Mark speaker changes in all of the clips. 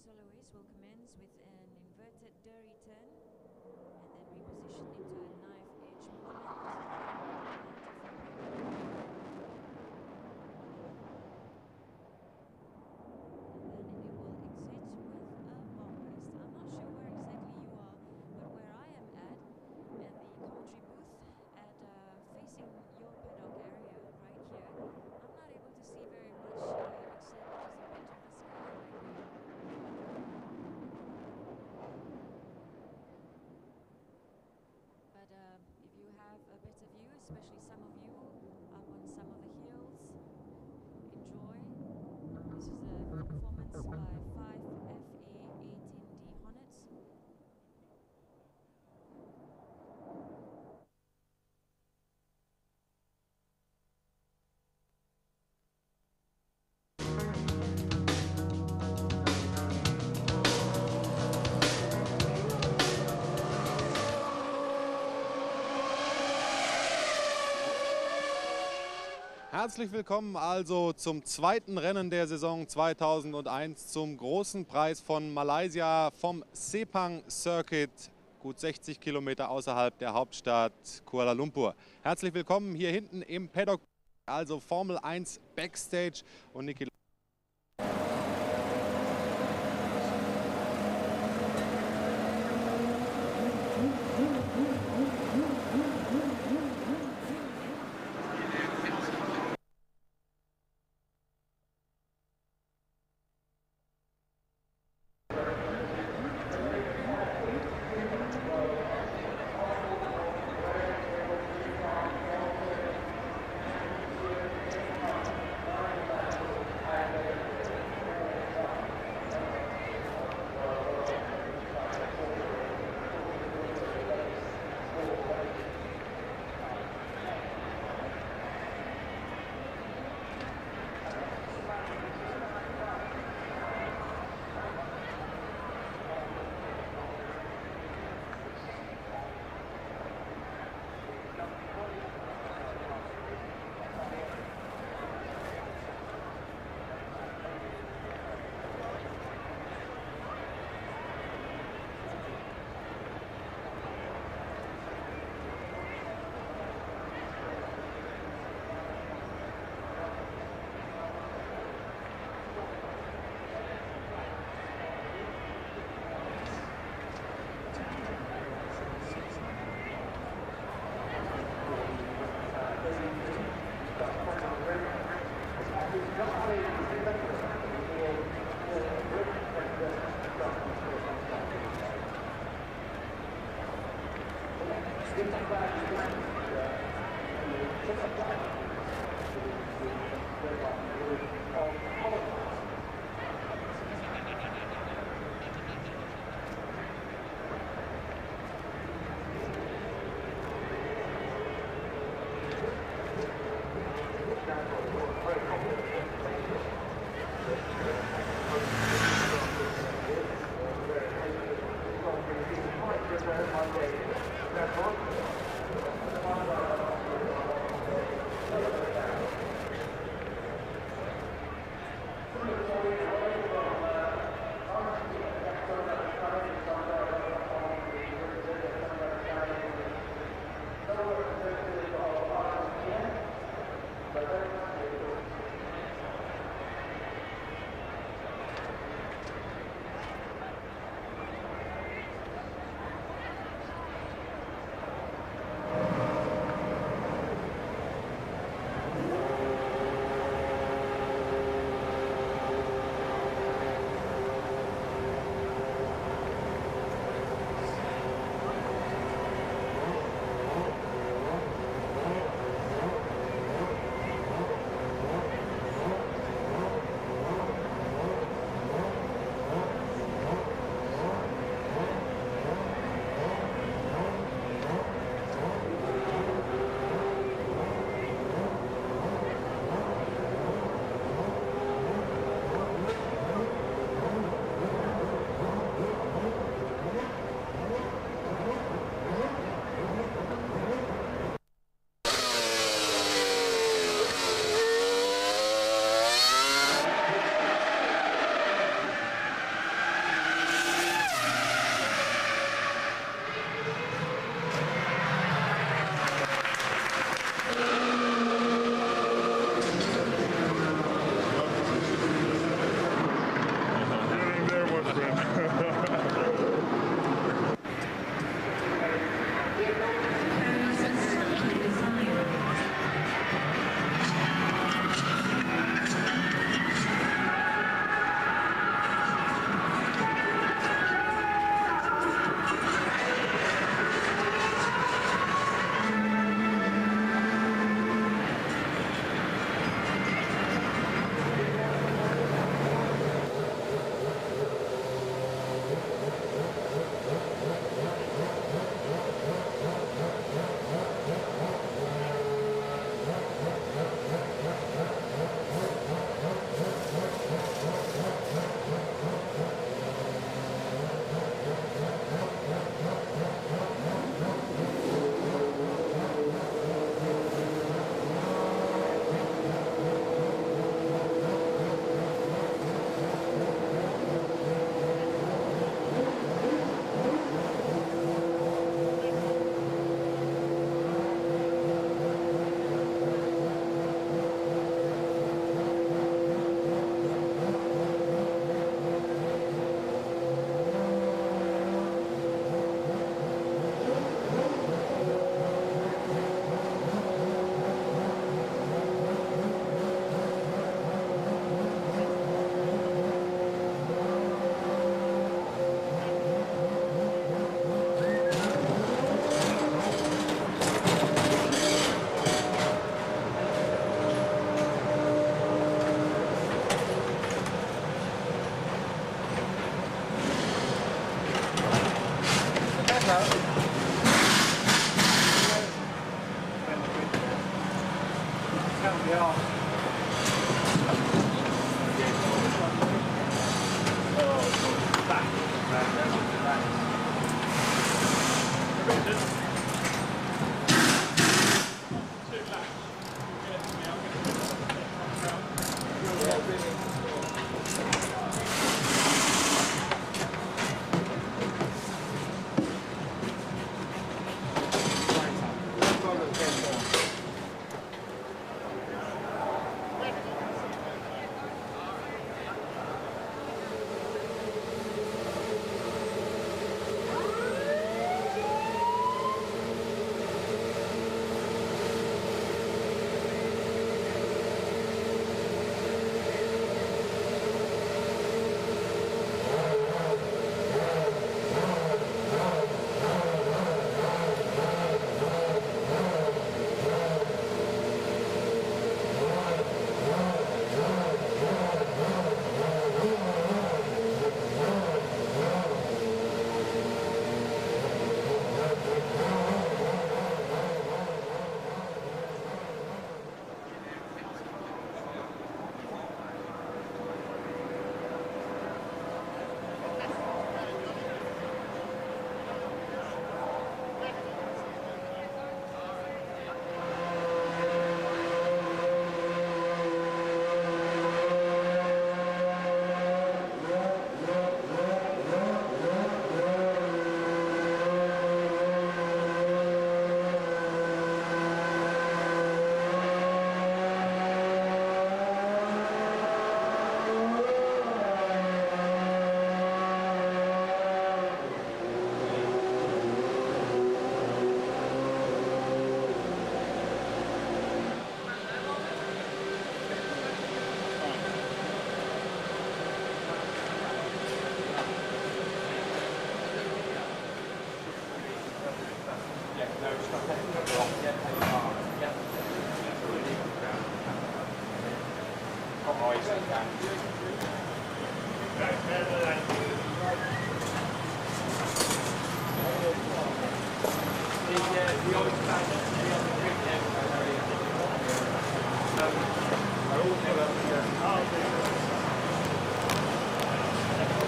Speaker 1: soloist will commence with an inverted derry turn and then reposition into a knife edge movement. And then it will exit with a bomb rest. I'm not sure where exactly you are, but where I am at the commentary booth at facing your paddock area right here, I'm not able to see very much except just a bit of the sky right here. But if you have a better view, especially some of you up on some of the hills, enjoy. This is a performance by 5FA18D Hornets.
Speaker 2: Herzlich willkommen also zum zweiten Rennen der Saison 2001 zum großen Preis von Malaysia vom Sepang Circuit, gut 60 Kilometer außerhalb der Hauptstadt Kuala Lumpur. Herzlich willkommen hier hinten im Paddock, also Formel 1 Backstage und Niki.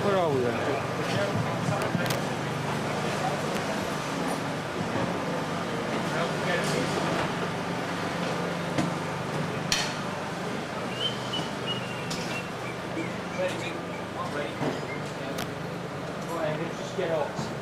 Speaker 3: Where are we then?
Speaker 4: Just get off.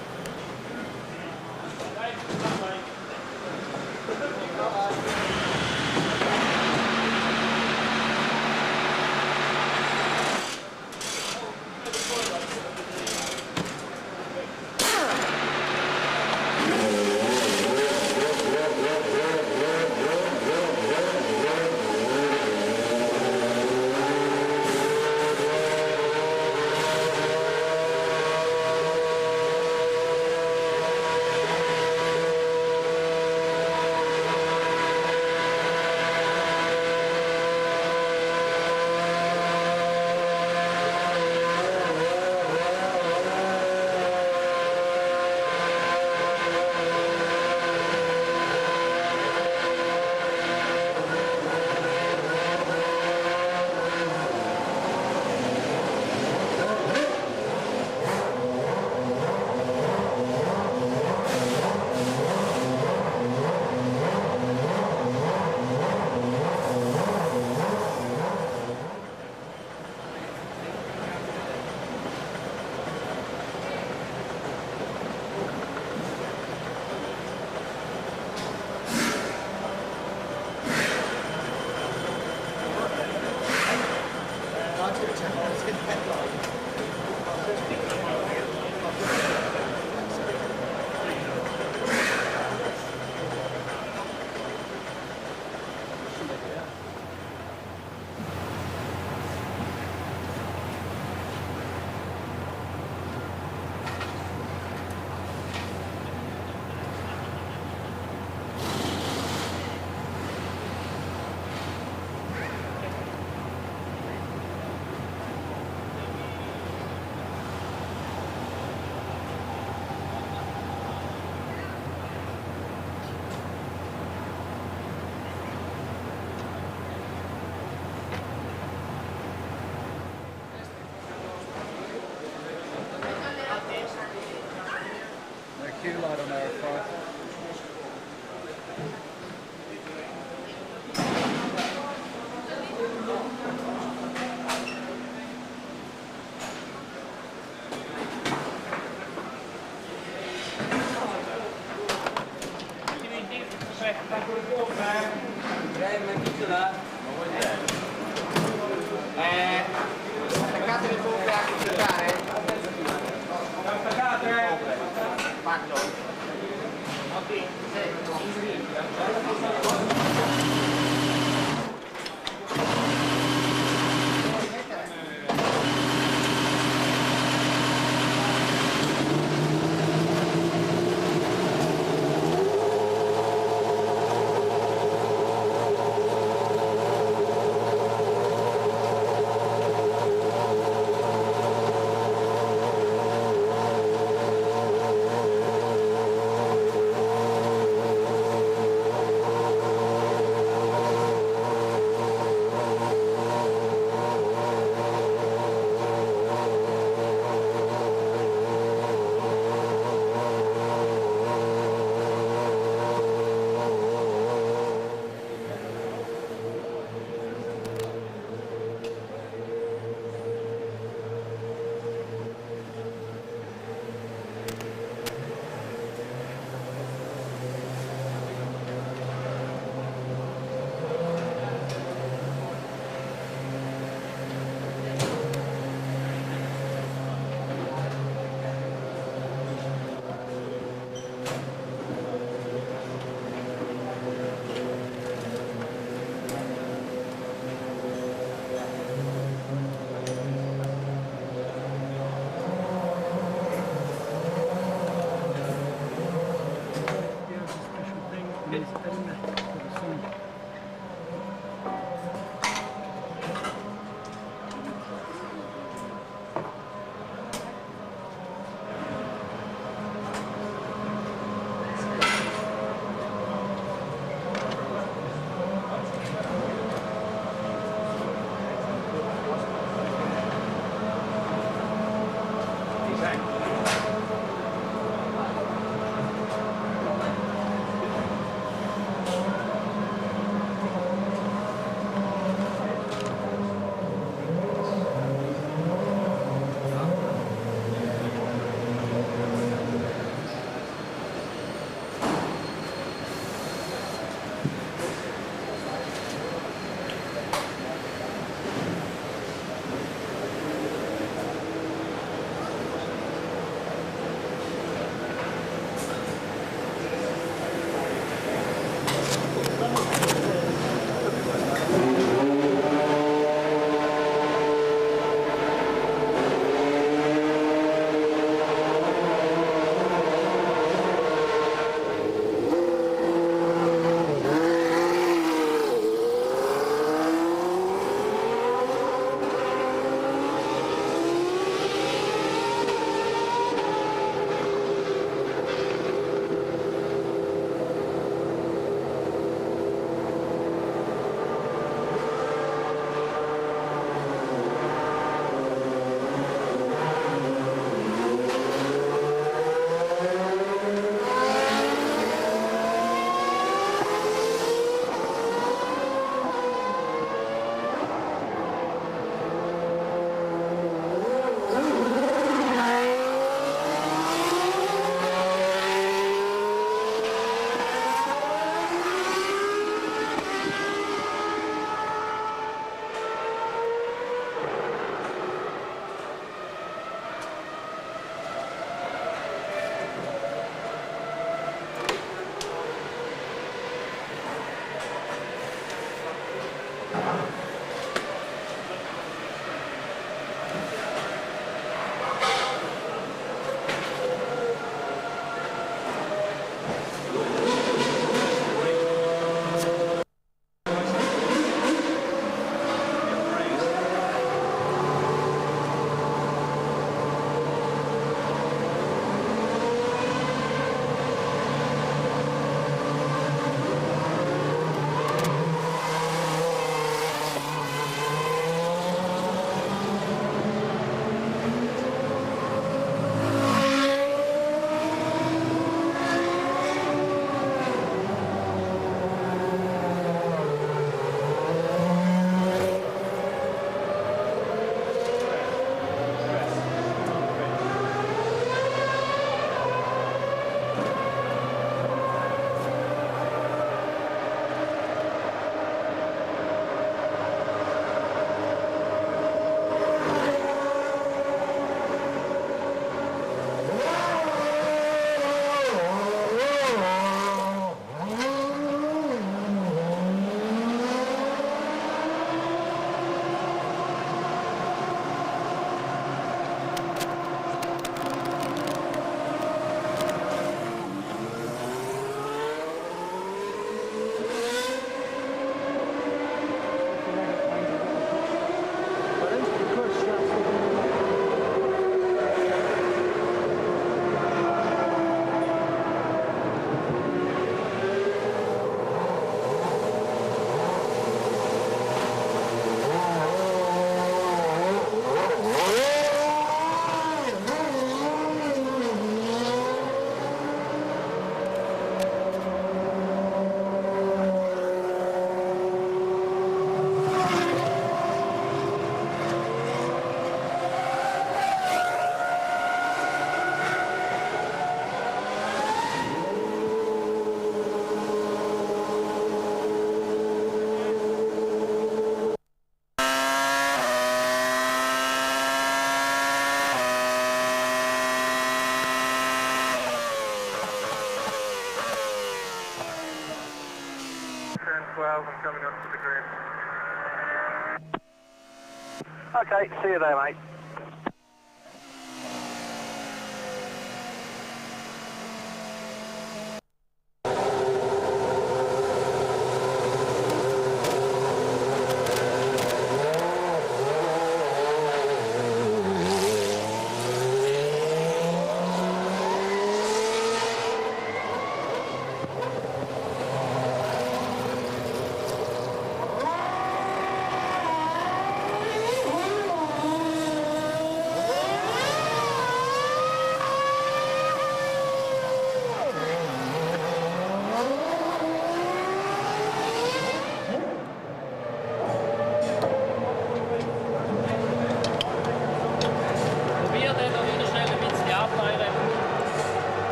Speaker 3: Okay, see you there, mate.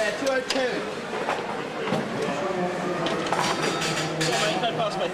Speaker 3: Yeah, 202. Come on, mate, don't pass me.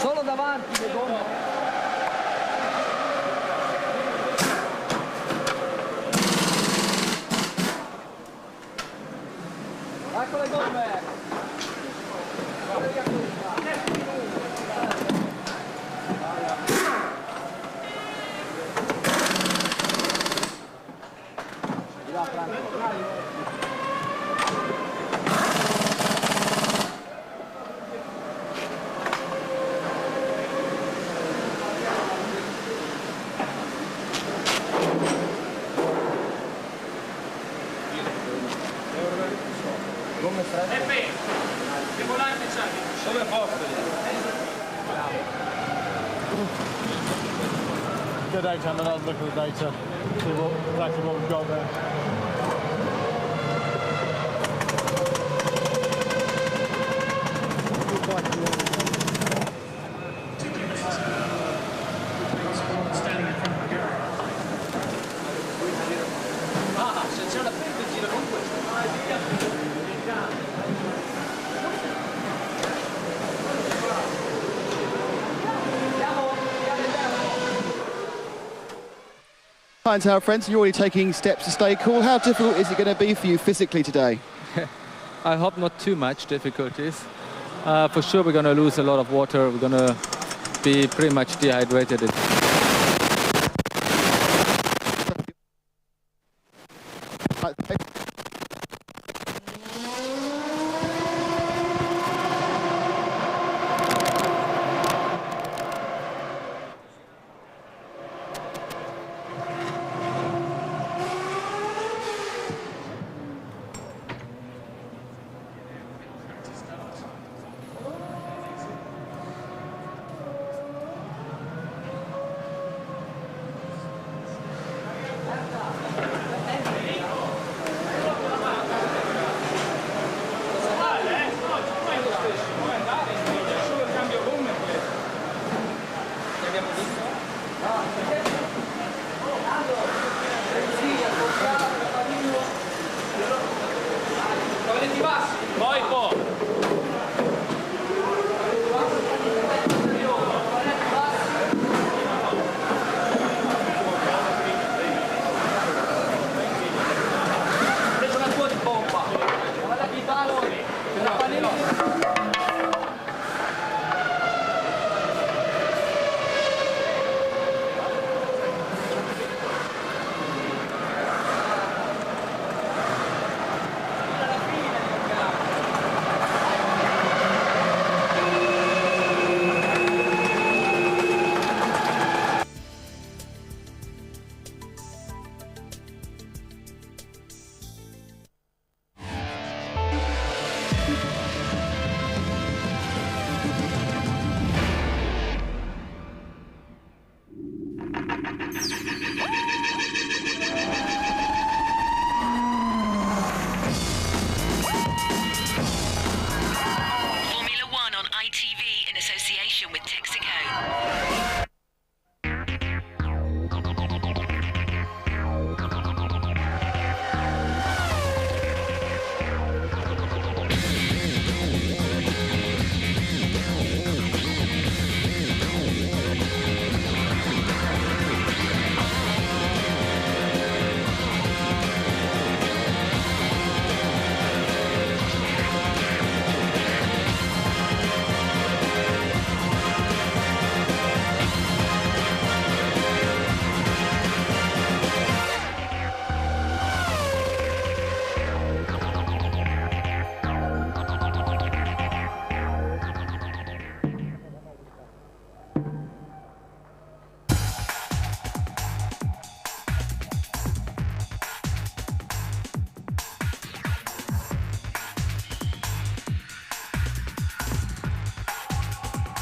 Speaker 4: Solo davanti, secondo. Ecco le gomme.
Speaker 3: Che volante c'hai?
Speaker 4: Dove posto?
Speaker 5: Good day to have another look at the data, see exactly what we've got there.
Speaker 3: Standing in front of the girl. Ah, se c'è una pelle gira con questo.
Speaker 6: Hi to our friends, you're already taking steps to stay cool. How difficult is it going to be for you physically today?
Speaker 7: I hope not too much difficulties. For sure we're going to lose a lot of water. We're going to be pretty much dehydrated.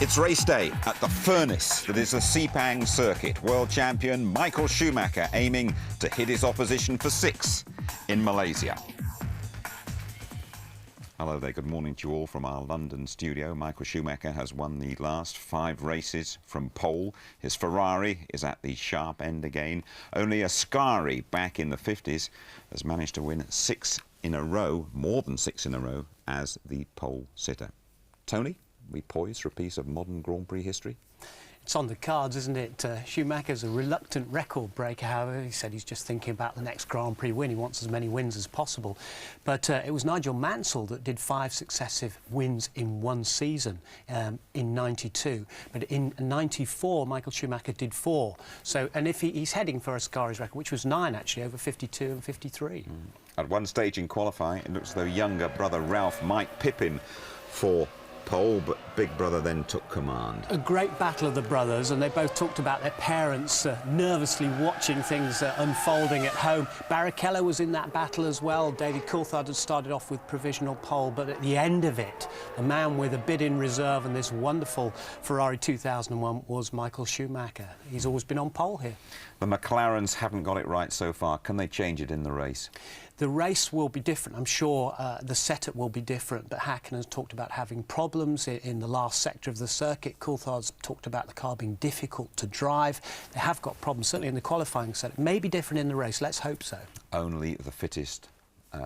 Speaker 8: It's race day at the furnace that is the Sepang circuit. World champion Michael Schumacher aiming to hit his opposition for 6 in Malaysia. Hello there, good morning to you all from our London studio. Michael Schumacher has won the last 5 races from pole. His Ferrari is at the sharp end again. Only Ascari, back in the 50s, has managed to win 6 in a row, more than 6 in a row, as the pole sitter. Tony, we poised for a piece of modern Grand Prix history?
Speaker 9: It's on the cards, isn't it? Schumacher's a reluctant record breaker, however. He said he's just thinking about the next Grand Prix win. He wants as many wins as possible. But it was Nigel Mansell that did 5 successive wins in one season in '92. But in '94, Michael Schumacher did 4. So, and if he's heading for Ascari's record, which was 9 actually, over 52 and 53.
Speaker 8: At one stage in qualifying, it looks as though younger brother Ralph might pip him for pole, but big brother then took command.
Speaker 9: A great battle of the brothers, and they both talked about their parents nervously watching things unfolding at home. Barrichello was in that battle as well. David Coulthard had started off with provisional pole, but at the end of it, the man with a bid in reserve and this wonderful Ferrari 2001 was Michael Schumacher. He's always been on pole here.
Speaker 8: The McLarens haven't got it right so far. Can they change it in the race?
Speaker 9: The race will be different. I'm sure the setup will be different, but Hakkinen has talked about having problems in the last sector of the circuit. Coulthard's talked about the car being difficult to drive. They have got problems, certainly in the qualifying setup. Maybe different in the race. Let's hope so.
Speaker 8: Only the fittest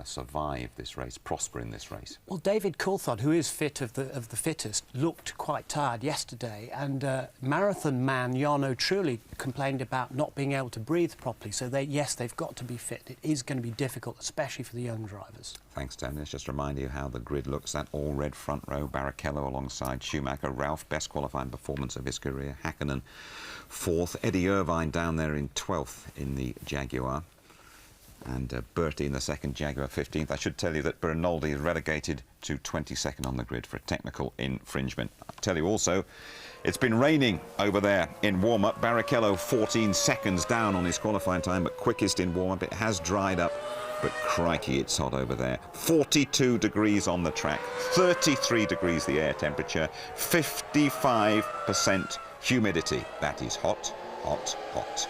Speaker 8: survive this race, prosper in this race.
Speaker 9: Well, David Coulthard, who is fit of the fittest, looked quite tired yesterday, and marathon man Jarno Trulli complained about not being able to breathe properly. So yes, they've got to be fit. It is going to be difficult, especially for the young drivers.
Speaker 8: Thanks, Tony. Let's just remind you how the grid looks. That all-red front row, Barrichello alongside Schumacher, Ralph, best qualifying performance of his career, Hakkinen 4th, Eddie Irvine down there in 12th in the Jaguar, and Bertie in the 2nd Jaguar 15th. I should tell you that Bernoldi is relegated to 22nd on the grid for a technical infringement. I'll tell you also, it's been raining over there in warm-up. Barrichello 14 seconds down on his qualifying time, but quickest in warm-up. It has dried up, but crikey, it's hot over there. 42 degrees on the track, 33 degrees the air temperature, 55% humidity. That is hot, hot, hot.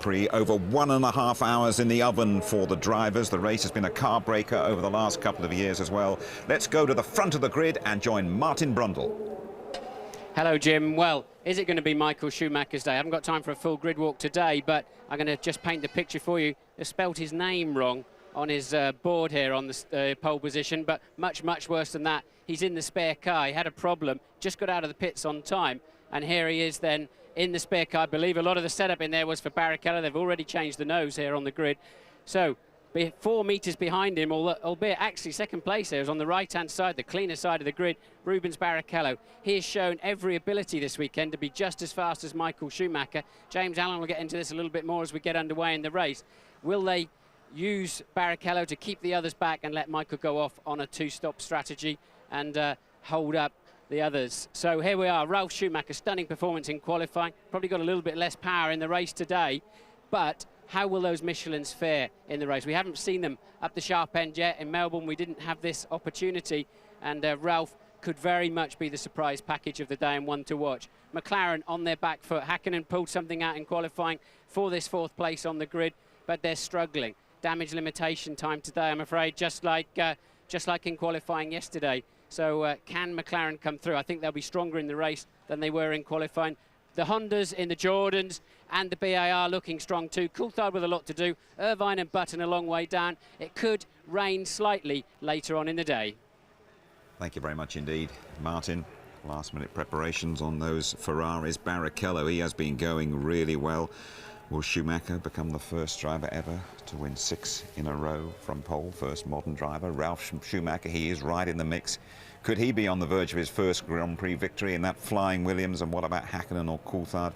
Speaker 8: Prix, over 1.5 hours in the oven for the drivers. The race has been a car breaker over the last couple of years as well. Let's go to the front of the grid and join Martin Brundle.
Speaker 10: Hello, Jim. Well, is it going to be Michael Schumacher's day? I haven't got time for a full grid walk today, but I'm going to just paint the picture for you. They spelt his name wrong on his board here on the pole position, but much, much worse than that. He's in the spare car. He had a problem, just got out of the pits on time, and here he is then in the spare car. I believe a lot of the setup in there was for Barrichello. They've already changed the nose here on the grid. So 4 metres behind him, albeit actually second place there, is on the right-hand side, the cleaner side of the grid, Rubens Barrichello. He has shown every ability this weekend to be just as fast as Michael Schumacher. James Allen will get into this a little bit more as we get underway in the race. Will they use Barrichello to keep the others back and let Michael go off on a 2-stop strategy and hold up the others? So here we are, Ralf Schumacher, stunning performance in qualifying, probably got a little bit less power in the race today, but how will those Michelins fare in the race? We haven't seen them up the sharp end yet. In Melbourne, we didn't have this opportunity, and Ralf could very much be the surprise package of the day and one to watch. McLaren on their back foot. Hakkinen pulled something out in qualifying for this 4th place on the grid, but they're struggling. Damage limitation time today, I'm afraid, just like in qualifying yesterday. So can McLaren come through? I think they'll be stronger in the race than they were in qualifying. The Hondas in the Jordans and the BAR looking strong too. Coulthard with a lot to do. Irvine and Button a long way down. It could rain slightly later on in the day.
Speaker 8: Thank you very much indeed, Martin. Last-minute preparations on those Ferraris. Barrichello, he has been going really well. Will Schumacher become the first driver ever to win 6 in a row from pole? First modern driver. Ralf Schumacher, he is right in the mix. Could he be on the verge of his first Grand Prix victory in that flying Williams? And what about Hakkinen or Coulthard?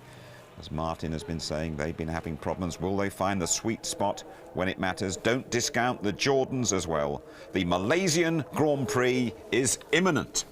Speaker 8: As Martin has been saying, they've been having problems. Will they find the sweet spot when it matters? Don't discount the Jordans as well. The Malaysian Grand Prix is imminent.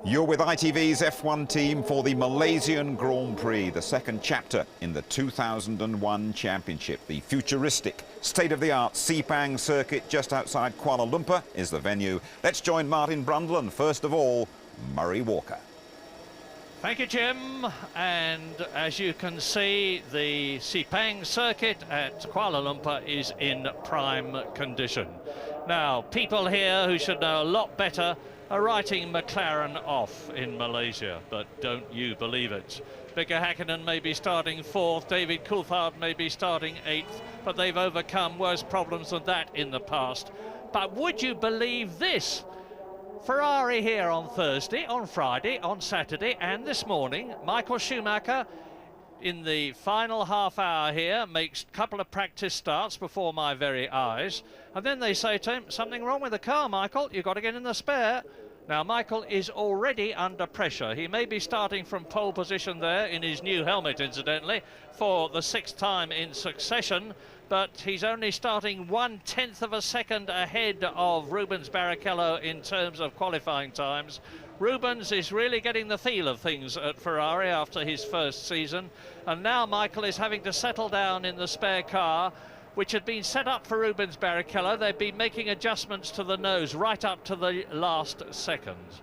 Speaker 8: You're with ITV's F1 team for the Malaysian Grand Prix, the second chapter in the 2001 championship. The futuristic, state-of-the-art Sepang circuit just outside Kuala Lumpur is the venue. Let's join Martin Brundle and, first of all, Murray Walker.
Speaker 11: Thank you, Jim. And as you can see, the Sepang circuit at Kuala Lumpur is in prime condition. Now, people here who should know a lot better are writing McLaren off in Malaysia, but don't you believe it. Mika Hakkinen may be starting 4th, David Coulthard may be starting 8th, but they've overcome worse problems than that in the past. But would you believe this? Ferrari here on Thursday, on Friday, on Saturday, and this morning, Michael Schumacher in the final half hour here makes a couple of practice starts before my very eyes, and then they say to him, something wrong with the car, Michael, you've got to get in the spare. Now Michael is already under pressure. He may be starting from pole position there in his new helmet, incidentally, for the 6th time in succession, but he's only starting 1/10 of a second ahead of Rubens Barrichello in terms of qualifying times. Rubens is really getting the feel of things at Ferrari after his first season, and now Michael is having to settle down in the spare car which had been set up for Rubens Barrichello. They've been making adjustments to the nose right up to the last seconds.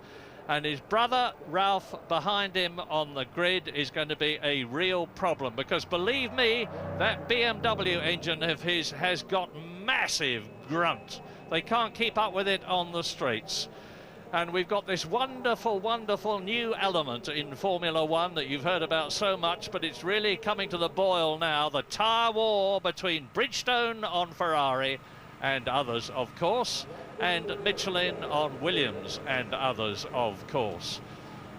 Speaker 11: And his brother Ralph behind him on the grid is going to be a real problem, because believe me, that BMW engine of his has got massive grunt. They can't keep up with it on the straights. And we've got this wonderful, wonderful new element in Formula One that you've heard about so much, but it's really coming to the boil now. The tyre war between Bridgestone on Ferrari and others, of course, and Michelin on Williams and others, of course.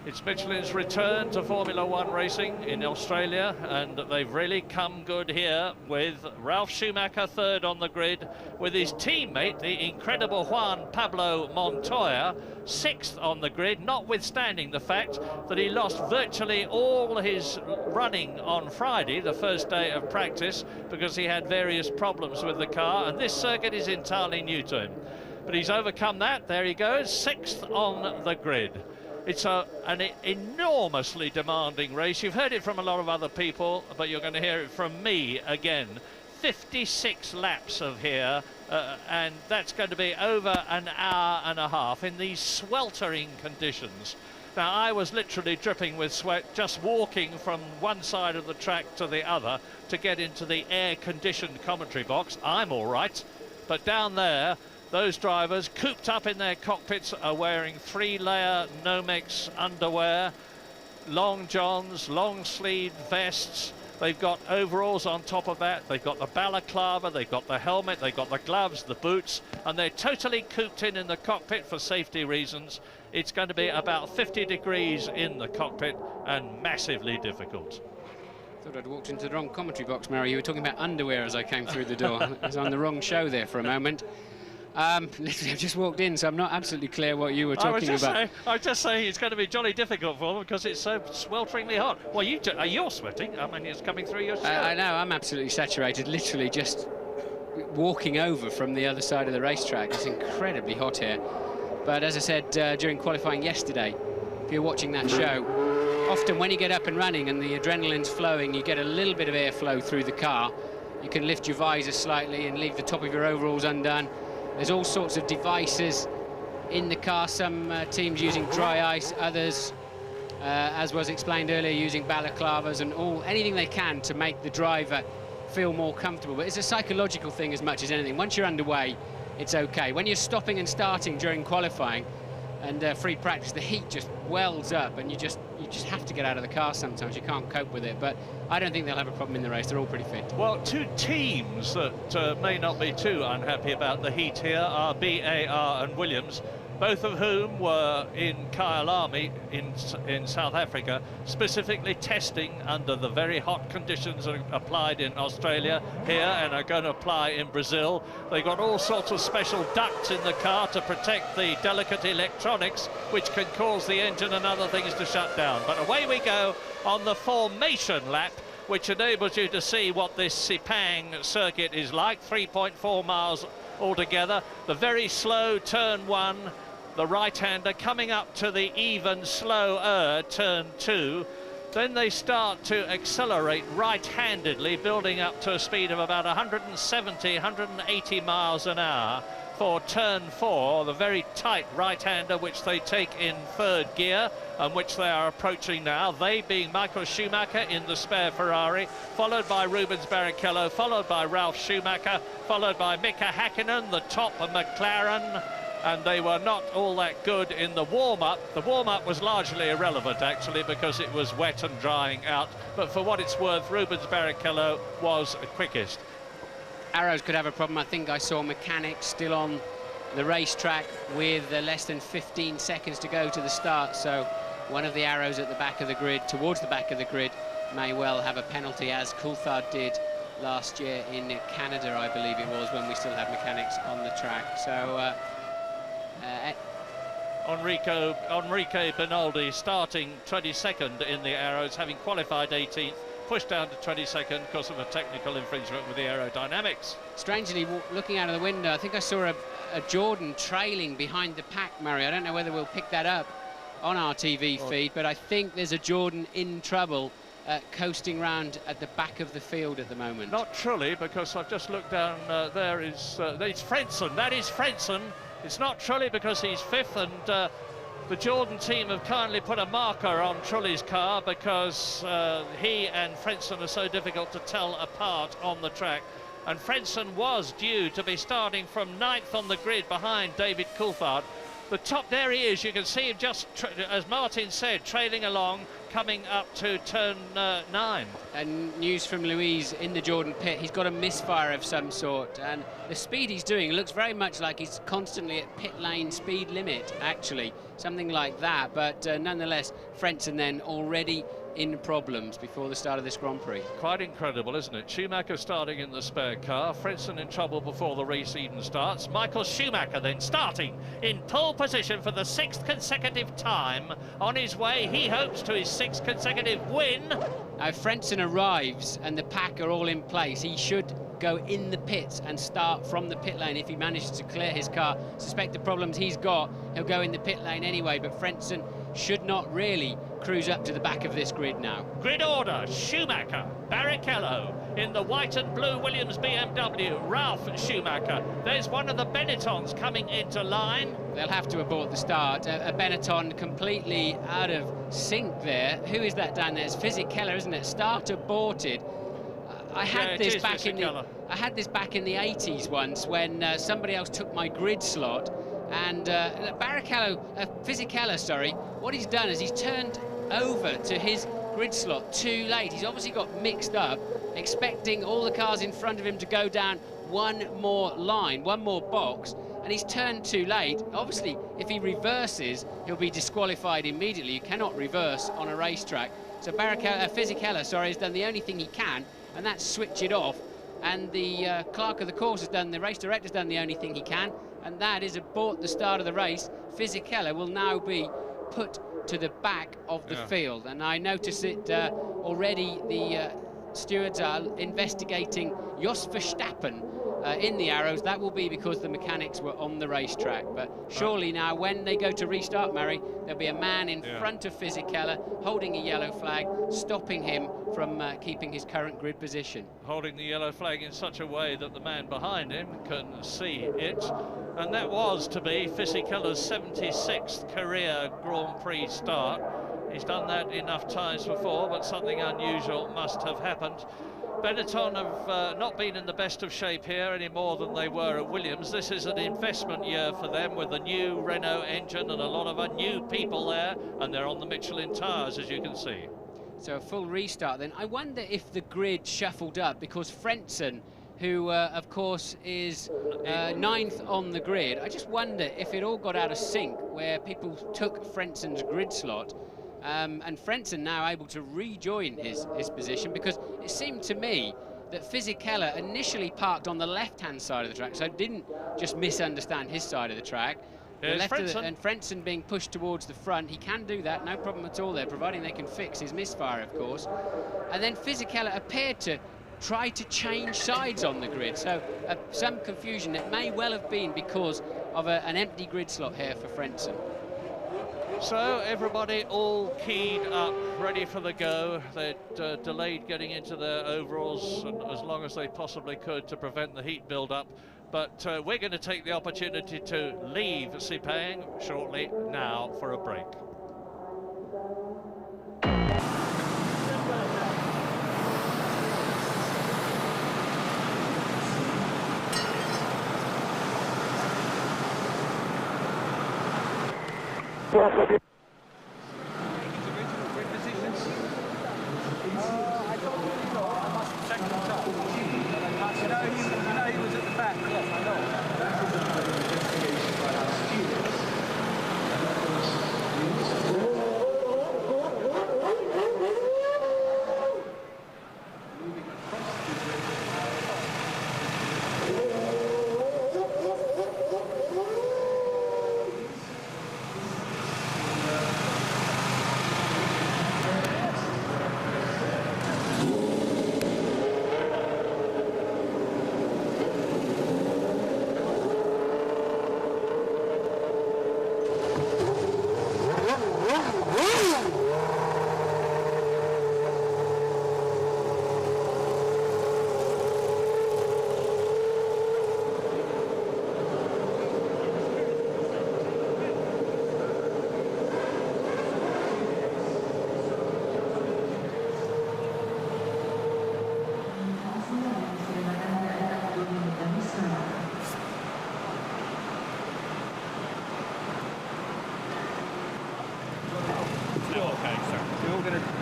Speaker 11: It's Michelin's return to Formula One racing in Australia, and they've really come good here with Ralf Schumacher third on the grid, with his teammate, the incredible Juan Pablo Montoya, sixth on the grid, notwithstanding the fact that he lost virtually all his running on Friday, the first day of practice, because he had various problems with the car, and this circuit is entirely new to him. But he's overcome that. There he goes, sixth on the grid. It's an enormously demanding race. You've heard it from a lot of other people, but you're going to hear it from me again. 56 laps of here, and that's going to be over an hour and a half in these sweltering conditions. Now, I was literally dripping with sweat just walking from one side of the track to the other to get into the air-conditioned commentary box. I'm all right, but down there, those drivers, cooped up in their cockpits, are wearing 3-layer Nomex underwear, long johns, long-sleeved vests. They've got overalls on top of that. They've got the balaclava, they've got the helmet, they've got the gloves, the boots, and they're totally cooped in the cockpit for safety reasons. It's going to be about 50 degrees in the cockpit and massively difficult.
Speaker 10: Thought I'd walked into the wrong commentary box, Mary. You were talking about underwear as I came through the door. I was on the wrong show there for a moment. Literally, I've just walked in, so I'm not absolutely clear what you were talking about.
Speaker 11: I was just saying it's going to be jolly difficult for them because it's so swelteringly hot. Well, you're sweating. I mean, it's coming through your shirt.
Speaker 10: I know, I'm absolutely saturated, literally just walking over from the other side of the racetrack. It's incredibly hot here. But as I said during qualifying yesterday, if you're watching that show, often when you get up and running and the adrenaline's flowing, you get a little bit of airflow through the car. You can lift your visor slightly and leave the top of your overalls undone. There's all sorts of devices in the car, some teams using dry ice, others, as was explained earlier, using balaclavas and anything they can to make the driver feel more comfortable. But it's a psychological thing as much as anything. Once you're underway, it's okay. When you're stopping and starting during qualifying and free practice, the heat just wells up and you just have to get out of the car sometimes. You can't cope with it. But I don't think they'll have a problem in the race. They're all pretty fit.
Speaker 11: Well, two teams that may not be too unhappy about the heat here are BAR and Williams, both of whom were in Kyalami in South Africa, specifically testing under the very hot conditions that are applied in Australia here and are going to apply in Brazil. They've got all sorts of special ducts in the car to protect the delicate electronics, which can cause the engine and other things to shut down. But away we go on the formation lap, which enables you to see what this Sepang circuit is like. 3.4 miles altogether. The very slow turn 1, the right-hander coming up to the even slower turn 2. Then they start to accelerate right-handedly, building up to a speed of about 170, 180 miles an hour for turn 4, the very tight right-hander which they take in third gear and which they are approaching now, they being Michael Schumacher in the spare Ferrari, followed by Rubens Barrichello, followed by Ralf Schumacher, followed by Mika Häkkinen, the top of McLaren, and they were not all that good in the warm-up. The warm-up was largely irrelevant, actually, because it was wet and drying out, but for what it's worth, Rubens Barrichello was quickest.
Speaker 10: Arrows could have a problem. I think I saw mechanics still on the racetrack with less than 15 seconds to go to the start, so one of the arrows at the back of the grid, towards the back of the grid, may well have a penalty, as Coulthard did last year in Canada, I believe it was, when we still had mechanics on the track. So
Speaker 11: Enrique Bernaldi starting 22nd in the Arrows, having qualified 18th, pushed down to 22nd because of a technical infringement with the aerodynamics.
Speaker 10: Strangely, looking out of the window, I think I saw a Jordan trailing behind the pack, Murray. I don't know whether we'll pick that up on our TV feed, but I think there's a Jordan in trouble coasting round at the back of the field at the moment?
Speaker 11: Not Trulli, because I've just looked down. There is it's Frentzen. That is Frentzen. It's not Trulli because he's fifth, and the Jordan team have kindly put a marker on Trulli's car because he and Frentzen are so difficult to tell apart on the track. And Frentzen was due to be starting from 9th on the grid behind David Coulthard. The top, there he is, you can see him just, as Martin said, trailing along, coming up to turn 9.
Speaker 10: And news from Louise in the Jordan pit, he's got a misfire of some sort, and the speed he's doing looks very much like he's constantly at pit lane speed limit, actually, something like that. But nonetheless, Frentzen then already in problems before the start of this Grand Prix.
Speaker 11: Quite incredible, isn't it? Schumacher starting in the spare car, Frentzen in trouble before the race even starts. Michael Schumacher then starting in pole position for the 6th consecutive time. On his way, he hopes to his 6th consecutive win.
Speaker 10: Frentzen arrives and the pack are all in place. He should go in the pits and start from the pit lane if he manages to clear his car. Suspect the problems he's got, he'll go in the pit lane anyway, but Frentzen should not really cruise up to the back of this grid now.
Speaker 11: Grid order: Schumacher, Barrichello in the white and blue Williams BMW, Ralf Schumacher. There's one of the Benettons coming into line.
Speaker 10: They'll have to abort the start. A Benetton completely out of sync there. Who is that down there? It's Fisichella, isn't it? Start aborted. I had this back in the 80s once when somebody else took my grid slot, and Fisichella, sorry, what he's done is he's turned over to his grid slot too late. He's obviously got mixed up, expecting all the cars in front of him to go down one more line, one more box, and he's turned too late. Obviously, if he reverses, he'll be disqualified immediately. You cannot reverse on a racetrack. So Fisichella, sorry, has done the only thing he can, and that's switch it off. And the clerk of the course has done, the race director's done the only thing he can, and that is abort the start of the race. Fisichella will now be put to the back of the field, and I notice it already. The stewards are investigating Jos Verstappen in the arrows. That will be because the mechanics were on the racetrack, but surely now when they go to restart, Murray, there'll be a man in front of Fisichella holding a yellow flag, stopping him from keeping his current grid position.
Speaker 11: Holding the yellow flag in such a way that the man behind him can see it, and that was to be Fisichella's 76th career Grand Prix start. He's done that enough times before, but something unusual must have happened. Benetton have not been in the best of shape here any more than they were at Williams. This is an investment year for them with the new Renault engine and a lot of new people there, and they're on the Michelin tyres, as you can see.
Speaker 10: So a full restart then. I wonder if the grid shuffled up because Frentzen, who of course is 9th on the grid, I just wonder if it all got out of sync where people took Frentzen's grid slot. And Frentzen now able to rejoin his position, because it seemed to me that Fisichella initially parked on the left-hand side of the track, so I didn't just misunderstand his side of the track. And Frentzen being pushed towards the front, he can do that, no problem at all there, providing they can fix his misfire, of course. And then Fisichella appeared to try to change sides on the grid, so some confusion. It may well have been because of an empty grid slot here for Frentzen.
Speaker 11: So everybody all keyed up, ready for the go. They'd delayed getting into their overalls as long as they possibly could to prevent the heat build-up. But we're going to take the opportunity to leave Sepang shortly now for a break.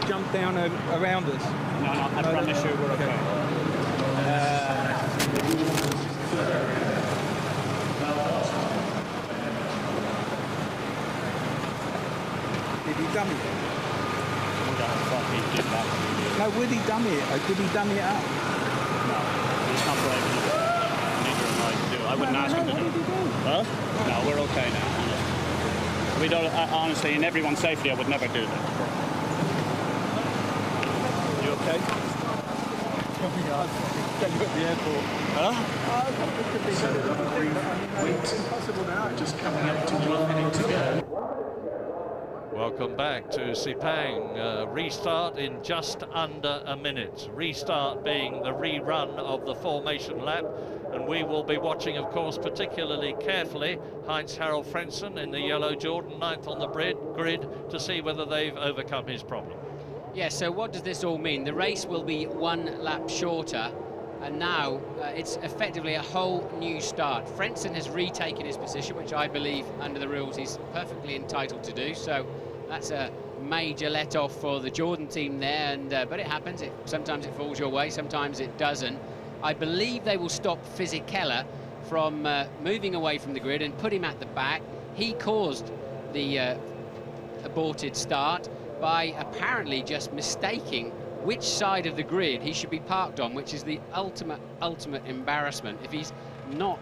Speaker 12: jump down around us?
Speaker 3: No, I promise you we're okay.
Speaker 12: Did he dummy it? No, would he dummy it? Did he dummy it up?
Speaker 3: No, he's not brave enough. Neither am I to do it. I wouldn't ask him to do it. Huh? No, we're okay now, honestly. We don't, honestly, in everyone's safety, I would never do that. You okay?
Speaker 12: At the airport.
Speaker 3: Huh? Just coming up to 1 minute to go.
Speaker 11: Welcome back to Sepang. Restart in just under a minute. Restart being the rerun of the formation lap. And we will be watching, of course, particularly carefully Heinz-Harald Frentzen in the yellow Jordan, 9th on the grid, to see whether they've overcome his problem.
Speaker 10: Yeah, so what does this all mean? The race will be 1 lap shorter, and now it's effectively a whole new start. Frentzen has retaken his position, which I believe, under the rules, he's perfectly entitled to do. So that's a major let-off for the Jordan team there, and but it happens. Sometimes it falls your way, sometimes it doesn't. I believe they will stop Fisichella from moving away from the grid and put him at the back. He caused the aborted start by apparently just mistaking which side of the grid he should be parked on, which is the ultimate embarrassment. If he's not,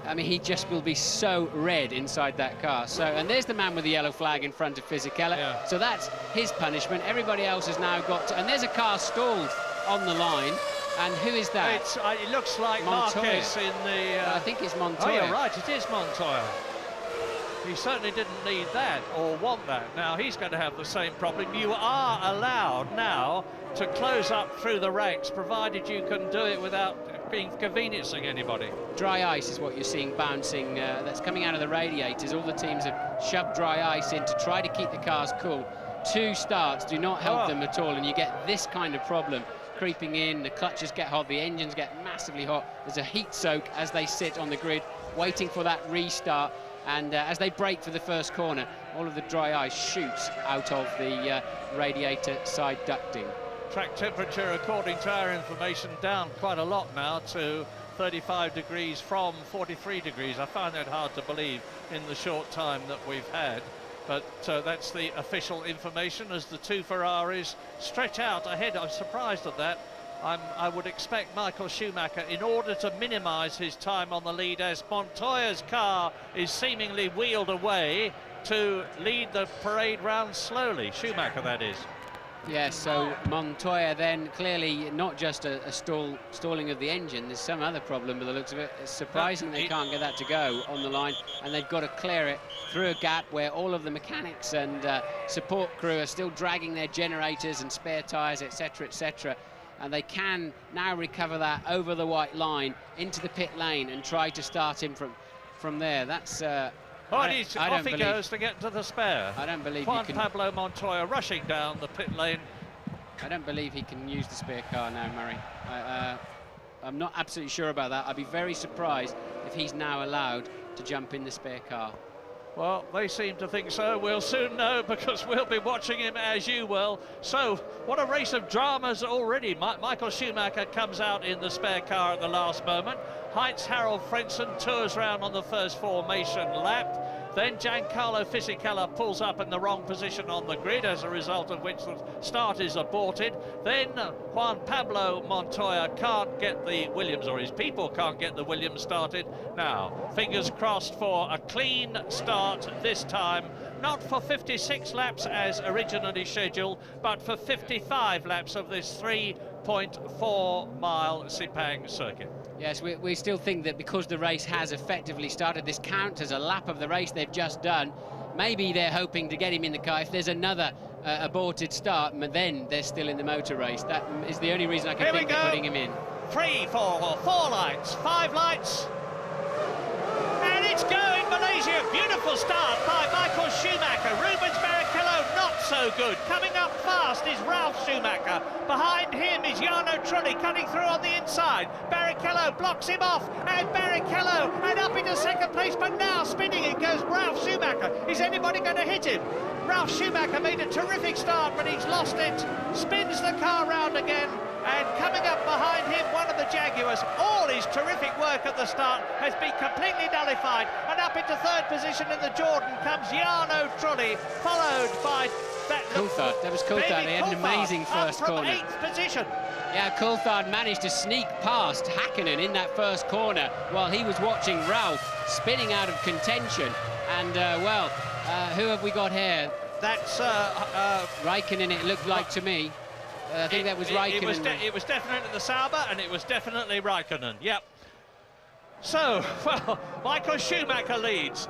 Speaker 10: I mean, he just will be so red inside that car. So, and there's the man with the yellow flag in front of Fisichella. Yeah. So that's his punishment. Everybody else has now got to, and there's a car stalled on the line. And who is that?
Speaker 11: It looks like
Speaker 10: Montoya.
Speaker 11: Marquez in the...
Speaker 10: I think it's Montoya.
Speaker 11: Oh, you're right, it is Montoya. He certainly didn't need that or want that. Now, he's going to have the same problem. You are allowed now to close up through the ranks, provided you can do it without inconveniencing anybody.
Speaker 10: Dry ice is what you're seeing bouncing. That's coming out of the radiators. All the teams have shoved dry ice in to try to keep the cars cool. 2 starts do not help them at all, and you get this kind of problem creeping in. The clutches get hot, the engines get massively hot. There's a heat soak as they sit on the grid, waiting for that restart. And as they brake for the first corner, all of the dry ice shoots out of the radiator side ducting.
Speaker 11: Track temperature, according to our information, down quite a lot now to 35 degrees from 43 degrees. I find that hard to believe in the short time that we've had. But that's the official information as the 2 Ferraris stretch out ahead. I'm surprised at that. I would expect Michael Schumacher, in order to minimise his time on the lead, as Montoya's car is seemingly wheeled away, to lead the parade round slowly. Schumacher, that is.
Speaker 10: Yeah, so Montoya then clearly not just a stalling of the engine, there's some other problem by the looks of it. It's surprising they can't get that to go on the line, and they've got to clear it through a gap where all of the mechanics and support crew are still dragging their generators and spare tyres, etc., etc. And they can now recover that over the white line into the pit lane and try to start him from there. That's
Speaker 11: off he goes to get to the spare.
Speaker 10: I don't believe
Speaker 11: Juan Pablo Montoya rushing down the pit lane.
Speaker 10: I don't believe he can use the spare car now, Murray. I'm not absolutely sure about that. I'd be very surprised if he's now allowed to jump in the spare car.
Speaker 11: Well, they seem to think so. We'll soon know, because we'll be watching him as you will. So, what a race of dramas already. Michael Schumacher comes out in the spare car at the last moment. Heinz-Harald Frentzen tours round on the first formation lap. Then Giancarlo Fisichella pulls up in the wrong position on the grid, as a result of which the start is aborted. Then Juan Pablo Montoya can't get the Williams, or his people can't get the Williams started. Now, fingers crossed for a clean start this time. Not for 56 laps as originally scheduled, but for 55 laps of this 3.4-mile Sepang circuit.
Speaker 10: Yes, we still think that because the race has effectively started, this counts as a lap of the race they've just done. Maybe they're hoping to get him in the car. If there's another aborted start, then they're still in the motor race. That is the only reason I can think of putting him in.
Speaker 11: 3, 4 lights, 5 lights. And it's going, Malaysia. Beautiful start by Michael Schumacher. Rubens Barrichello not so so good. Coming up fast is Ralf Schumacher. Behind him is Jarno Trulli cutting through on the inside. Barrichello blocks him off, and Barrichello and up into second place, but now spinning it goes Ralf Schumacher. Is anybody going to hit him? Ralf Schumacher made a terrific start, but he's lost it. Spins the car round again, and coming up behind him, one of the Jaguars. All his terrific work at the start has been completely nullified, and up into third position in the Jordan comes Jarno Trulli, followed by
Speaker 10: Coulthard. That was Coulthard. He had an amazing first corner.
Speaker 11: 8th position.
Speaker 10: Yeah, Coulthard managed to sneak past Hakkinen in that first corner while he was watching Ralf spinning out of contention. And, well, who have we got here?
Speaker 11: That's
Speaker 10: Raikkonen, it looked like to me. I think that was Raikkonen.
Speaker 11: It was definitely the Sauber, and it was definitely Raikkonen. Yep. So, well, Michael Schumacher leads.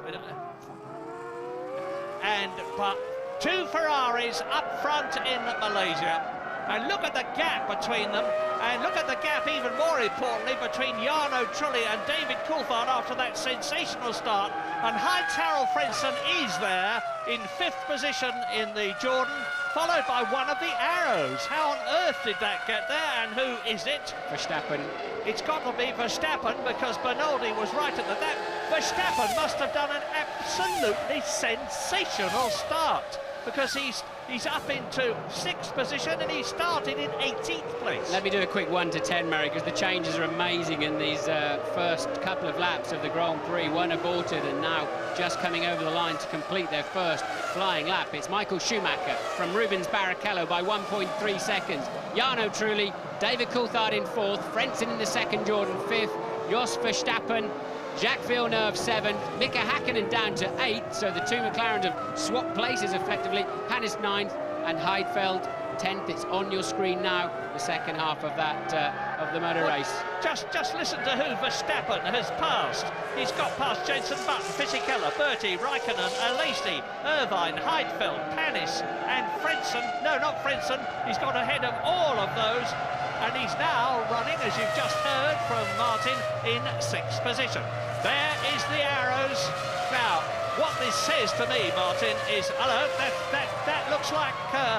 Speaker 11: But 2 Ferraris up front in Malaysia. And look at the gap between them, and look at the gap even more importantly between Jarno Trulli and David Coulthard after that sensational start. And Heinz-Harald Frentzen is there in 5th position in the Jordan, followed by one of the Arrows. How on earth did that get there, and who is it?
Speaker 10: Verstappen.
Speaker 11: It's got to be Verstappen, because Bernoldi was right at that. Verstappen must have done an absolutely sensational start, because he's up into 6th position and he started in 18th place.
Speaker 10: Let me do a quick 1 to 10, Mary, because the changes are amazing in these first couple of laps of the Grand Prix. One aborted and now just coming over the line to complete their first flying lap. It's Michael Schumacher from Rubens Barrichello by 1.3 seconds. Jarno Trulli, David Coulthard in 4th, Frentzen in the 2nd, Jordan 5th, Jos Verstappen, Jacques Villeneuve 7th, Mika Hakkinen down to 8th, so the 2 McLarens have swapped places effectively. Panis 9th and Heidfeld 10th. It's on your screen now, the second half of that of the motor race.
Speaker 11: Just listen to who Verstappen has passed. He's got past Jenson Button, Fisichella, Bertie, Raikkonen, Alesi, Irvine, Heidfeld, Panis and Frentzen. No, not Frentzen. He's got ahead of all of those. And he's now running, as you've just heard from Martin, in 6th position. There is the Arrows. Now, what this says to me, Martin, is, hello, that looks like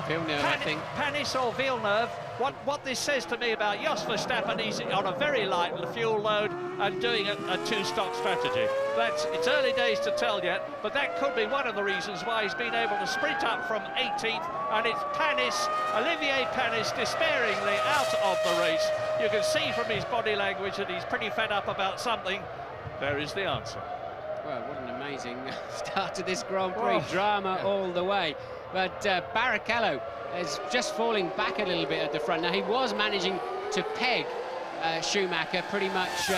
Speaker 10: Villeneuve, I think.
Speaker 11: Panis or Villeneuve. What this says to me about Jos Verstappen, he's on a very light fuel load and doing a 2-stock strategy. It's early days to tell yet, but that could be one of the reasons why he's been able to sprint up from 18th, and it's Panis, Olivier Panis, despairingly out of the race. You can see from his body language that he's pretty fed up about something. There is the answer.
Speaker 10: Well, what an amazing start to this Grand Prix. Drama all the way. But Barrichello is just falling back a little bit at the front. Now, he was managing to peg Schumacher pretty much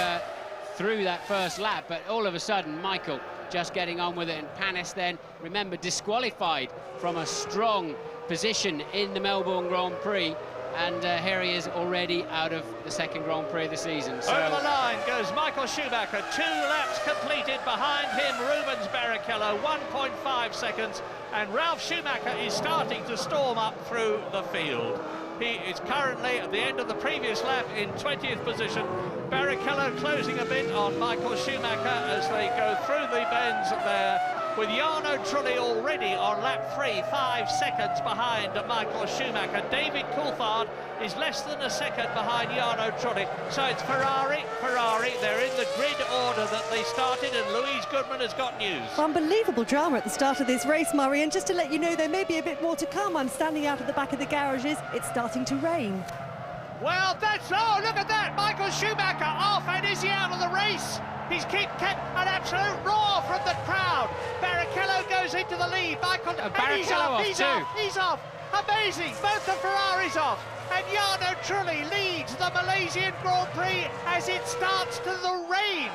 Speaker 10: through that first lap, but all of a sudden, Michael just getting on with it, and Panis then, remember, disqualified from a strong position in the Melbourne Grand Prix. And here he is already out of the 2nd Grand Prix of the season. So
Speaker 11: over the line goes Michael Schumacher, 2 laps completed. Behind him, Rubens Barrichello, 1.5 seconds. And Ralf Schumacher is starting to storm up through the field. He is currently at the end of the previous lap in 20th position. Barrichello closing a bit on Michael Schumacher as they go through the bends there, with Jarno Trulli already on lap 3, 5 seconds behind Michael Schumacher. David Coulthard is less than a second behind Jarno Trulli. So it's Ferrari. They're in the grid order that they started, and Louise Goodman has got news.
Speaker 13: Unbelievable drama at the start of this race, Murray, and just to let you know, there may be a bit more to come. I'm standing out at the back of the garages. It's starting to rain.
Speaker 11: Well, oh, look at that! Michael Schumacher off, and is he out of the race? He's kept an absolute roar from the crowd. Barrichello goes into the lead. He's off. Amazing. Both the Ferraris off. And Jarno Trulli leads the Malaysian Grand Prix as it starts to the rain.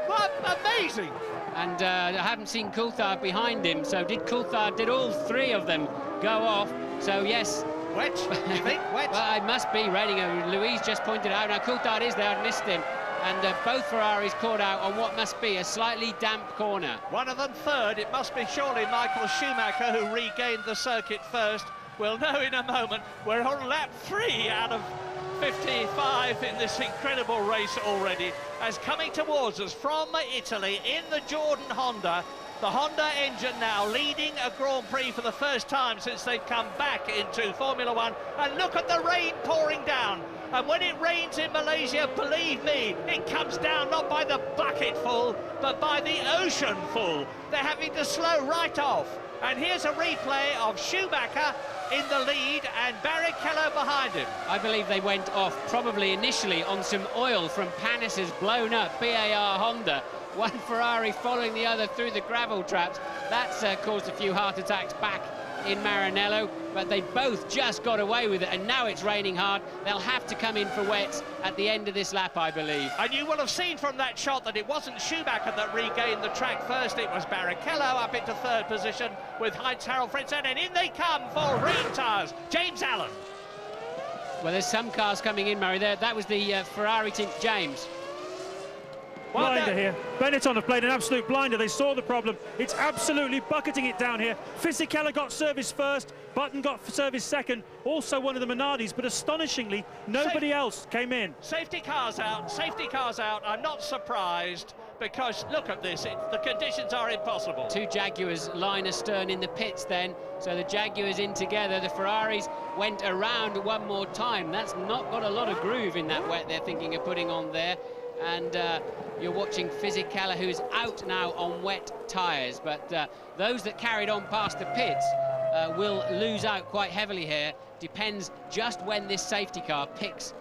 Speaker 11: What amazing.
Speaker 10: And I haven't seen Coulthard behind him, so did all 3 of them go off? So yes.
Speaker 11: Wet, you think? Wet?
Speaker 10: Well, it must be raining. Louise just pointed out. Now, Coulthard is there. I missed him. And both Ferraris caught out on what must be a slightly damp corner.
Speaker 11: One of them 3rd. It must be surely Michael Schumacher who regained the circuit first. We'll know in a moment. We're on lap 3 out of 55 in this incredible race already. As coming towards us from Italy in the Jordan Honda The Honda engine now leading a Grand Prix for the first time since they've come back into Formula One. And look at the rain pouring down. And when it rains in Malaysia, believe me, it comes down not by the bucketful, but by the ocean full. They're having to slow right off. And here's a replay of Schumacher in the lead and Barrichello behind him.
Speaker 10: I believe they went off probably initially on some oil from Panis's blown up BAR Honda. One Ferrari following the other through the gravel traps. That's caused a few heart attacks back in Maranello, but they both just got away with it, and now it's raining hard. They'll have to come in for wets at the end of this lap, I believe.
Speaker 11: And you will have seen from that shot that it wasn't Schumacher that regained the track first, it was Barrichello up into third position with Heinz-Harald Frentzen, and in they come for rain tyres, James Allen.
Speaker 10: Well, there's some cars coming in, Murray. There, that was the Ferrari team. James.
Speaker 14: Blinder here. Benetton have played an absolute blinder. They saw the problem. It's absolutely bucketing it down here. Fisichella got service first. Button got service second. Also one of the Minardis, but astonishingly, nobody else came in.
Speaker 11: Safety cars out. Safety cars out. I'm not surprised because look at this. The conditions are impossible.
Speaker 10: Two Jaguars line astern in the pits then. So the Jaguars in together. The Ferraris went around one more time. That's not got a lot of groove in that wet they're thinking of putting on there. And you're watching Fisichella, who's out now on wet tyres. But those that carried on past the pits will lose out quite heavily here. Depends just when this safety car picks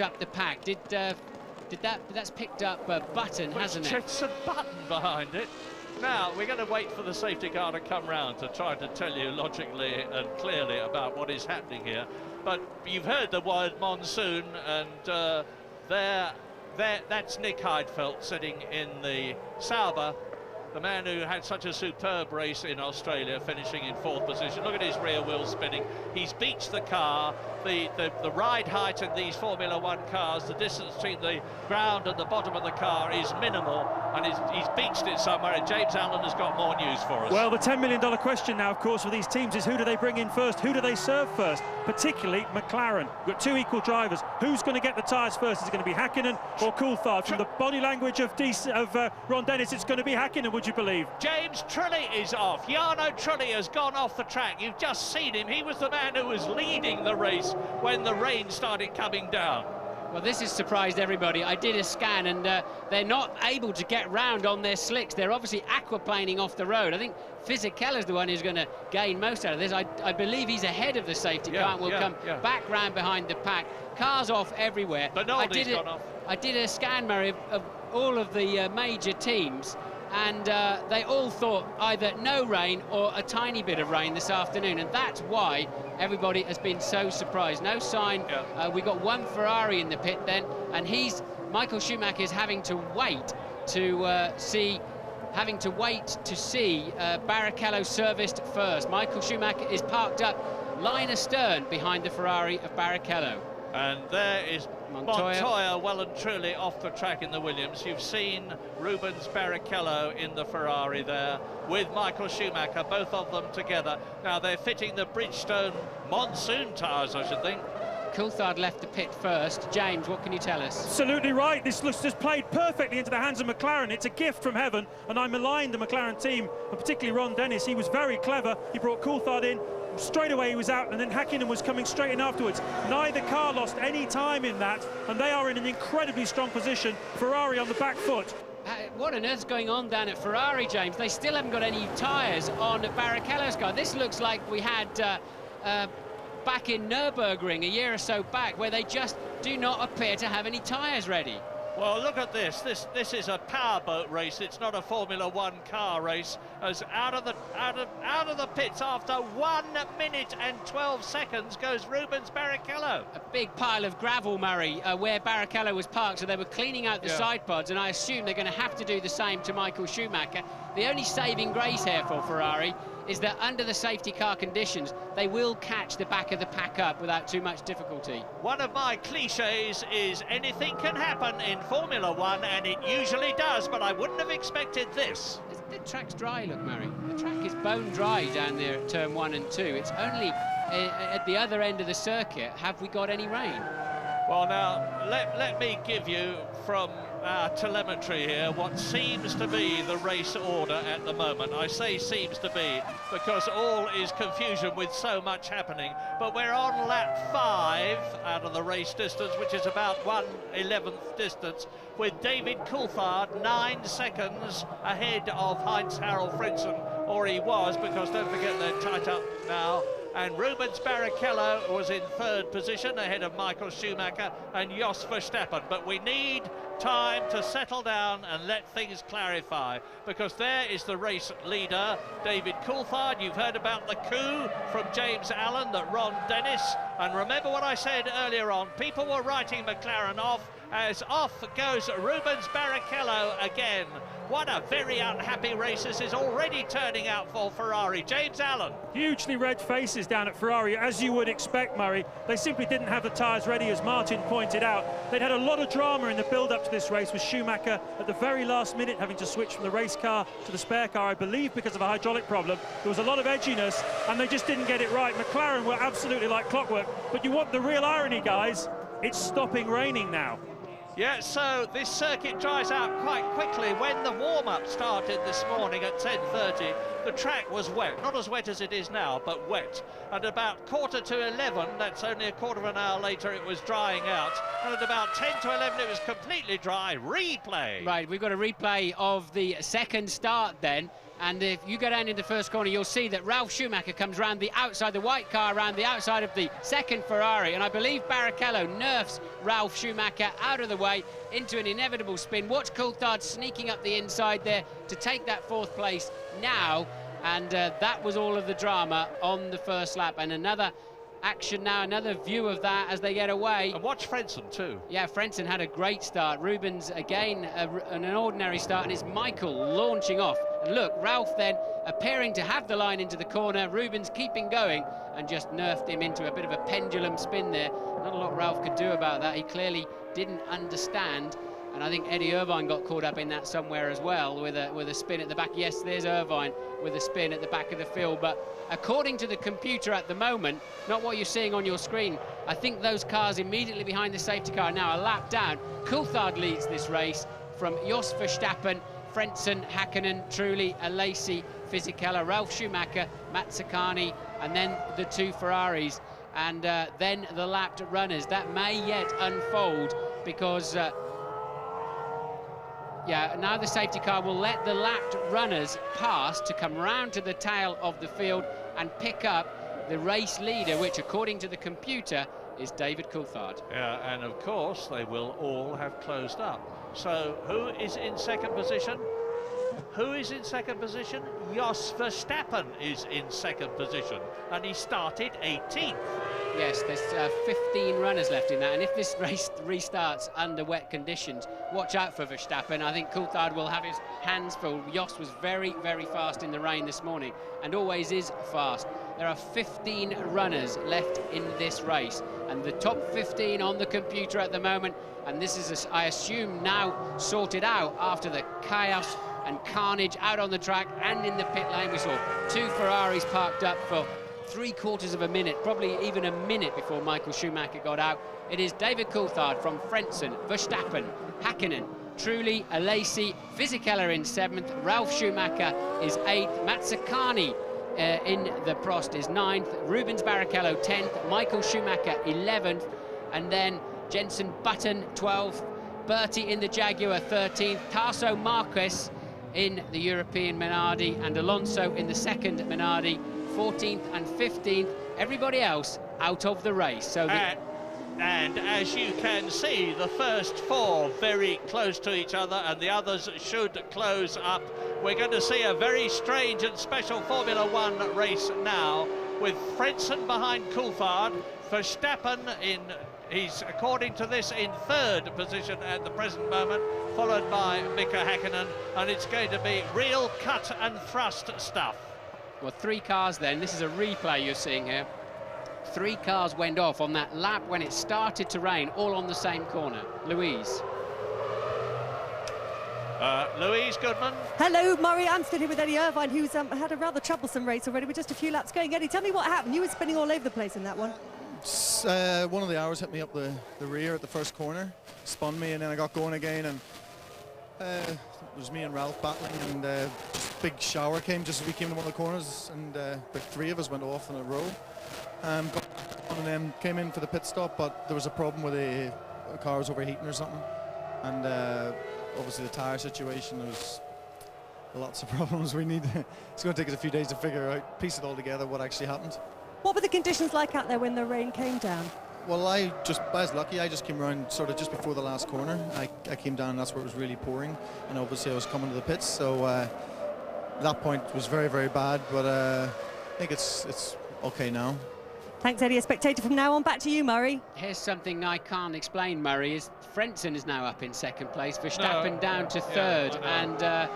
Speaker 10: up the pack. That's picked up Button, hasn't it?
Speaker 11: It's a Button behind it. Now, we're going to wait for the safety car to come round to try to tell you logically and clearly about what is happening here. But you've heard the word monsoon, and that's Nick Heidfeld sitting in the Sauber, the man who had such a superb race in Australia, finishing in fourth position. Look at his rear wheel spinning. He's beached the car. The ride height in these Formula One cars, the distance between the ground and the bottom of the car is minimal, and he's beached it somewhere, and James Allen has got more news for us.
Speaker 14: Well, the $10 million question now, of course, for these teams is who do they bring in first? Who do they serve first? Particularly McLaren. We've got two equal drivers. Who's going to get the tyres first? Is it going to be Häkkinen or Coulthard? From the body language of Ron Dennis, it's going to be Häkkinen, would you believe?
Speaker 11: James Trulli is off. Jarno Trulli has gone off the track. You've just seen him. He was the man who was leading the race when the rain started coming down.
Speaker 10: Well, this has surprised everybody. I did a scan, and they're not able to get round on their slicks. They're obviously aquaplaning off the road. I think Fisichella's the one who's going to gain most out of this. I believe he's ahead of the safety car and will come back round behind the pack. Cars off everywhere. I did a scan, Murray, of all of the major teams, and they all thought either no rain or a tiny bit of rain this afternoon, and that's why everybody has been so surprised. No sign. We got one Ferrari in the pit then, and Michael Schumacher is having to wait to see Barrichello serviced first. Michael Schumacher is parked up line astern behind the Ferrari of Barrichello.
Speaker 11: And there is Montoya well and truly off the track in the Williams. You've seen Rubens Barrichello in the Ferrari there with Michael Schumacher, both of them together. Now they're fitting the Bridgestone monsoon tyres, I should think.
Speaker 10: Coulthard left the pit first. James, what can you tell us?
Speaker 14: Absolutely right. This looks just played perfectly into the hands of McLaren. It's a gift from heaven, and I maligned the McLaren team, and particularly Ron Dennis. He was very clever. He brought Coulthard in. Straight away he was out, and then Häkkinen was coming straight in afterwards. Neither car lost any time in that, and they are in an incredibly strong position. Ferrari on the back foot.
Speaker 10: What on earth's going on down at Ferrari, James? They still haven't got any tyres on Barrichello's car. This looks like we had back in Nürburgring a year or so back, where they just do not appear to have any tyres ready.
Speaker 11: Well, look at this. This is a powerboat race. It's not a Formula One car race. As out of the pits after 1 minute and 12 seconds goes Rubens Barrichello.
Speaker 10: A big pile of gravel, Murray, where Barrichello was parked, so they were cleaning out the side pods, and I assume they're going to have to do the same to Michael Schumacher. The only saving grace here for Ferrari is that under the safety car conditions, they will catch the back of the pack up without too much difficulty.
Speaker 11: One of my cliches is anything can happen in Formula One, and it usually does, but I wouldn't have expected this.
Speaker 10: The track's dry, look, Murray. The track is bone dry down there at turn 1 and 2. It's only at the other end of the circuit have we got any rain.
Speaker 11: Well, now, let me give you from our telemetry here what seems to be the race order at the moment. I say seems to be because all is confusion with so much happening. But we're on lap 5 out of the race distance, which is about 1/11th distance, with David Coulthard 9 seconds ahead of Heinz-Harald Frentzen, or he was, because don't forget they're tight up now. And Rubens Barrichello was in 3rd position ahead of Michael Schumacher and Jos Verstappen. But we need time to settle down and let things clarify, because there is the race leader, David Coulthard. You've heard about the coup from James Allen that Ron Dennis, and remember what I said earlier on, people were writing McLaren off, as off goes Rubens Barrichello again. What a very unhappy race this is already turning out for Ferrari. James Allen.
Speaker 14: Hugely red faces down at Ferrari, as you would expect, Murray. They simply didn't have the tyres ready, as Martin pointed out. They'd had a lot of drama in the build-up to this race, with Schumacher at the very last minute having to switch from the race car to the spare car, I believe because of a hydraulic problem. There was a lot of edginess, and they just didn't get it right. McLaren were absolutely like clockwork. But you want the real irony, guys? It's stopping raining now.
Speaker 11: Yeah, so this circuit dries out quite quickly. When the warm-up started this morning at 10:30, the track was wet. Not as wet as it is now, but wet. At about 11:15, that's only a quarter of an hour later, it was drying out. And at about 10 to 11, it was completely dry. Replay.
Speaker 10: Right, we've got a replay of the second start then. And if you go down in the first corner, you'll see that Ralf Schumacher comes round the outside, the white car around the outside of the second Ferrari. And I believe Barrichello nerfs Ralf Schumacher out of the way into an inevitable spin. Watch Coulthard sneaking up the inside there to take that 4th place now. And that was all of the drama on the first lap. And another action now, another view of that as they get away.
Speaker 11: And watch Frentzen too.
Speaker 10: Yeah, Frentzen had a great start. Rubens again an ordinary start, and it's Michael launching off. And look, Ralf then appearing to have the line into the corner. Rubens keeping going and just nerfed him into a bit of a pendulum spin there. Not a lot Ralf could do about that. He clearly didn't understand. And I think Eddie Irvine got caught up in that somewhere as well, with a spin at the back. Yes, there's Irvine with a spin at the back of the field. But according to the computer at the moment, not what you're seeing on your screen, I think those cars immediately behind the safety car are now a lap down. Coulthard leads this race from Jos Verstappen, Frentzen, Hakkinen, Trulli, Alesi, Fisichella, Ralf Schumacher, Mazzacani, and then the 2 Ferraris. And then the lapped runners. That may yet unfold, because yeah, now the safety car will let the lapped runners pass to come round to the tail of the field and pick up the race leader, which according to the computer is David Coulthard.
Speaker 11: Yeah, and of course they will all have closed up. So who is in 2nd position? Who is in 2nd position? Jos Verstappen is in 2nd position, and he started 18th.
Speaker 10: Yes, there's 15 runners left in that, and if this race restarts under wet conditions, watch out for Verstappen. I think Coulthard will have his hands full. Jos was very, very fast in the rain this morning, and always is fast. There are 15 runners left in this race, and the top 15 on the computer at the moment, and this is, I assume, now sorted out after the chaos and carnage out on the track and in the pit lane. We saw 2 Ferraris parked up for 3/4 of a minute, probably even a minute before Michael Schumacher got out. It is David Coulthard from Frentzen, Verstappen, Hakkinen, Trulli, Alesi, Fisichella in 7th, Ralf Schumacher is 8th, Mazzacani in the Prost is 9th, Rubens Barrichello 10th, Michael Schumacher 11th, and then Jenson Button 12th, Bertie in the Jaguar 13th, Tarso Marquez in the European Minardi, and Alonso in the 2nd Minardi 14th and 15th. Everybody else out of the race. So
Speaker 11: and as you can see, the first 4 very close to each other, and the others should close up. We're going to see a very strange and special Formula 1 race now, with Frentzen behind Coulthard, Verstappen he's, according to this, in 3rd position at the present moment, followed by Mika Hakkinen, and it's going to be real cut and thrust stuff.
Speaker 10: Well, 3 cars then. This is a replay you're seeing here. 3 cars went off on that lap when it started to rain, all on the same corner. Louise.
Speaker 11: Louise Goodman.
Speaker 13: Hello, Murray. I'm still here with Eddie Irvine, who's had a rather troublesome race already with just a few laps going. Eddie, tell me what happened. You were spinning all over the place in that one.
Speaker 6: One of the hours hit me up the rear at the first corner, spun me, and then I got going again, and
Speaker 15: It was me and Ralph battling, and big shower came just as we came to one of the corners, and about 3 of us went off in a row. Got on and then came in for the pit stop, but there was a problem with the car was overheating or something, and obviously the tyre situation, there's lots of problems. It's going to take us a few days to figure out, piece it all together, what actually happened.
Speaker 13: What were the conditions like out there when the rain came down?
Speaker 15: Well, I was lucky. I just came around sort of just before the last corner. I came down, and that's where it was really pouring, and obviously I was coming to the pits, so that point was very, very bad, but I think it's okay now.
Speaker 13: Thanks, Eddie. A spectator from now on. Back to you, Murray.
Speaker 10: Here's something I can't explain, Murray, is Frentzen is now up in second place, Verstappen down to third, and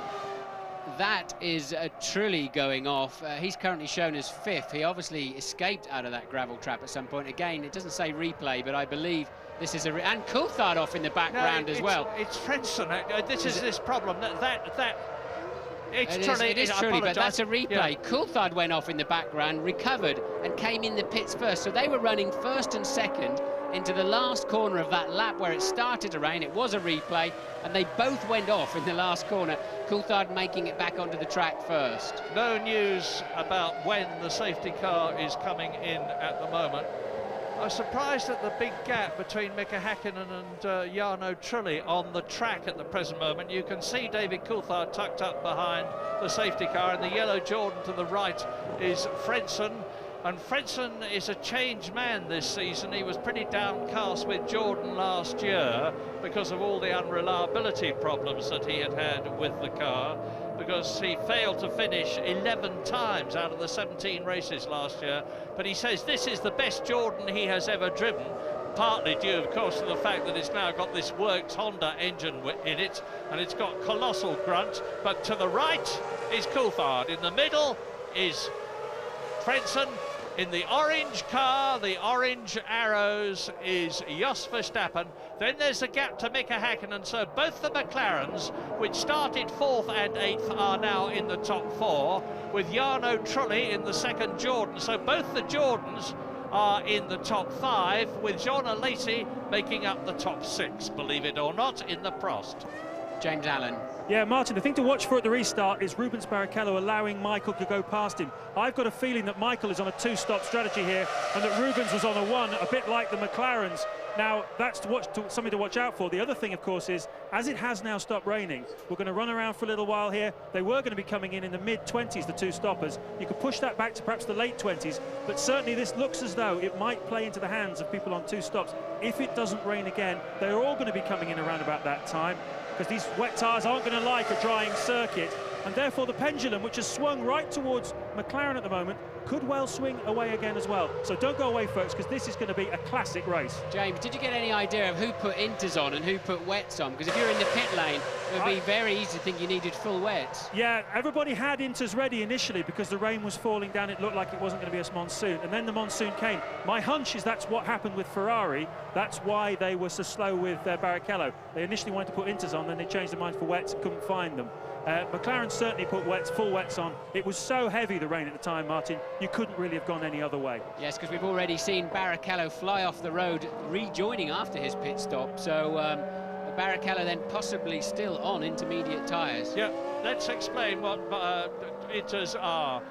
Speaker 10: that is truly going off. He's currently shown as 5th. He obviously escaped out of that gravel trap at some point. Again, it doesn't say replay, but I believe this is and Coulthard off in the background as well.
Speaker 11: It's Frentzen. This is this problem. It's
Speaker 10: Trulli, but that's a replay. Yeah. Coulthard went off in the background, recovered, and came in the pits first. So they were running first and second into the last corner of that lap where it started to rain. It was a replay, and they both went off in the last corner. Coulthard making it back onto the track first.
Speaker 11: No news about when the safety car is coming in at the moment. I was surprised at the big gap between Mika Häkkinen and Jarno Trulli on the track at the present moment. You can see David Coulthard tucked up behind the safety car, and the yellow Jordan to the right is Frentzen. And Frentzen is a changed man this season. He was pretty downcast with Jordan last year because of all the unreliability problems that he had with the car, because he failed to finish 11 times out of the 17 races last year. But he says this is the best Jordan he has ever driven, partly due, of course, to the fact that it's now got this Works Honda engine in it, and it's got colossal grunt. But to the right is Coulthard. In the middle is Frentzen. In the orange car, the orange arrows, is Jos Verstappen. Then there's a gap to Mika Häkkinen, so both the McLarens, which started 4th and 8th, are now in the top 4, with Jarno Trulli in the second Jordan. So both the Jordans are in the top 5, with Jean Alesi making up the top 6, believe it or not, in the Prost.
Speaker 10: James Allen.
Speaker 14: Yeah, Martin, the thing to watch for at the restart is Rubens Barrichello allowing Michael to go past him. I've got a feeling that Michael is on a 2-stop strategy here, and that Rubens was on a 1, a bit like the McLarens. Now, that's something to watch out for. The other thing, of course, is as it has now stopped raining, we're going to run around for a little while here. They were going to be coming in the mid-20s, the 2 stoppers. You could push that back to perhaps the late 20s, but certainly this looks as though it might play into the hands of people on 2 stops. If it doesn't rain again, they're all going to be coming in around about that time, because these wet tyres aren't going to like a drying circuit, and therefore the pendulum, which has swung right towards McLaren at the moment, could well swing away again as well. So don't go away, folks, because this is going to be a classic race.
Speaker 10: James, did you get any idea of who put inters on and who put wets on? Because if you're in the pit lane, it would be very easy to think you needed full wets.
Speaker 14: Yeah, everybody had inters ready initially because the rain was falling down. It looked like it wasn't going to be a monsoon, and then the monsoon came. My hunch is that's what happened with Ferrari. That's why they were so slow with Barrichello. They initially wanted to put inters on, then they changed their mind for wets and couldn't find them. McLaren certainly put full wets on. It was so heavy, the rain at the time, Martin, you couldn't really have gone any other way.
Speaker 10: Yes, because we've already seen Barrichello fly off the road, rejoining after his pit stop. So Barrichello then possibly still on intermediate tyres.
Speaker 11: Yeah, let's explain what inters are.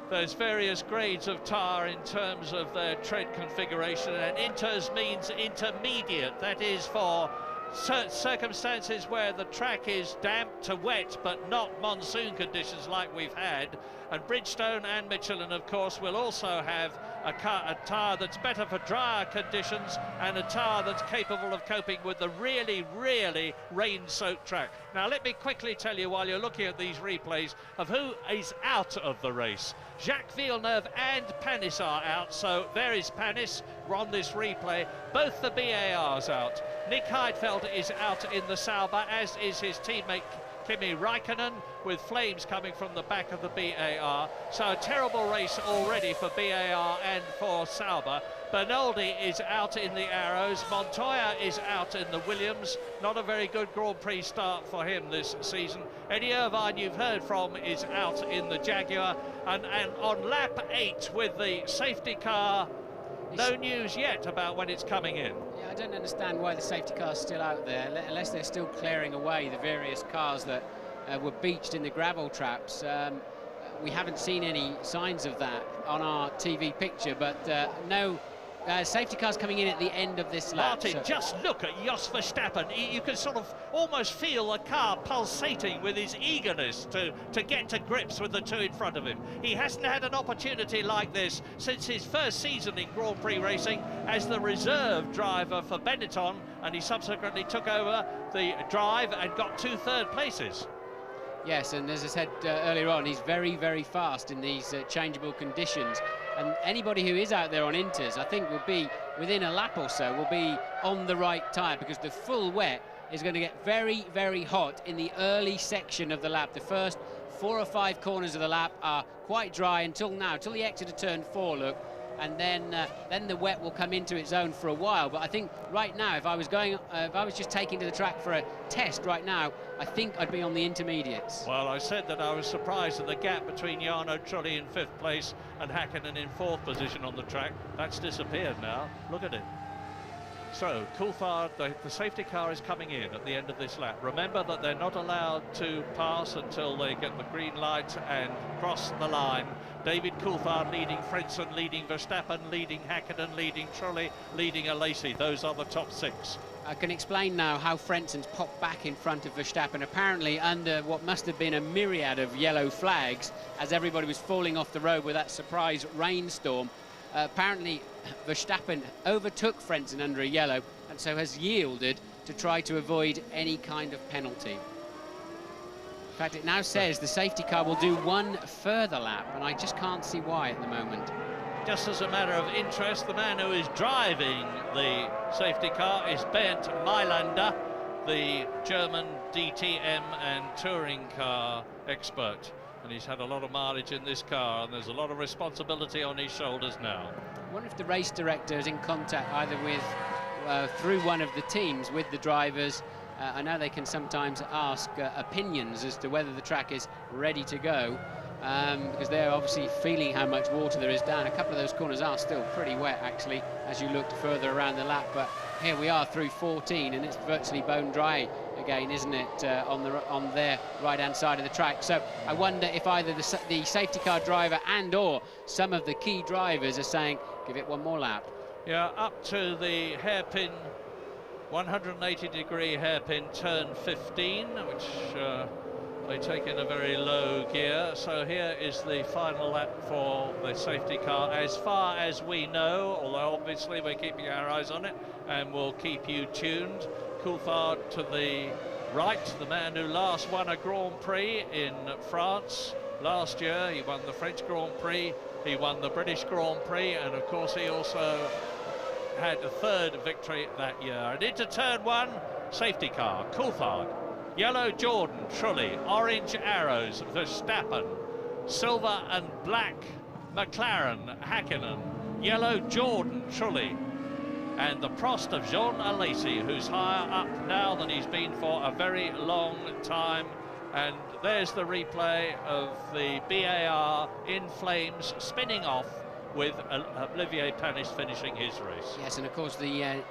Speaker 11: There's various grades of tyre in terms of their tread configuration, and inters means intermediate. That is for circumstances where the track is damp to wet, but not monsoon conditions like we've had. And Bridgestone and Michelin, of course, will also have a tyre that's better for drier conditions and a tyre that's capable of coping with the really, really rain-soaked track. Now, let me quickly tell you, while you're looking at these replays, of who is out of the race. Jacques Villeneuve and Panis are out, so there is Panis on this replay. Both the BARs out. Nick Heidfeld is out in the Sauber, as is his teammate Kimi Räikkönen, with flames coming from the back of the BAR. So a terrible race already for BAR and for Sauber. Bernaldi is out in the Arrows. Montoya is out in the Williams. Not a very good Grand Prix start for him this season. Eddie Irvine, you've heard from, is out in the Jaguar. And on lap 8 with the safety car No news yet about when it's coming in.
Speaker 10: Yeah, I don't understand why the safety car's still out there, unless they're still clearing away the various cars that were beached in the gravel traps. We haven't seen any signs of that on our TV picture, but no safety cars coming in at the end of this lap.
Speaker 11: Martin, just look at Jos Verstappen. You can sort of almost feel the car pulsating with his eagerness to get to grips with the two in front of him. He hasn't had an opportunity like this since his first season in Grand Prix racing as the reserve driver for Benetton, and he subsequently took over the drive and got 2 third places.
Speaker 10: Yes, and as I said earlier on, he's very, very fast in these changeable conditions. And anybody who is out there on inters, I think, will be, within a lap or so, will be on the right tyre, because the full wet is going to get very, very hot in the early section of the lap. The first 4 or 5 corners of the lap are quite dry until now, till the exit of turn 4, look. And then the wet will come into its own for a while. But I think right now, if I was just taking to the track for a test right now, I think I'd be on the intermediates.
Speaker 11: Well, I said that I was surprised at the gap between Jarno Trulli in 5th place and Hakkinen in 4th position on the track. That's disappeared now. Look at it. So, Coulthard, the safety car is coming in at the end of this lap. Remember that they're not allowed to pass until they get the green light and cross the line. David Coulthard leading Frentzen, leading Verstappen, leading Hakkinen, leading Trulli, leading Alesi. Those are the top 6.
Speaker 10: I can explain now how Frentzen's popped back in front of Verstappen, apparently under what must have been a myriad of yellow flags as everybody was falling off the road with that surprise rainstorm. Apparently Verstappen overtook Frentzen under a yellow and so has yielded to try to avoid any kind of penalty. In fact, it now says the safety car will do 1 further lap, and I just can't see why at the moment.
Speaker 11: Just as a matter of interest, the man who is driving the safety car is Bernd Mailander, the German DTM and touring car expert. And he's had a lot of mileage in this car, and there's a lot of responsibility on his shoulders now.
Speaker 10: I wonder if the race director is in contact either with, through one of the teams, with the drivers. I know they can sometimes ask opinions as to whether the track is ready to go, because they're obviously feeling how much water there is down. A couple of those corners are still pretty wet, actually, as you look further around the lap. But here we are through 14, and it's virtually bone dry again, isn't it, on their right-hand side of the track. So I wonder if either the safety car driver and or some of the key drivers are saying, give it 1 more lap.
Speaker 11: Yeah, up to the hairpin, 180-degree hairpin turn 15, which they take in a very low gear. So here is the final lap for the safety car, as far as we know, although obviously we're keeping our eyes on it and we'll keep you tuned. Coulthard to the right, the man who last won a Grand Prix in France last year. He won the French Grand Prix, he won the British Grand Prix, and of course he also had a 3rd victory that year. And into turn 1, safety car, Coulthard. Yellow Jordan, Trulli. Orange arrows, Verstappen. Silver and black, McLaren, Hakkinen. Yellow Jordan, Trulli. And the Prost of Jean Alesi, who's higher up now than he's been for a very long time. And there's the replay of the BAR in flames spinning off, with Olivier Panis finishing his race.
Speaker 10: Yes, and of course the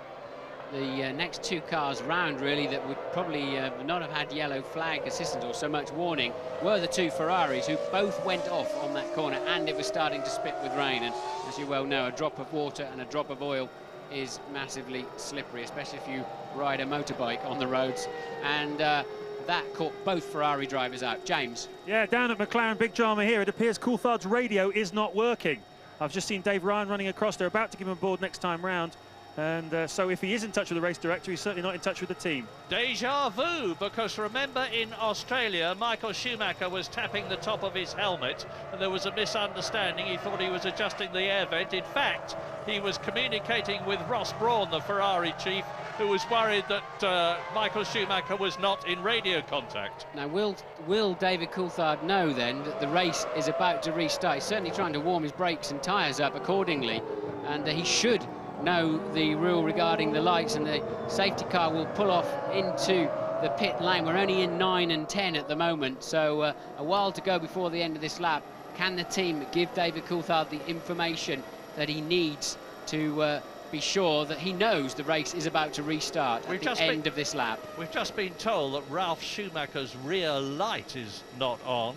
Speaker 10: next 2 cars round, really, that would probably not have had yellow flag assistance or so much warning were the 2 Ferraris, who both went off on that corner, and it was starting to spit with rain. And as you well know, a drop of water and a drop of oil is massively slippery, especially if you ride a motorbike on the roads. And that caught both Ferrari drivers out. James?
Speaker 14: Yeah, down at McLaren, big drama here. It appears Coulthard's radio is not working. I've just seen Dave Ryan running across. They're about to give him a board next time round. And so if he is in touch with the race director, he's certainly not in touch with the team.
Speaker 11: Deja vu, because remember in Australia, Michael Schumacher was tapping the top of his helmet and there was a misunderstanding. He thought he was adjusting the air vent. In fact, he was communicating with Ross Brawn, the Ferrari chief, who was worried that Michael Schumacher was not in radio contact.
Speaker 10: Now, will David Coulthard know then that the race is about to restart? He's certainly trying to warm his brakes and tyres up accordingly, and he should know the rule regarding the lights, and the safety car will pull off into the pit lane. We're only in 9 and 10 at the moment, so a while to go before the end of this lap. Can the team give David Coulthard the information that he needs to be sure that he knows the race is about to restart at the end of this lap.
Speaker 11: We've just been told that Ralf Schumacher's rear light is not on.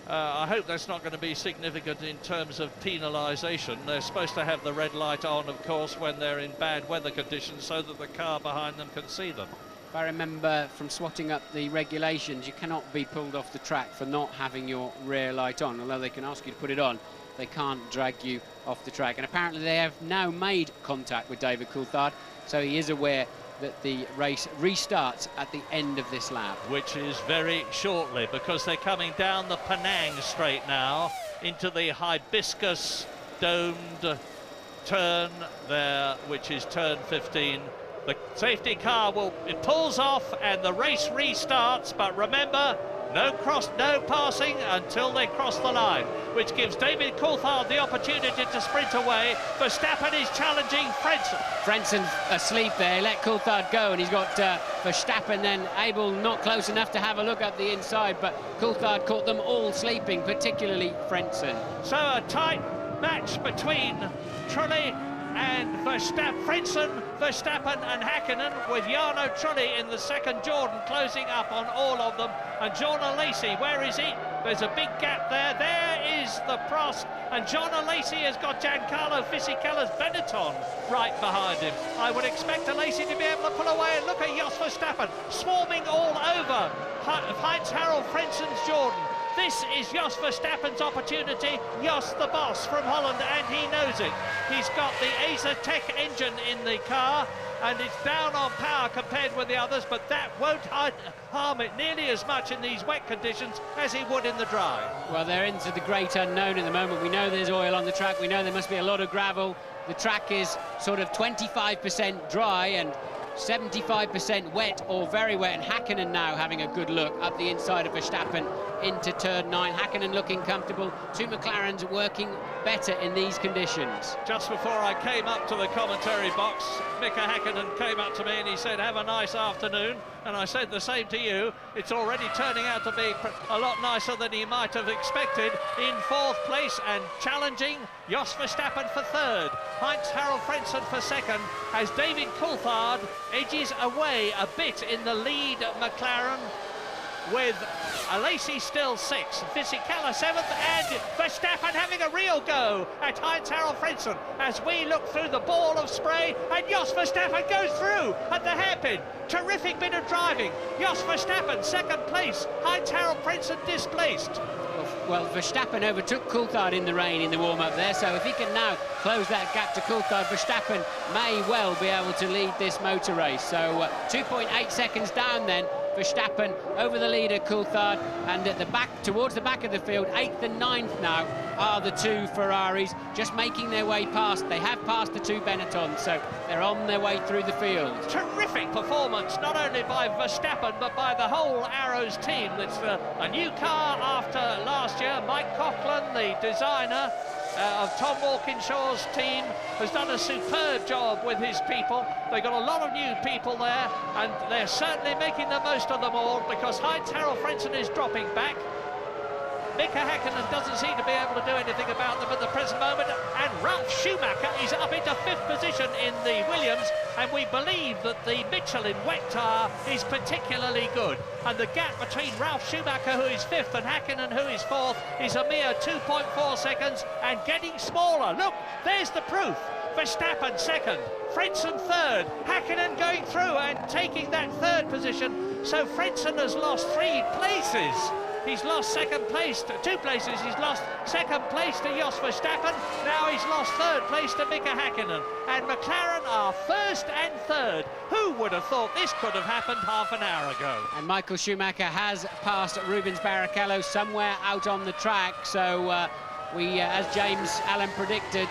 Speaker 11: I hope that's not going to be significant in terms of penalisation. They're supposed to have the red light on, of course, when they're in bad weather conditions so that the car behind them can see them.
Speaker 10: If I remember from swatting up the regulations, you cannot be pulled off the track for not having your rear light on. Although they can ask you to put it on, they can't drag you off the track. And apparently they have now made contact with David Coulthard, so he is aware that the race restarts at the end of this lap.
Speaker 11: Which is very shortly, because they're coming down the Penang straight now into the hibiscus domed turn there, which is turn 15. The safety car it pulls off and the race restarts, but remember, no passing until they cross the line, which gives David Coulthard the opportunity to sprint away. Verstappen is challenging Frentzen.
Speaker 10: Frentzen asleep there, let Coulthard go, and he's got Verstappen then able, not close enough to have a look at the inside, but Coulthard caught them all sleeping, particularly Frentzen.
Speaker 11: So a tight match between Trulli and Frentzen, Verstappen and Hakkinen, with Jarno Trulli in the second Jordan closing up on all of them. And John Lacey, where is he? There's a big gap there. There is the Prost, and John Lacey has got Giancarlo Fisichella's Benetton right behind him. I would expect Lacey to be able to pull away, and look at Jos Verstappen swarming all over Heinz-Harald Frenzen's Jordan. This is Jos Verstappen's opportunity. Jos, the boss from Holland, and he knows it. He's got the Acer Tech engine in the car, and it's down on power compared with the others, but that won't harm it nearly as much in these wet conditions as he would in the dry.
Speaker 10: Well, they're into the great unknown at the moment. We know there's oil on the track. We know there must be a lot of gravel. The track is sort of 25% dry and 75% wet or very wet, and Hakkinen now having a good look up the inside of Verstappen into turn 9. Hakkinen looking comfortable. Two McLarens working better in these conditions.
Speaker 11: Just before I came up to the commentary box, Mika Hakkinen came up to me and he said, have a nice afternoon, and I said the same to you. It's already turning out to be a lot nicer than he might have expected. In fourth place and challenging Jos Verstappen for third, Heinz-Harald Frentzen for second, as David Coulthard edges away a bit in the lead McLaren, with Lacey still sixth, Fisichella seventh, and Verstappen having a real go at Heinz-Harald Frentzen as we look through the ball of spray, and Jos Verstappen goes through at the hairpin. Terrific bit of driving. Jos Verstappen second place, Heinz-Harald Frentzen displaced.
Speaker 10: Well, Verstappen overtook Coulthard in the rain in the warm-up there, so if he can now close that gap to Coulthard, Verstappen may well be able to lead this motor race. So 2.8 seconds down then, Verstappen over the leader Coulthard, and at the back, towards the back of the field, 8th and 9th now are the two Ferraris, just making their way past. They have passed the two Benettons, so they're on their way through the field.
Speaker 11: Terrific performance, not only by Verstappen, but by the whole Arrows team. It's a new car after last year. Mike Coughlin, the designer of Tom Walkinshaw's team, has done a superb job with his people. They've got a lot of new people there, and they're certainly making the most of them all, because Heinz-Harald Frentzen is dropping back. Mika Hakkinen doesn't seem to be able to do anything about them at the present moment, and Ralf Schumacher is up into 5th position in the Williams, and we believe that the Michelin wet tyre is particularly good, and the gap between Ralf Schumacher, who is 5th, and Hakkinen, who is 4th, is a mere 2.4 seconds, and getting smaller. Look, there's the proof. Verstappen second, Frentzen third, Hakkinen going through and taking that third position. So Frentzen has lost 3 places. He's lost second place to 2 places. He's lost second place to Jos Verstappen. Now he's lost third place to Mika Hakkinen. And McLaren are first and third. Who would have thought this could have happened half an hour ago?
Speaker 10: And Michael Schumacher has passed Rubens Barrichello somewhere out on the track. So as James Allen predicted,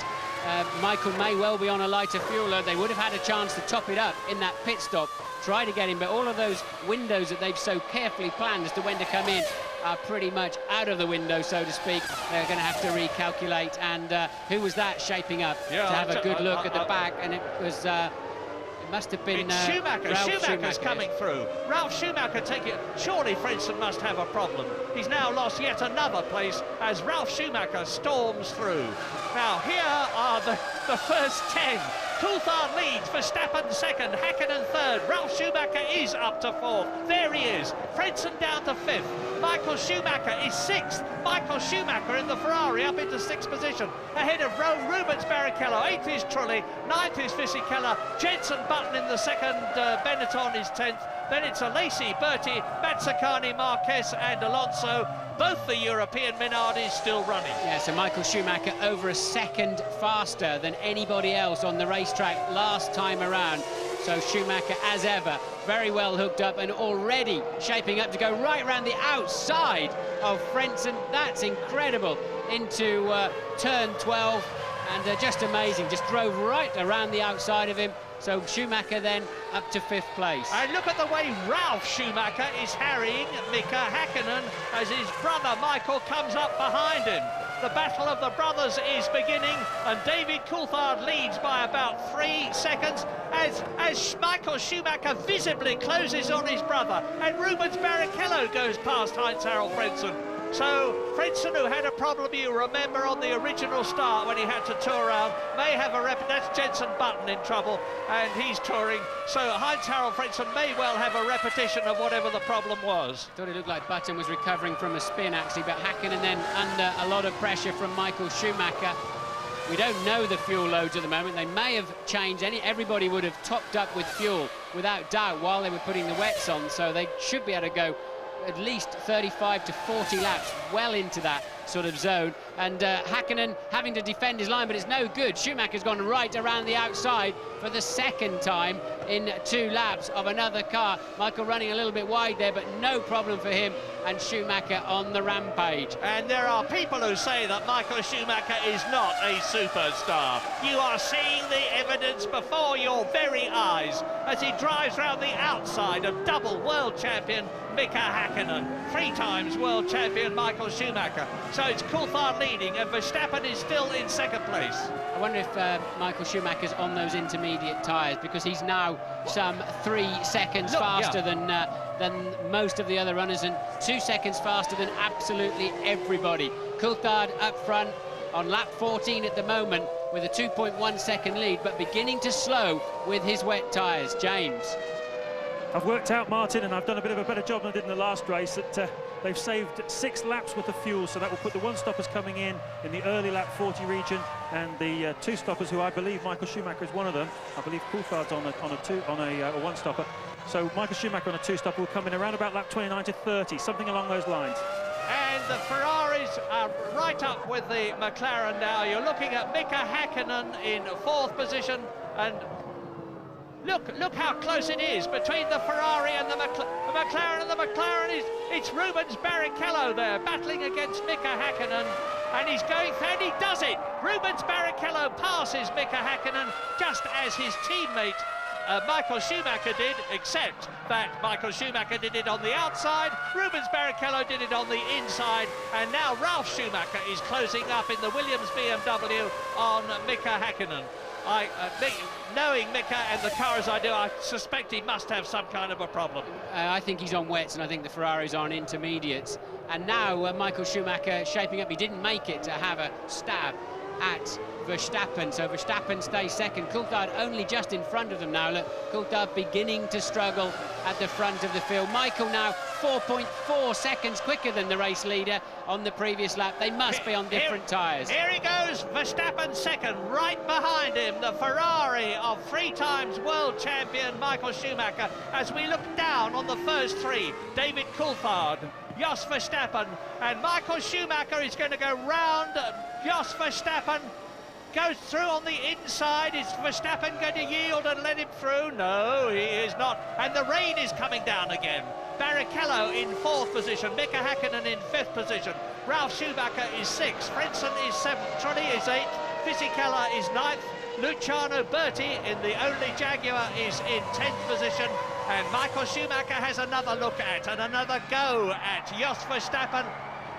Speaker 10: Michael may well be on a lighter fuel. They would have had a chance to top it up in that pit stop, try to get him, but all of those windows that they've so carefully planned as to when to come in are pretty much out of the window, so to speak. They're going to have to recalculate. And who was that shaping up to have a good look at the back? And it It must have been
Speaker 11: It's Schumacher.
Speaker 10: Ralf
Speaker 11: Schumacher's
Speaker 10: Schumacher.
Speaker 11: coming through. Ralf Schumacher take it. Surely Frentzen must have a problem. He's now lost yet another place as Ralf Schumacher storms through. Now here are the first 10. Coulthard leads, Verstappen second, Häkkinen third, Ralf Schumacher is up to fourth. There he is. Frentzen down to fifth. Michael Schumacher is sixth. Michael Schumacher in the Ferrari up into sixth position. Ahead of Rubens Barrichello. Eighth is Trulli. Ninth is Fisichella. Jenson Button in the second. Benetton is 10th. Then it's Alesi, Berti, Mazzacani, Marquez and Alonso. Both the European Minardi still running.
Speaker 10: Yeah, so Michael Schumacher over a second faster than anybody else on the racetrack last time around. So Schumacher, as ever, very well hooked up and already shaping up to go right around the outside of Frentzen. That's incredible. Into turn 12 and just amazing. Just drove right around the outside of him. So Schumacher then up to fifth place.
Speaker 11: And look at the way Ralf Schumacher is harrying Mika Häkkinen as his brother Michael comes up behind him. The battle of the brothers is beginning and David Coulthard leads by about 3 seconds as Michael Schumacher visibly closes on his brother and Rubens Barrichello goes past Heinz-Harald Frentzen. So Frentzen, who had a problem, you remember, on the original start when he had to tour around, may have a that's Jenson Button in trouble, and he's touring. So Heinz-Harald Frentzen may well have a repetition of whatever the problem was.
Speaker 10: Thought it looked like Button was recovering from a spin, actually, but Häkkinen then under a lot of pressure from Michael Schumacher. We don't know the fuel loads at the moment. They may have changed. Everybody would have topped up with fuel, without doubt, while they were putting the wets on, so they should be able to go at least 35 to 40 laps, well into that sort of zone. And Häkkinen having to defend his line, but it's no good. Schumacher's gone right around the outside for the second time in 2 laps of another car. Michael running a little bit wide there, but no problem for him, and Schumacher on the rampage.
Speaker 11: And there are people who say that Michael Schumacher is not a superstar. You are seeing the evidence before your very eyes as he drives round the outside of double world champion Mika Häkkinen, 3 times world champion Michael Schumacher. So it's Coulthard leading and Verstappen is still in second place.
Speaker 10: I wonder if Michael Schumacher's on those intermediate tyres, because he's now some 3 seconds faster than most of the other runners and 2 seconds faster than absolutely everybody. Coulthard up front on lap 14 at the moment with a 2.1 second lead, but beginning to slow with his wet tyres. James.
Speaker 14: I've worked out, Martin, and I've done a bit of a better job than I did in the last race, that they've saved 6 laps worth of fuel, so that will put the 1-stoppers coming in the early lap 40 region, and the 2-stoppers, who I believe Michael Schumacher is one of them. I believe Coulthard's on a 1-stopper. So Michael Schumacher on a 2-stopper will come in around about lap 29 to 30, something along those lines.
Speaker 11: And the Ferraris are right up with the McLaren now. You're looking at Mika Häkkinen in 4th position, and Look how close it is between the Ferrari and the McLaren, and the McLaren it's Rubens Barrichello there battling against Mika Häkkinen, and he's going, and he does it. Rubens Barrichello passes Mika Häkkinen just as his teammate Michael Schumacher did, except that Michael Schumacher did it on the outside, Rubens Barrichello did it on the inside, and now Ralf Schumacher is closing up in the Williams BMW on Mika Häkkinen. Knowing Mika and the car as I do, I suspect he must have some kind of a problem.
Speaker 10: I think he's on wets, and I think the Ferraris are on intermediates. And now Michael Schumacher shaping up. He didn't make it to have a stab at Verstappen, so Verstappen stays second. Coulthard only just in front of them now. Look, Coulthard beginning to struggle at the front of the field. Michael now 4.4 seconds quicker than the race leader on the previous lap. They must be on different tyres.
Speaker 11: Here he goes, Verstappen second, right behind him, the Ferrari of 3 times world champion Michael Schumacher. As we look down on the first 3, David Coulthard, Jos Verstappen, and Michael Schumacher is going to go round Jos Verstappen. Goes through on the inside. Is Verstappen going to yield and let him through? No, he is not. And the rain is coming down again. Barrichello in 4th position. Mika Häkkinen in 5th position. Ralf Schumacher is 6th. Frentzen is 7th. Trulli is 8th. Fisichella is 9th. Luciano Berti in the only Jaguar is in 10th position. And Michael Schumacher has another look at and another go at Jos Verstappen.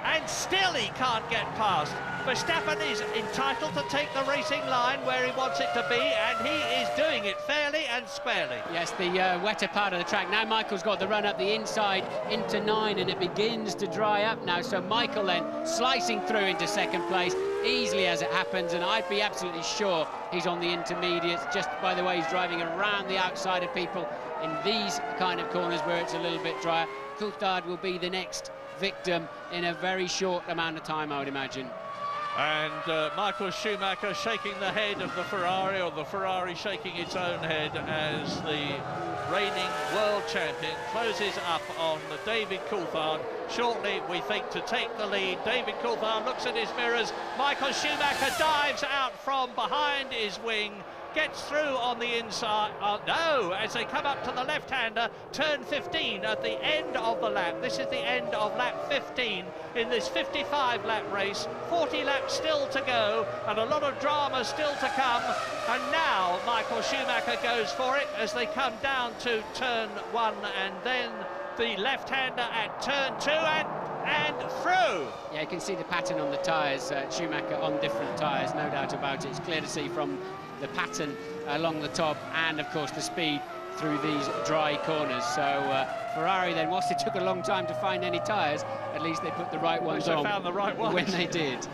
Speaker 11: and still he can't get past. Verstappen is entitled to take the racing line where he wants it to be, and he is doing it fairly and squarely.
Speaker 10: Yes, the wetter part of the track. Now Michael's got the run up the inside into 9, and it begins to dry up now. So Michael then slicing through into second place, easily as it happens, and I'd be absolutely sure he's on the intermediates just by the way he's driving around the outside of people in these kind of corners where it's a little bit drier. Coulthard will be the next victim in a very short amount of time, I would imagine.
Speaker 11: And Michael Schumacher shaking the head of the Ferrari, or the Ferrari shaking its own head, as the reigning world champion closes up on David Coulthard. Shortly, we think, to take the lead. David Coulthard looks at his mirrors. Michael Schumacher dives out from behind his wing, gets through on the inside. No, as they come up to the left-hander, turn 15 at the end of the lap. This is the end of lap 15 in this 55-lap race. 40 laps still to go, and a lot of drama still to come. And now Michael Schumacher goes for it as they come down to turn 1, and then the left-hander at turn 2, and through.
Speaker 10: Yeah, you can see the pattern on the tyres, Schumacher on different tyres, no doubt about it. It's clear to see from the pattern along the top, and of course the speed through these dry corners. So Ferrari then, whilst it took a long time to find any tyres, at least they put the right ones on.
Speaker 11: They found the right ones
Speaker 10: when they did.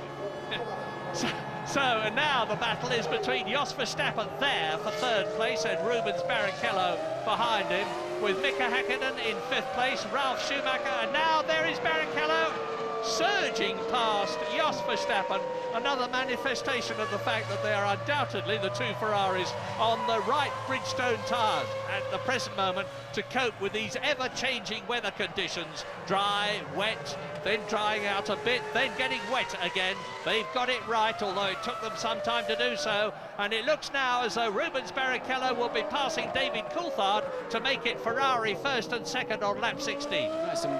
Speaker 11: And now the battle is between Jos Verstappen there for 3rd place and Rubens Barrichello behind him, with Mika Häkkinen in 5th place, Ralf Schumacher, and now there is Barrichello surging past Jos Verstappen. Another manifestation of the fact that they are undoubtedly the two Ferraris on the right Bridgestone tyres at the present moment to cope with these ever-changing weather conditions. Dry, wet, then drying out a bit, then getting wet again. They've got it right, although it took them some time to do so. And it looks now as though Rubens Barrichello will be passing David Coulthard to make it Ferrari 1st and 2nd on lap 16.
Speaker 10: That's some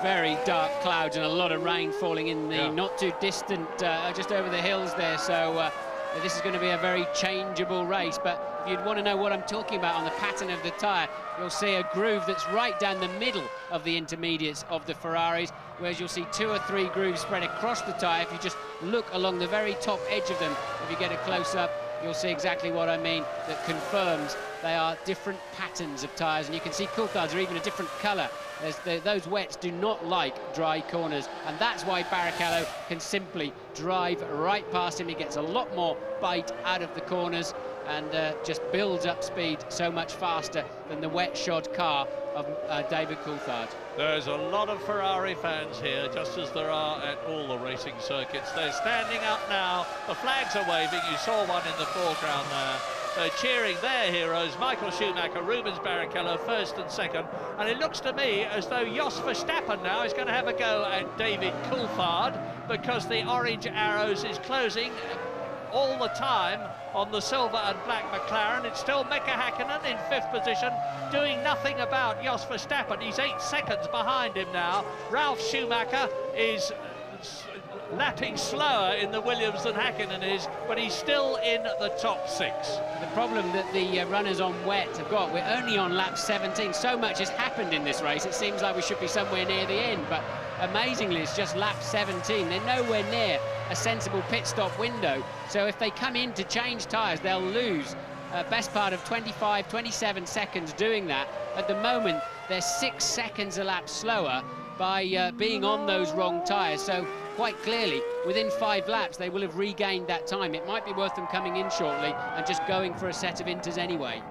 Speaker 10: very dark clouds and a lot of rain falling in the not too distant, just over the hills there. So this is going to be a very changeable race. But if you'd want to know what I'm talking about on the pattern of the tyre, you'll see a groove that's right down the middle of the intermediates of the Ferraris, whereas you'll see 2 or 3 grooves spread across the tyre. If you just look along the very top edge of them, if you get a close-up, you'll see exactly what I mean. That confirms they are different patterns of tyres, and you can see Coulthard's are even a different colour. Those wets do not like dry corners, and that's why Barrichello can simply drive right past him. He gets a lot more bite out of the corners and just builds up speed so much faster than the wet-shod car of David Coulthard.
Speaker 11: There's a lot of Ferrari fans here, just as there are at all the racing circuits. They're standing up now. The flags are waving. You saw one in the foreground there. They're cheering their heroes, Michael Schumacher, Rubens Barrichello, 1st and 2nd. And it looks to me as though Jos Verstappen now is going to have a go at David Coulthard, because the orange arrows is closing all the time on the silver and black McLaren. It's still Mika Häkkinen in 5th position, doing nothing about Jos Verstappen. He's 8 seconds behind him now. Ralf Schumacher is lapping slower in the Williams than Häkkinen is, but he's still in the top 6.
Speaker 10: The problem that the runners on wet have got, we're only on lap 17. So much has happened in this race, it seems like we should be somewhere near the end, but amazingly it's just lap 17. They're nowhere near a sensible pit stop window, so if they come in to change tyres, they'll lose best part of 25, 27 seconds doing that. At the moment, they're 6 seconds a lap slower by being on those wrong tyres, so quite clearly, within 5 laps, they will have regained that time. It might be worth them coming in shortly and just going for a set of inters anyway.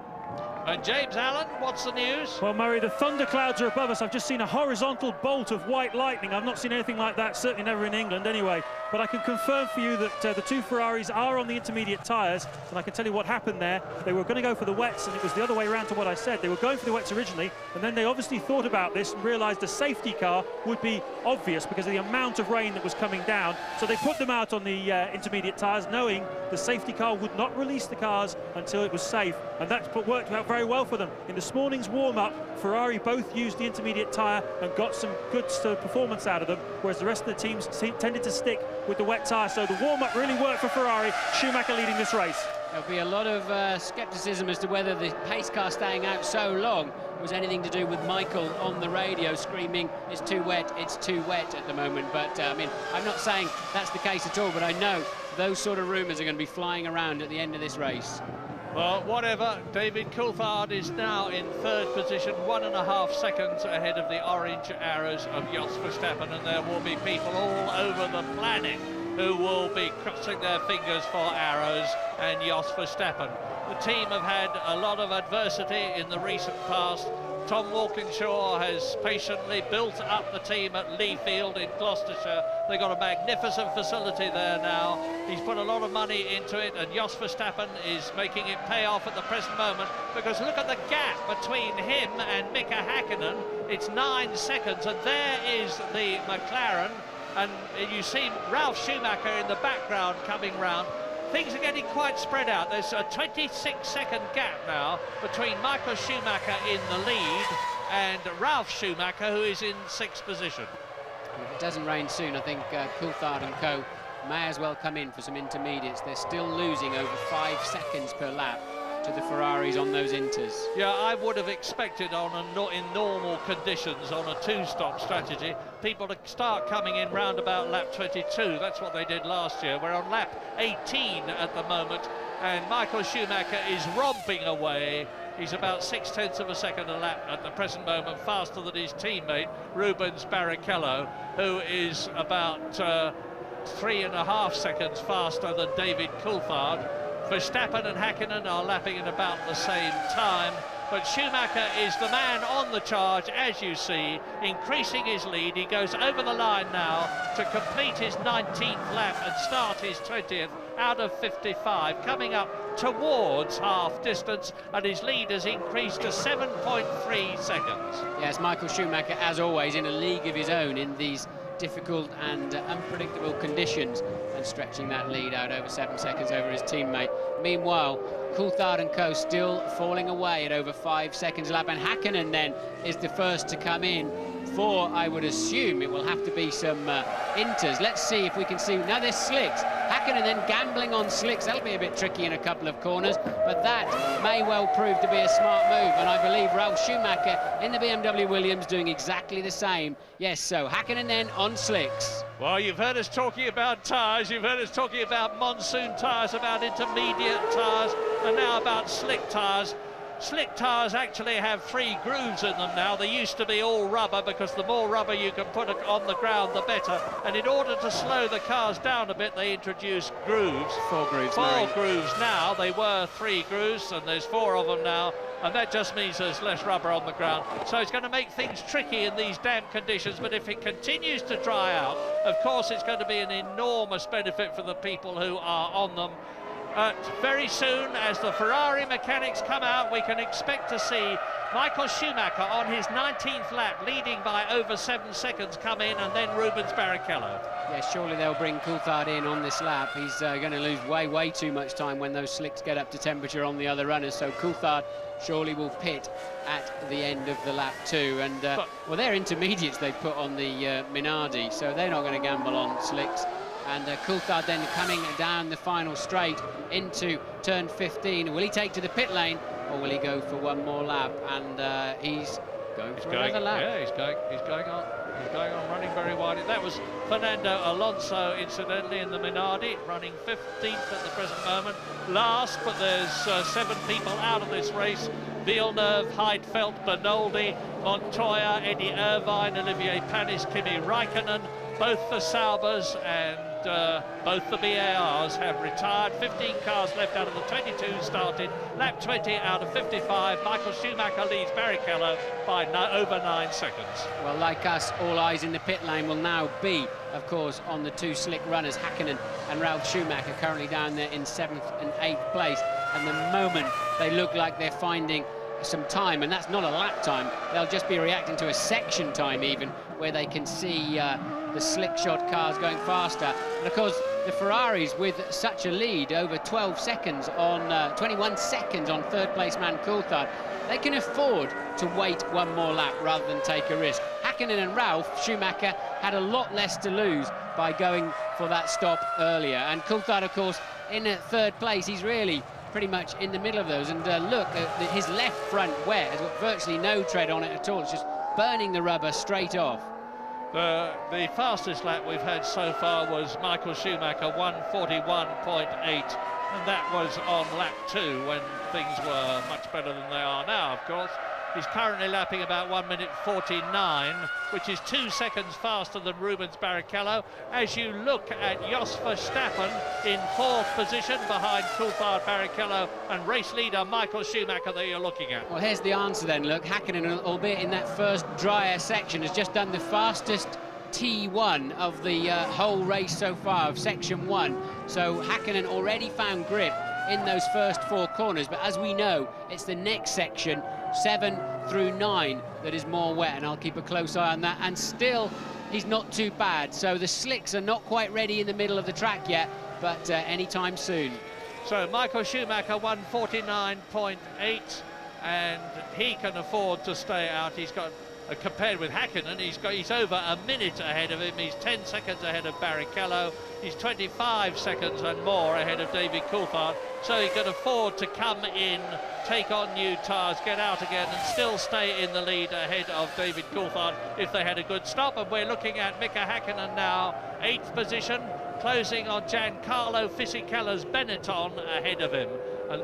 Speaker 11: And James Allen, what's the news?
Speaker 14: Well, Murray, the thunderclouds are above us. I've just seen a horizontal bolt of white lightning. I've not seen anything like that, certainly never in England anyway. But I can confirm for you that the 2 Ferraris are on the intermediate tyres, and I can tell you what happened there. They were going to go for the wets, and it was the other way around to what I said. They were going for the wets originally, and then they obviously thought about this and realised the safety car would be obvious because of the amount of rain that was coming down. So they put them out on the intermediate tyres, knowing the safety car would not release the cars until it was safe, and that's worked out very well for them. In this morning's warm-up, Ferrari both used the intermediate tyre and got some good performance out of them, whereas the rest of the teams tended to stick with the wet tyre. So the warm-up really worked for Ferrari. Schumacher leading this race.
Speaker 10: There'll be a lot of scepticism as to whether the pace car staying out so long was anything to do with Michael on the radio screaming, it's too wet at the moment. But, I mean, I'm not saying that's the case at all, but I know those sort of rumours are going to be flying around at the end of this race.
Speaker 11: Well, whatever, David Coulthard is now in third position, 1.5 seconds ahead of the orange arrows of Jos Verstappen, and there will be people all over the planet who will be crossing their fingers for arrows and Jos Verstappen. The team have had a lot of adversity in the recent past. Tom Walkinshaw has patiently built up the team at Lee Field in Gloucestershire. They've got a magnificent facility there now. He's put a lot of money into it, and Jos Verstappen is making it pay off at the present moment, because look at the gap between him and Mika Häkkinen. It's 9 seconds, and there is the McLaren, and you see Ralf Schumacher in the background coming round. Things are getting quite spread out. There's a 26-second gap now between Michael Schumacher in the lead and Ralf Schumacher, who is in 6th position.
Speaker 10: If it doesn't rain soon, I think Coulthard and co may as well come in for some intermediates. They're still losing over 5 seconds per lap to the Ferraris on those inters.
Speaker 11: Yeah, I would have expected in normal conditions on a two-stop strategy, people to start coming in round about lap 22. That's what they did last year. We're on lap 18 at the moment, and Michael Schumacher is romping away. He's about 0.6 of a second a lap at the present moment, faster than his teammate Rubens Barrichello, who is about 3.5 seconds faster than David Coulthard. Verstappen and Häkkinen are lapping in about the same time, but Schumacher is the man on the charge, as you see, increasing his lead. He goes over the line now to complete his 19th lap and start his 20th out of 55, coming up towards half distance, and his lead has increased to 7.3 seconds.
Speaker 10: Yes, Michael Schumacher, as always, in a league of his own in these difficult and unpredictable conditions, and stretching that lead out over 7 seconds over his teammate. Meanwhile, Coulthard and co still falling away at over 5 seconds a lap, and Häkkinen then is the first to come in for, I would assume, it will have to be some inters. Let's see if we can see. Now there's slicks. Häkkinen then gambling on slicks. That'll be a bit tricky in a couple of corners, but that may well prove to be a smart move, and I believe Ralf Schumacher in the BMW Williams doing exactly the same. Yes, so Häkkinen then on slicks.
Speaker 11: Well, you've heard us talking about tyres, you've heard us talking about monsoon tyres, about intermediate tyres, and now about slick tyres. Slick tyres actually have 3 grooves in them now. They used to be all rubber, because the more rubber you can put on the ground, the better. And in order to slow the cars down a bit, they introduced grooves.
Speaker 10: 4 grooves.
Speaker 11: 4 grooves now. They were 3 grooves, and there's 4 of them now. And that just means there's less rubber on the ground. So it's going to make things tricky in these damp conditions, but if it continues to dry out, of course it's going to be an enormous benefit for the people who are on them. Very soon, as the Ferrari mechanics come out, we can expect to see Michael Schumacher on his 19th lap, leading by over 7 seconds, come in, and then Rubens Barrichello.
Speaker 10: Yeah, surely they'll bring Coulthard in on this lap. He's going to lose way too much time when those slicks get up to temperature on the other runners. So Coulthard surely will pit at the end of the lap too. And well, they're intermediates they put on the Minardi, so they're not going to gamble on slicks. And Coulthard then coming down the final straight into turn 15. Will he take to the pit lane, or will he go for one more lap? And he's going for another lap.
Speaker 11: Yeah, he's going on. He's going on, running very wide. That was Fernando Alonso, incidentally, in the Minardi, running 15th at the present moment. Last, but there's 7 people out of this race. Villeneuve, Heidfeld, Bernoldi, Montoya, Eddie Irvine, Olivier Panis, Kimi Räikkönen. Both the Saubers and both the BARs have retired. 15 cars left out of the 22 started. Lap 20 out of 55. Michael Schumacher leads Barrichello by over 9 seconds.
Speaker 10: Well, like us, all eyes in the pit lane will now be, of course, on the 2 slick runners, Häkkinen and Ralf Schumacher, currently down there in 7th and 8th place. And the moment they look like they're finding some time, and that's not a lap time, they'll just be reacting to a section time even, where they can see the slick shot cars going faster. And of course the Ferraris with such a lead, over 12 seconds on 21 seconds on third place man Coulthard, they can afford to wait one more lap rather than take a risk. Häkkinen and Ralf Schumacher had a lot less to lose by going for that stop earlier, and Coulthard, of course, in third place, he's really pretty much in the middle of those. And look, his left front wet has got virtually no tread on it at all. It's just burning the rubber straight off.
Speaker 11: The fastest lap we've had so far was Michael Schumacher, 1:41.8, and that was on lap 2 when things were much better than they are now, of course. He's currently lapping about 1:49, which is 2 seconds faster than Rubens Barrichello. As you look at Jos Verstappen in 4th position behind Coulthard, Barrichello and race leader Michael Schumacher that you're looking at.
Speaker 10: Well, here's the answer then. Look, Hakkinen, albeit in that first drier section, has just done the fastest T1 of the whole race so far, of section 1. So Hakkinen already found grip in those first 4 corners, but as we know, it's the next section, 7 through 9, that is more wet, and I'll keep a close eye on that. And still, he's not too bad. So the slicks are not quite ready in the middle of the track yet, but anytime soon.
Speaker 11: So Michael Schumacher, 1:49.8, and he can afford to stay out. He's got, compared with Hakkinen, he's over a minute ahead of him. He's 10 seconds ahead of Barrichello. He's 25 seconds and more ahead of David Coulthard. So he can afford to come in, take on new tyres, get out again, and still stay in the lead ahead of David Coulthard if they had a good stop. And we're looking at Mika Hakkinen now, 8th position, closing on Giancarlo Fisichello's Benetton ahead of him. And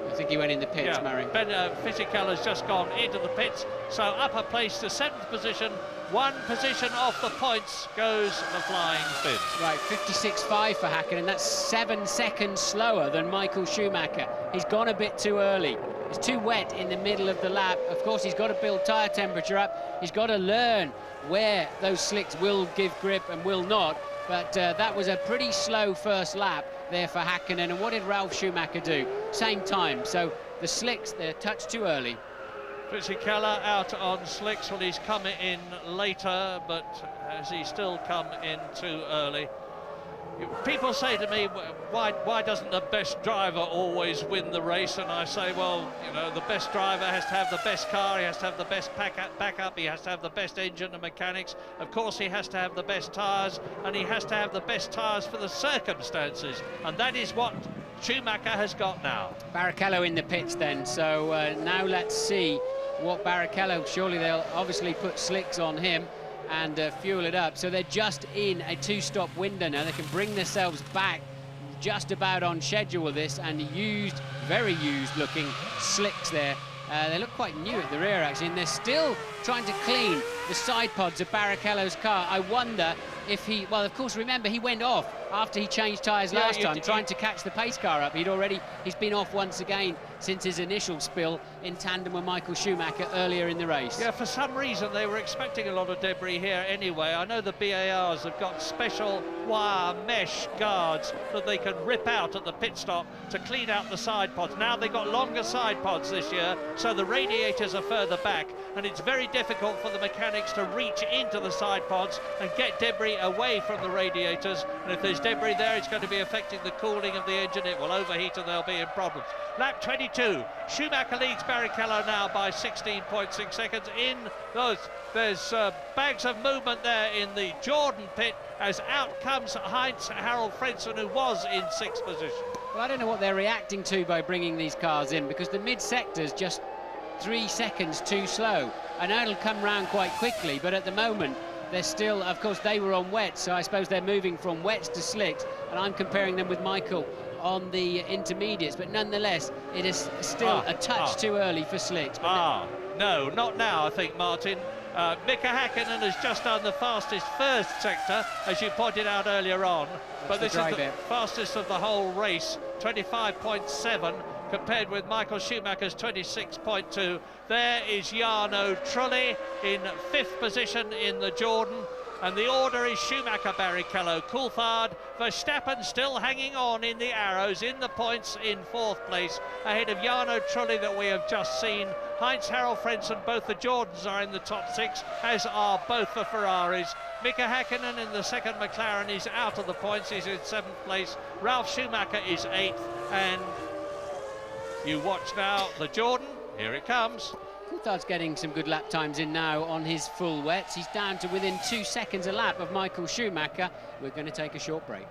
Speaker 10: I think he went in the pits, Murray.
Speaker 11: Fisichella's just gone into the pits, so up a place to 7th position. 1 position off the points goes the flying Finn.
Speaker 10: Right, 56.5 for Hakkinen, and that's 7 seconds slower than Michael Schumacher. He's gone a bit too early. It's too wet in the middle of the lap. Of course, he's got to build tyre temperature up. He's got to learn where those slicks will give grip and will not. But that was a pretty slow first lap there for Hakkinen. And what did Ralf Schumacher do? Same time. So the slicks, they're a touch too early.
Speaker 11: Fisichella out on slicks. Well, he's coming in later, but has he still come in too early? People say to me, why doesn't the best driver always win the race? And I say, well, you know, the best driver has to have the best car, he has to have the best backup, he has to have the best engine and mechanics. Of course, he has to have the best tyres, and he has to have the best tyres for the circumstances. And that is what Schumacher has got now.
Speaker 10: Barrichello in the pits then, so now let's see what Barrichello, surely they'll obviously put slicks on him and fuel it up. So they're just in a 2-stop window now. They can bring themselves back just about on schedule with this, and used, very used looking slicks there. They look quite new at the rear actually, and they're still trying to clean the side pods of Barrichello's car. I wonder if he, well, of course, remember he went off after he changed tyres last time, trying to catch the pace car up. He's been off once again since his initial spill in tandem with Michael Schumacher earlier in the race.
Speaker 11: Yeah, for some reason they were expecting a lot of debris here anyway. I know the BARs have got special wire mesh guards that they can rip out at the pit stop to clean out the side pods. Now they've got longer side pods this year, so the radiators are further back, and it's very difficult for the mechanics to reach into the side pods and get debris away from the radiators. And if there's debris there, it's going to be affecting the cooling of the engine. It will overheat and they'll be in problems. Lap 22, Schumacher leads Barrichello now by 16.6 seconds. In those, there's bags of movement there in the Jordan pit, as out comes Heinz Harald Frentzen, who was in 6th position.
Speaker 10: Well, I don't know what they're reacting to by bringing these cars in, because the mid-sector's just 3 seconds too slow. I know it'll come round quite quickly, but at the moment they're still, of course, they were on wets, so I suppose they're moving from wets to slicks, and I'm comparing them with Michael on the intermediates, but nonetheless it is still a touch too early for slicks.
Speaker 11: No, not now, I think, Martin. Mika Hakkinen has just done the fastest first sector, as you pointed out earlier on, but this is the fastest of the whole race, 25.7 compared with Michael Schumacher's 26.2. There is Jarno Trulli in 5th position in the Jordan, and the order is Schumacher, Barrichello, Coulthard, Verstappen still hanging on in the arrows, in the points in 4th place, ahead of Jarno Trulli that we have just seen. Heinz Harald Frentzen, both the Jordans are in the top 6, as are both the Ferraris. Mika Hakkinen in the 2nd McLaren is out of the points, he's in 7th place. Ralf Schumacher is 8th, and you watch now the Jordan, here it comes.
Speaker 10: Coulthard's getting some good lap times in now on his full wets. He's down to within 2 seconds a lap of Michael Schumacher. We're going to take a short break.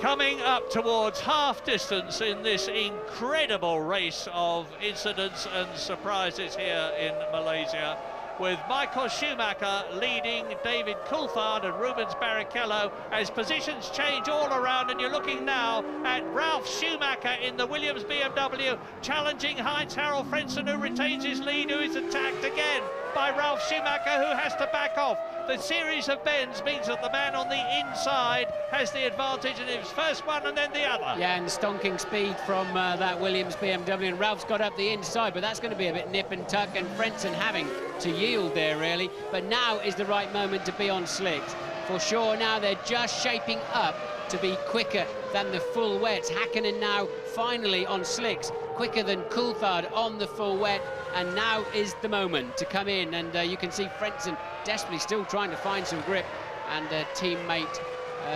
Speaker 11: coming up towards half distance in this incredible race of incidents and surprises here in Malaysia, with Michael Schumacher leading David Coulthard and Rubens Barrichello as positions change all around, and you're looking now at Ralf Schumacher in the Williams BMW challenging Heinz-Harald Frentzen, who retains his lead, who is attacked again by Ralf Schumacher, who has to back off. The series of bends means that the man on the inside has the advantage, and it was first one and then the other.
Speaker 10: Yeah, and the stonking speed from that Williams BMW, and Ralph's got up the inside, but that's going to be a bit nip and tuck, and Frentzen having to yield there, really. But now is the right moment to be on slicks. For sure, now they're just shaping up to be quicker than the full wets. Häkkinen now finally on slicks, quicker than Coulthard on the full wet, and now is the moment to come in. And you can see Frentzen desperately still trying to find some grip, and teammate,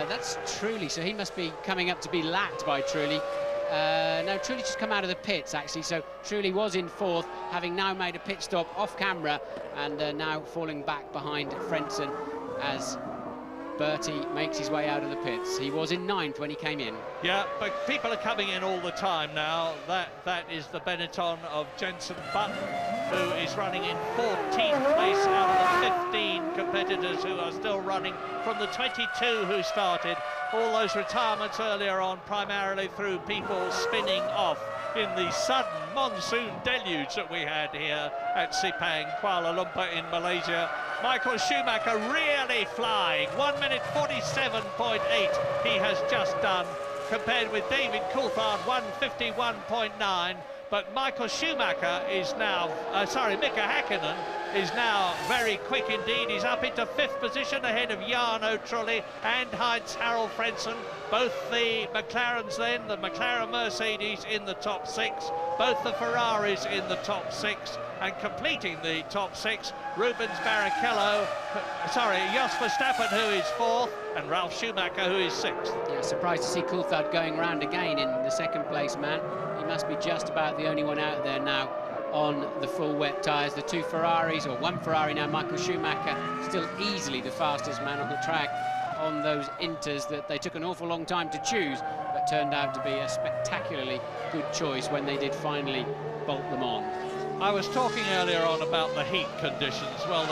Speaker 10: that's Trulli, so he must be coming up to be lapped by Trulli. No, Trulli just come out of the pits, actually, so Trulli was in fourth, having now made a pit stop off camera, and now falling back behind Frentzen as Bertie makes his way out of the pits. He was in ninth when he came in.
Speaker 11: Yeah, but people are coming in all the time now. That is the Benetton of Jenson Button, who is running in 14th place out of the 15 competitors who are still running from the 22 who started. All those retirements earlier on, primarily through people spinning off in the sudden monsoon deluge that we had here at Sepang, Kuala Lumpur in Malaysia. Michael Schumacher really flying, 1 minute 47.8 he has just done, compared with David Coulthard 1:51.9. But Michael Schumacher is now, Mika Häkkinen is now very quick indeed. He's up into 5th position ahead of Jarno Trulli and Heinz-Harald Frentzen. Both the McLarens then, the McLaren Mercedes in the top 6, both the Ferraris in the top 6, and completing the top 6, Rubens Barrichello, Jos Verstappen, who is 4th, and Ralf Schumacher, who is 6th.
Speaker 10: Yeah, surprised to see Coulthard going round again in the 2nd place man. He must be just about the only one out there now on the full wet tyres. The 2 Ferraris, or 1 Ferrari now, Michael Schumacher, still easily the fastest man on the track on those inters that they took an awful long time to choose, but turned out to be a spectacularly good choice when they did finally bolt them on.
Speaker 11: I was talking earlier on about the heat conditions. Well,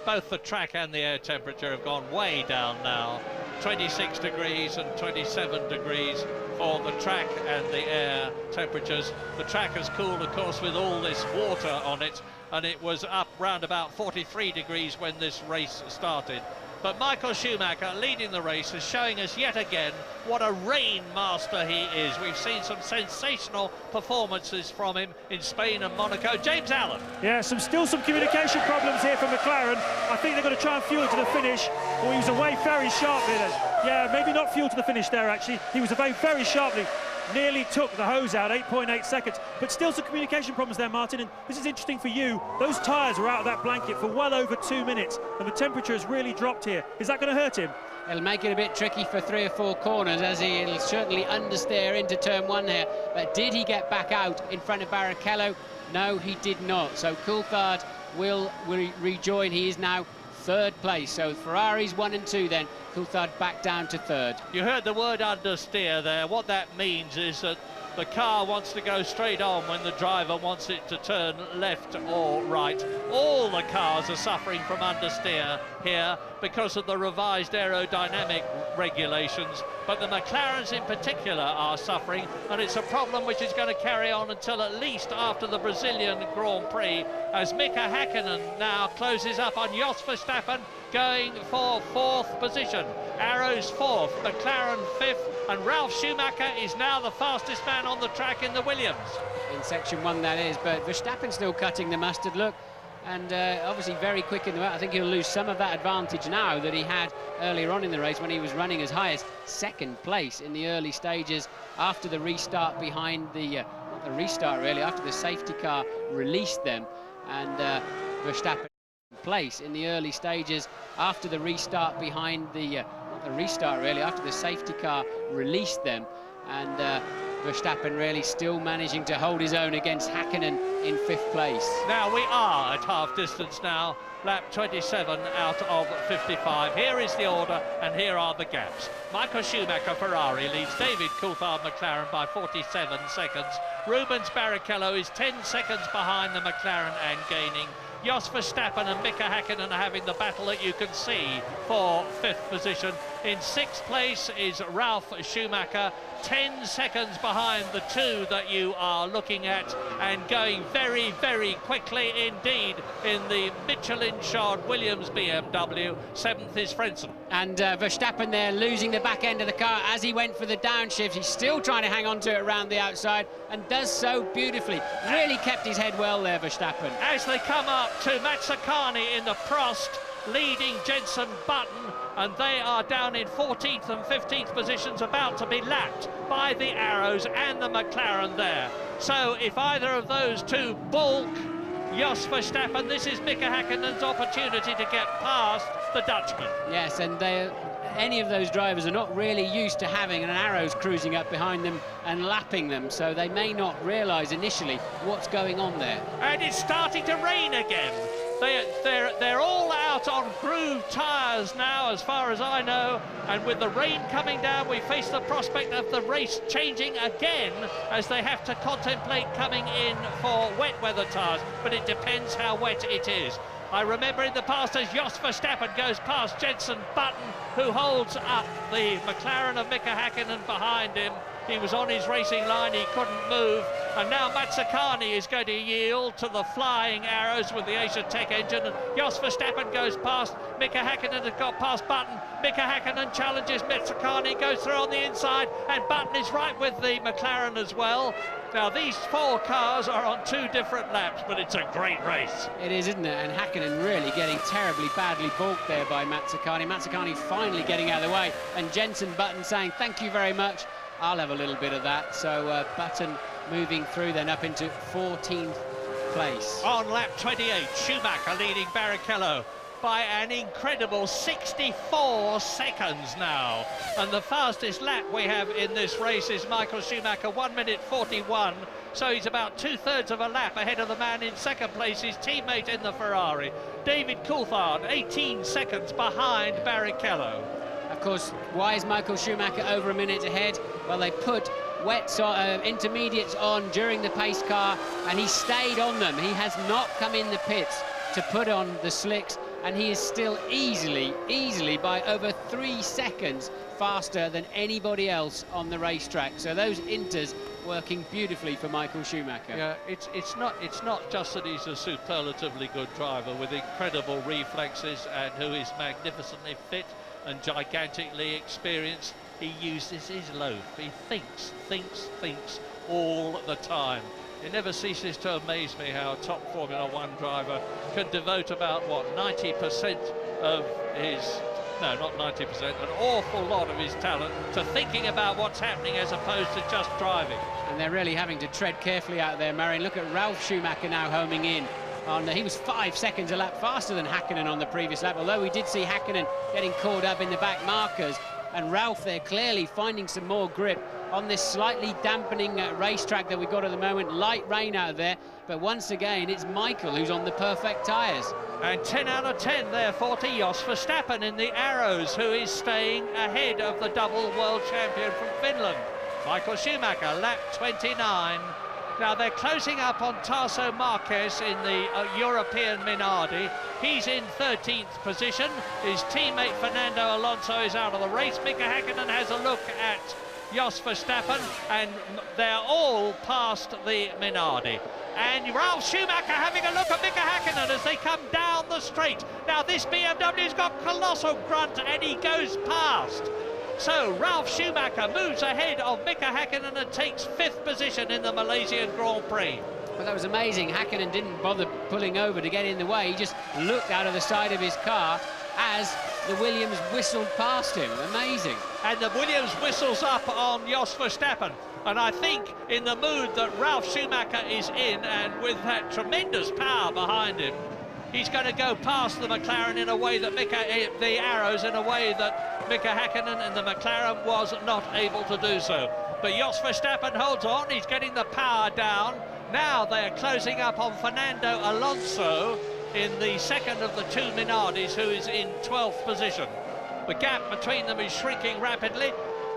Speaker 11: both the track and the air temperature have gone way down now. 26 degrees and 27 degrees for the track and the air temperatures. The track has cooled, of course, with all this water on it, and it was up round about 43 degrees when this race started. But Michael Schumacher leading the race is showing us yet again what a rain master he is. We've seen some sensational performances from him in Spain and Monaco. James Allen.
Speaker 14: Yeah, still some communication problems here for McLaren. I think they're going to try and fuel to the finish. Well, he was away very sharply then. Yeah, maybe not fuel to the finish there, actually. He was away very sharply. Nearly took the hose out, 8.8 seconds. But still some communication problems there, Martin. And this is interesting for you. Those tyres were out of that blanket for well over 2 minutes, and the temperature has really dropped here. Is that going to hurt him?
Speaker 10: It'll make it a bit tricky for 3 or 4 corners, as he'll certainly understeer into turn 1 here. But did he get back out in front of Barrichello? No, he did not. So Coulthard will rejoin. He is now 3rd place. So Ferraris 1 and 2 then. Coulthard back down to 3rd.
Speaker 11: You heard the word understeer there. What that means is that the car wants to go straight on when the driver wants it to turn left or right. All the cars are suffering from understeer here because of the revised aerodynamic regulations, but the McLarens in particular are suffering, and it's a problem which is going to carry on until at least after the Brazilian Grand Prix, as Mika Häkkinen now closes up on Jos Verstappen, going for 4th position. Arrows 4th, McLaren 5th, and Ralf Schumacher is now the fastest man on the track in the Williams.
Speaker 10: In section 1 that is, but Verstappen still cutting the mustard, look, and obviously very quick in the I think he'll lose some of that advantage now that he had earlier on in the race when he was running as high as 2nd place in the early stages after the restart behind the not the restart really, after the safety car released them, and Verstappen place in the early stages after the restart behind the not the restart really, after the safety car released them, and Verstappen really still managing to hold his own against Häkkinen in 5th place.
Speaker 11: Now we are at half distance now, lap 27 out of 55. Here is the order and here are the gaps. Michael Schumacher, Ferrari, leads David Coulthard, McLaren by 47 seconds. Rubens Barrichello is 10 seconds behind the McLaren and gaining. Jos Verstappen and Mika Häkkinen are having the battle that you can see for 5th position. In 6th place is Ralf Schumacher, 10 seconds behind the two that you are looking at, and going very, very quickly indeed in the Michelin-shod Williams BMW. 7th is Frentzen.
Speaker 10: And Verstappen there losing the back end of the car as he went for the downshift. He's still trying to hang on to it around the outside and does so beautifully. Really kept his head well there, Verstappen.
Speaker 11: As they come up to Mazzacani in the Prost, leading Jenson Button, and they are down in 14th and 15th positions, about to be lapped by the Arrows and the McLaren there. So if either of those two balk Jos Verstappen, this is Mika Häkkinen's opportunity to get past the Dutchman.
Speaker 10: Yes, and any of those drivers are not really used to having an Arrows cruising up behind them and lapping them, so they may not realise initially what's going on there.
Speaker 11: And it's starting to rain again. They're all out on groove tyres now, as far as I know, and with the rain coming down, we face the prospect of the race changing again as they have to contemplate coming in for wet weather tyres, but it depends how wet it is. I remember in the past as Jos Verstappen goes past Jenson Button, who holds up the McLaren of Mika Häkkinen behind him. He was on his racing line, he couldn't move, and now Mazzacani is going to yield to the flying Arrows with the Asia Tech engine, and Jos Verstappen goes past, Mika Häkkinen has got past Button, Mika Häkkinen challenges Mazzacani, goes through on the inside, and Button is right with the McLaren as well. Now these 4 cars are on 2 different laps, but it's a great race.
Speaker 10: It is, isn't it? And Häkkinen really getting terribly badly balked there by Mazzacani. Mazzacani finally getting out of the way, and Jenson Button saying thank you very much, I'll have a little bit of that. So Button moving through then up into 14th place.
Speaker 11: On lap 28, Schumacher leading Barrichello by an incredible 64 seconds now. And the fastest lap we have in this race is Michael Schumacher, 1 minute 41. So he's about 2/3 of a lap ahead of the man in 2nd place, his teammate in the Ferrari. David Coulthard, 18 seconds behind Barrichello.
Speaker 10: Of course, why is Michael Schumacher over a minute ahead? Well, they put intermediates on during the pace car, and he stayed on them. He has not come in the pits to put on the slicks, and he is still easily by over 3 seconds faster than anybody else on the racetrack. So those inters working beautifully for Michael Schumacher.
Speaker 11: Yeah, it's not just that he's a superlatively good driver with incredible reflexes and who is magnificently fit and gigantically experienced. He uses his loaf. He thinks all the time. It never ceases to amaze me how a top Formula One driver can devote about, what, 90% of his, no, not 90%, an awful lot of his talent to thinking about what's happening as opposed to just driving.
Speaker 10: And they're really having to tread carefully out there, Marion. Look at Ralf Schumacher now homing in. He was 5 seconds a lap faster than Häkkinen on the previous lap, although we did see Häkkinen getting caught up in the back markers. And Ralf there clearly finding some more grip on this slightly dampening racetrack that we've got at the moment. Light rain out there, but once again it's Michael who's on the perfect tyres.
Speaker 11: And 10 out of 10 therefore to Jos Verstappen in the Arrows, who is staying ahead of the double world champion from Finland. Michael Schumacher, lap 29. Now they're closing up on Tarso Marquez in the European Minardi. He's in 13th position. His teammate Fernando Alonso is out of the race. Mika Häkkinen has a look at Jos Verstappen, and they're all past the Minardi. And Ralf Schumacher having a look at Mika Häkkinen as they come down the straight. Now this BMW's got colossal grunt and he goes past. So Ralf Schumacher moves ahead of Mika Häkkinen and takes 5th position in the Malaysian Grand Prix.
Speaker 10: Well, that was amazing. Häkkinen didn't bother pulling over to get in the way. He just looked out of the side of his car as the Williams whistled past him. Amazing.
Speaker 11: And the Williams whistles up on Jos Verstappen. And I think in the mood that Ralf Schumacher is in, and with that tremendous power behind him, he's going to go past the McLaren in a way that the Arrows in a way that Mika Häkkinen and the McLaren was not able to do so. but Jos Verstappen holds on. He's getting the power down. Now they're closing up on Fernando Alonso in the second of the two Minardis, who is in 12th position. The gap between them is shrinking rapidly.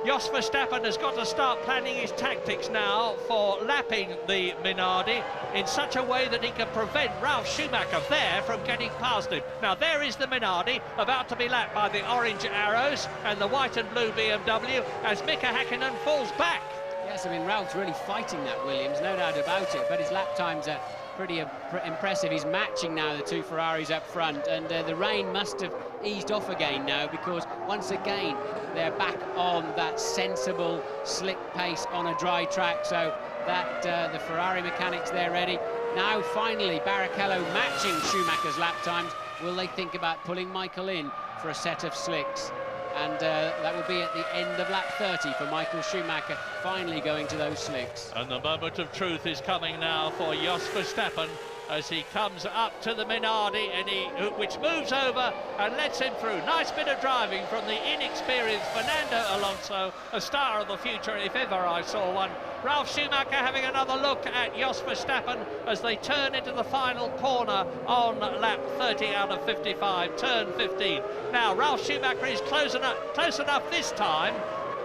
Speaker 11: Jos Verstappen has got to start planning his tactics now for lapping the Minardi in such a way that he can prevent Ralf Schumacher there from getting past him. Now there is the Minardi about to be lapped by the orange arrows and the white and blue BMW as Mika Häkkinen falls back.
Speaker 10: Yes, I mean, Ralph's really fighting that Williams, no doubt about it, but his lap times are pretty impressive. He's matching now the two Ferraris up front, and the rain must have eased off again now, because once again they're back on that sensible slick pace on a dry track, so that the Ferrari mechanics, they're ready. Now finally Barrichello matching Schumacher's lap times. Will they think about pulling Michael in for a set of slicks? And that will be at the end of lap 30 for Michael Schumacher, finally going to those slicks.
Speaker 11: And the moment of truth is coming now for Jos Verstappen as he comes up to the Minardi, and which moves over and lets him through. Nice bit of driving from the inexperienced Fernando Alonso, a star of the future if ever I saw one. Ralf Schumacher having another look at Jos Verstappen as they turn into the final corner on lap 30 out of 55, turn 15. Now Ralf Schumacher is close enough this time,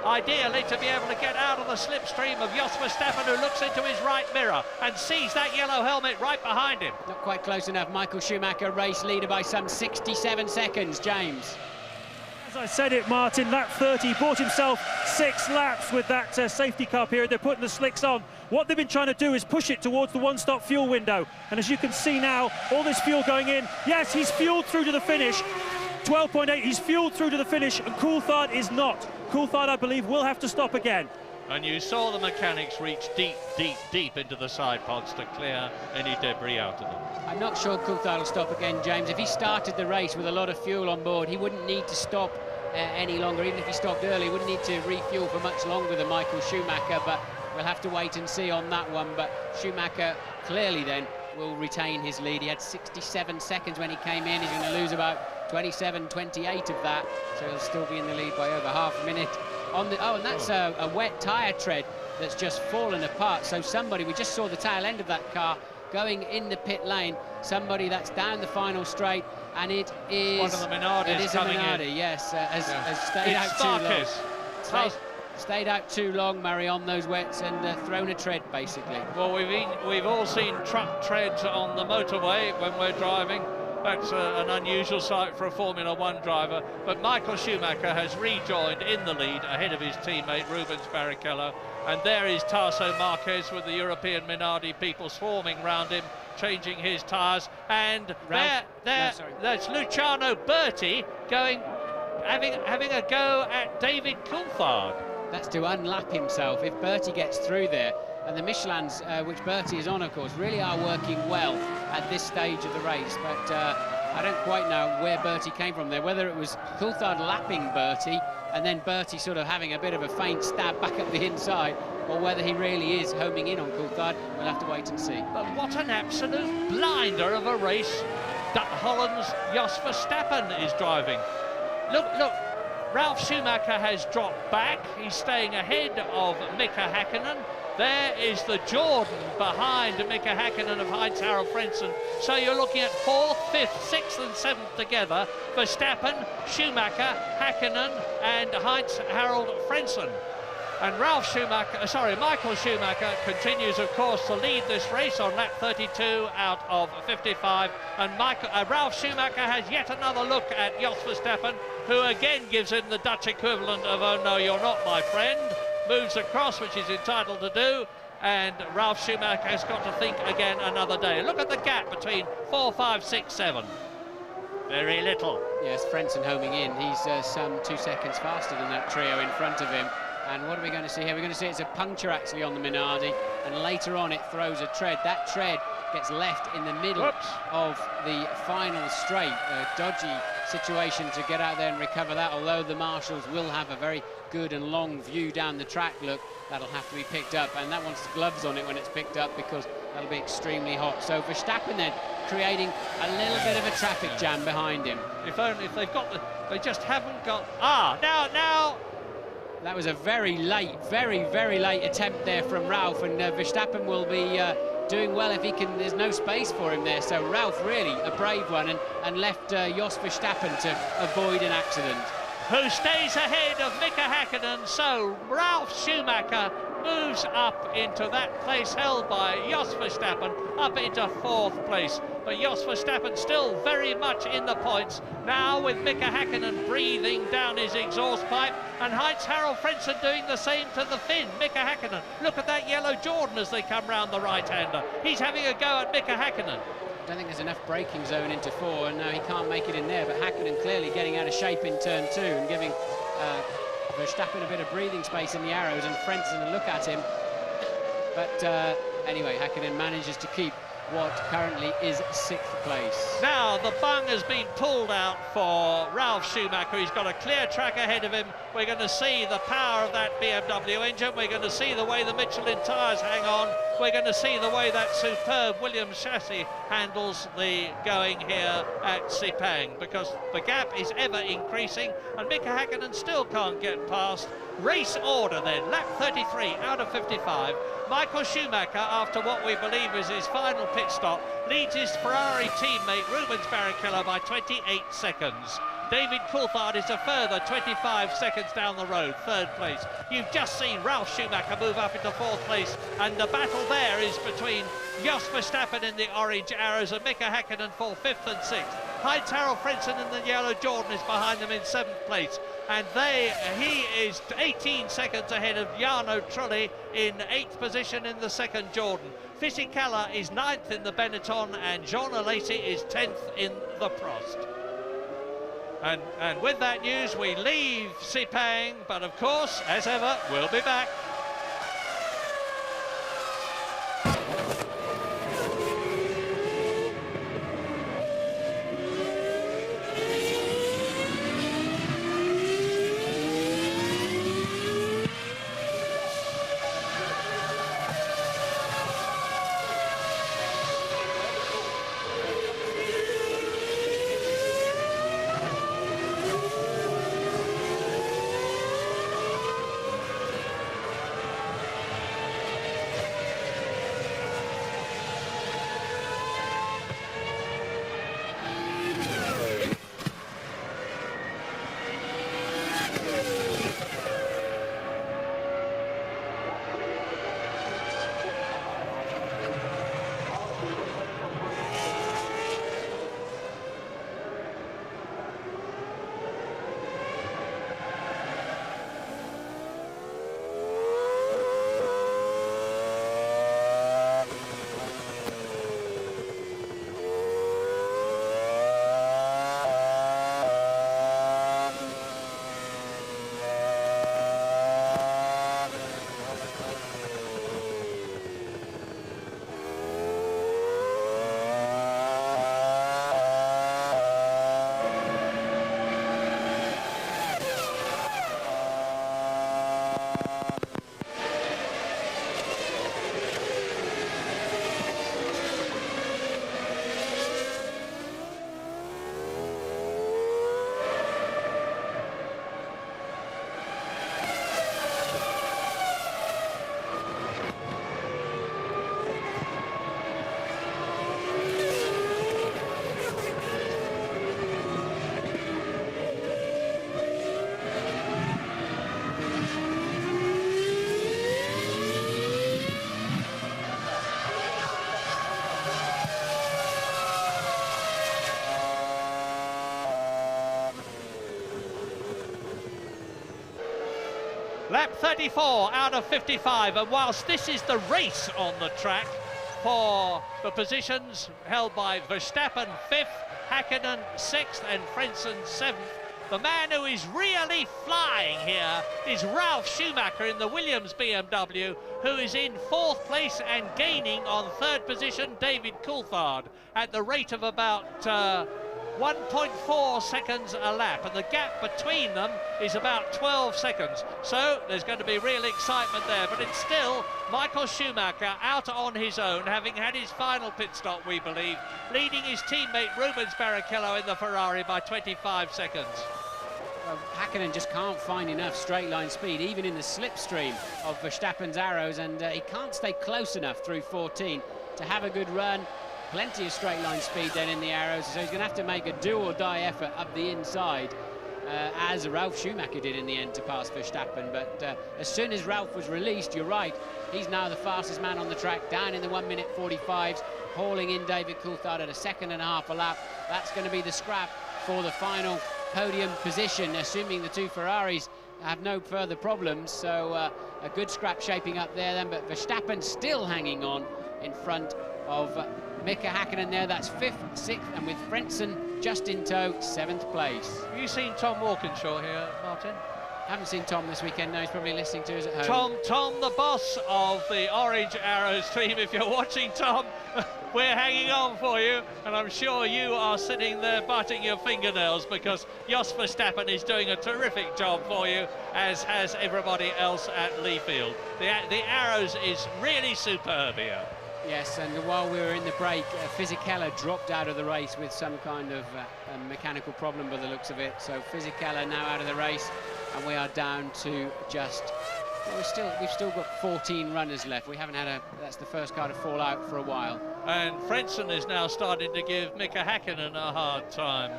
Speaker 11: ideally, to be able to get out of the slipstream of Jos Verstappen, who looks into his right mirror and sees that yellow helmet right behind him.
Speaker 10: Not quite close enough. Michael Schumacher, race leader by some 67 seconds, James.
Speaker 14: As I said it, Martin, lap 30, bought himself 6 laps with that safety car period. They're putting the slicks on. What they've been trying to do is push it towards the one-stop fuel window. And as you can see now, all this fuel going in. Yes, he's fueled through to the finish. 12.8, he's fueled through to the finish, and Coulthard is not. Coulthard, I believe, will have to stop again.
Speaker 11: And you saw the mechanics reach deep, deep, deep into the side pods to clear any debris out of them.
Speaker 10: I'm not sure Coulthard will stop again, James. If he started the race with a lot of fuel on board, he wouldn't need to stop any longer. Even if he stopped early, he wouldn't need to refuel for much longer than Michael Schumacher, but we'll have to wait and see on that one. But Schumacher clearly then will retain his lead. He had 67 seconds when he came in. He's going to lose about 27, 28 of that, so he'll still be in the lead by over half a minute. On the and that's a wet tyre tread that's just fallen apart. So somebody, we just saw the tail end of that car going in the pit lane. Somebody that's down the final straight, and it is
Speaker 11: one of the Minardis.
Speaker 10: It is a Minardi, yes, has stayed out too long. Stayed out too long, Murray, on those wets and thrown a tread, basically.
Speaker 11: Well, we've all seen truck treads on the motorway when we're driving. That's an unusual sight for a Formula One driver. But Michael Schumacher has rejoined in the lead ahead of his teammate Rubens Barrichello. And there is Tarso Marquez with the European Minardi people swarming round him, changing his tyres. And there's Luciano Berti having a go at David Coulthard.
Speaker 10: That's to unlap himself if Berti gets through there. And the Michelins, which Berti is on, of course, really are working well at this stage of the race. But I don't quite know where Berti came from there, whether it was Coulthard lapping Berti and then Berti sort of having a bit of a faint stab back up the inside, or whether he really is homing in on Coulthard. We'll have to wait and see.
Speaker 11: But what an absolute blinder of a race Holland's Jos Verstappen is driving. Look, Ralf Schumacher has dropped back. He's staying ahead of Mika Häkkinen. There is the Jordan behind Mika Häkkinen of Heinz-Harald Frentzen. So you're looking at 4th, 5th, 6th and 7th together. Verstappen, Schumacher, Häkkinen and Heinz-Harald Frentzen. And Michael Schumacher continues, of course, to lead this race on lap 32 out of 55. And Ralf Schumacher has yet another look at Jos Verstappen, who again gives him the Dutch equivalent of, "Oh no, you're not my friend." Moves across, which he's entitled to do, and Ralf Schumacher has got to think again another day. Look at the gap between 4, 5, 6, 7. Very little.
Speaker 10: Yes, Frentzen homing in. He's some 2 seconds faster than that trio in front of him. And what are we going to see here? We're going to see it's a puncture actually on the Minardi, and later on it throws a tread. That tread gets left in the middle of the final straight. A dodgy situation to get out there and recover that, although the marshals will have a very good and long view down the track. Look, that'll have to be picked up, and that wants gloves on it when it's picked up, because that'll be extremely hot. So Verstappen then creating a little bit of a traffic jam behind him.
Speaker 11: If they've got they just haven't got. Now
Speaker 10: That was a very late, very late attempt there from Ralph, and Verstappen will be doing well if he can. There's no space for him there, so Ralph really a brave one and left Jos Verstappen to avoid an accident.
Speaker 11: Who stays ahead of Mika Häkkinen, so Ralf Schumacher moves up into that place held by Jos Verstappen, up into 4th place. But Jos Verstappen still very much in the points, now with Mika Häkkinen breathing down his exhaust pipe, and Heinz-Harald Frentzen doing the same to the Finn, Mika Häkkinen. Look at that yellow Jordan as they come round the right-hander. He's having a go at Mika Häkkinen.
Speaker 10: I don't think there's enough braking zone into 4, and no, he can't make it in there, but Häkkinen clearly getting out of shape in turn 2 and giving Verstappen a bit of breathing space in the arrows, and Frentzen a look at him. But anyway, Häkkinen manages to keep what currently is 6th place.
Speaker 11: Now the bung has been pulled out for Ralf Schumacher. He's got a clear track ahead of him. We're going to see the power of that BMW engine. We're going to see the way the Michelin tyres hang on. We're going to see the way that superb Williams chassis handles the going here at Sepang, because the gap is ever increasing and Mika Häkkinen still can't get past. Race order then, lap 33 out of 55. Michael Schumacher, after what we believe is his final pit stop, leads his Ferrari teammate Rubens Barrichello by 28 seconds. David Coulthard is a further 25 seconds down the road, 3rd place. You've just seen Ralf Schumacher move up into 4th place, and the battle there is between Jos Verstappen in the orange arrows and Mika Häkkinen for 5th and 6th. Heinz-Harald Frentzen in the yellow Jordan is behind them in 7th place, and he is 18 seconds ahead of Jarno Trulli in 8th position in the 2nd Jordan. Fisichella is 9th in the Benetton, and Jean Alesi is 10th in the Prost. And with that news, we leave Sepang, but of course, as ever, we'll be back. Lap 34 out of 55, and whilst this is the race on the track for the positions held by Verstappen 5th, Häkkinen 6th and Frentzen 7th, the man who is really flying here is Ralf Schumacher in the Williams BMW, who is in 4th place and gaining on 3rd position David Coulthard at the rate of about 1.4 seconds a lap, and the gap between them is about 12 seconds. So there's going to be real excitement there, but it's still Michael Schumacher out on his own, having had his final pit stop, we believe, leading his teammate Rubens Barrichello in the Ferrari by 25 seconds.
Speaker 10: Hakkinen just can't find enough straight line speed, even in the slipstream of Verstappen's arrows, and he can't stay close enough through 14 to have a good run. Plenty of straight line speed then in the arrows, so he's going to have to make a do-or-die effort up the inside, as Ralf Schumacher did in the end to pass Verstappen. But as soon as Ralf was released, you're right, he's now the fastest man on the track, down in the 1 minute 45s, hauling in David Coulthard at a 2.5 a lap. That's going to be the scrap for the final podium position, assuming the two Ferraris have no further problems. So a good scrap shaping up there then, but Verstappen still hanging on in front of Mika Hakkinen there. That's 5th, 6th, and with Frentzen just in tow, 7th place.
Speaker 11: Have you seen Tom Walkinshaw here, Martin?
Speaker 10: Haven't seen Tom this weekend, no, he's probably listening to us at home.
Speaker 11: Tom, the boss of the Orange Arrows team, if you're watching, Tom, we're hanging on for you, and I'm sure you are sitting there biting your fingernails because Jos Verstappen is doing a terrific job for you, as has everybody else at Leafield. The Arrows is really superb here.
Speaker 10: Yes, and while we were in the break, Fisichella dropped out of the race with some kind of mechanical problem by the looks of it. So Fisichella now out of the race, and we are down to just, well, we've still got 14 runners left. We haven't had that's the first car to fall out for a while.
Speaker 11: And Frentzen is now starting to give Mika Hakkinen a hard time.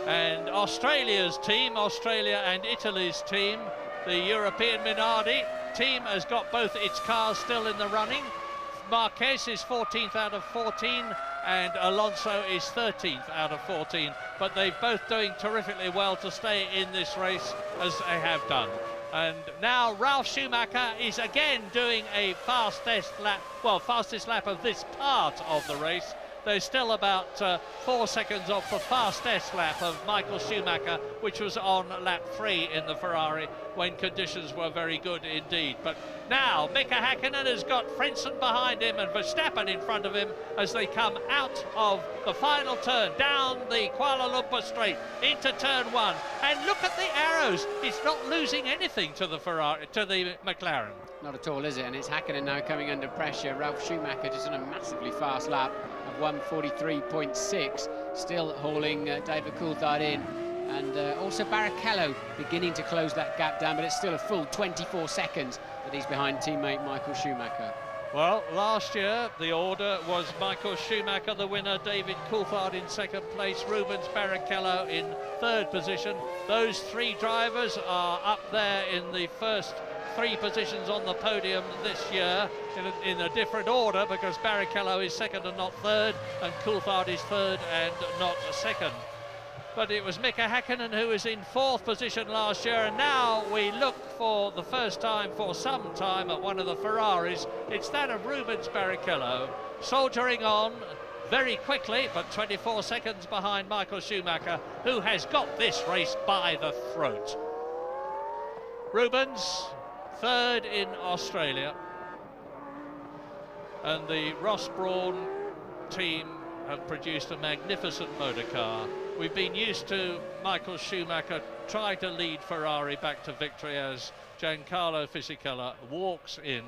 Speaker 11: And Australia's team, Australia and Italy's team, the European Minardi team, has got both its cars still in the running. Marquez is 14th out of 14 and Alonso is 13th out of 14, but they're both doing terrifically well to stay in this race as they have done. And now Ralf Schumacher is again doing a fastest lap of this part of the race. There's still about 4 seconds off the fastest lap of Michael Schumacher, which was on lap 3 in the Ferrari when conditions were very good indeed. But now Mika Hakkinen has got Frentzen behind him and Verstappen in front of him as they come out of the final turn, down the Kuala Lumpur straight into turn 1. And look at the arrows. It's not losing anything to the Ferrari, to the McLaren.
Speaker 10: Not at all, is it? And it's Hakkinen now coming under pressure. Ralf Schumacher just on a massively fast lap of 1:43.6, still hauling David Coulthard in. And also Barrichello beginning to close that gap down, but it's still a full 24 seconds that he's behind teammate Michael Schumacher.
Speaker 11: Well, last year the order was Michael Schumacher the winner, David Coulthard in 2nd place, Rubens Barrichello in 3rd position. Those 3 drivers are up there in the first 3 positions on the podium this year in a different order, because Barrichello is 2nd and not 3rd, and Coulthard is 3rd and not 2nd. But it was Mika Hakkinen who was in 4th position last year, and now we look for the first time for some time at one of the Ferraris. It's that of Rubens Barrichello, soldiering on very quickly, but 24 seconds behind Michael Schumacher, who has got this race by the throat. Rubens, 3rd in Australia, and the Ross Brawn team have produced a magnificent motor car. We've been used to Michael Schumacher try to lead Ferrari back to victory as Giancarlo Fisichella walks in.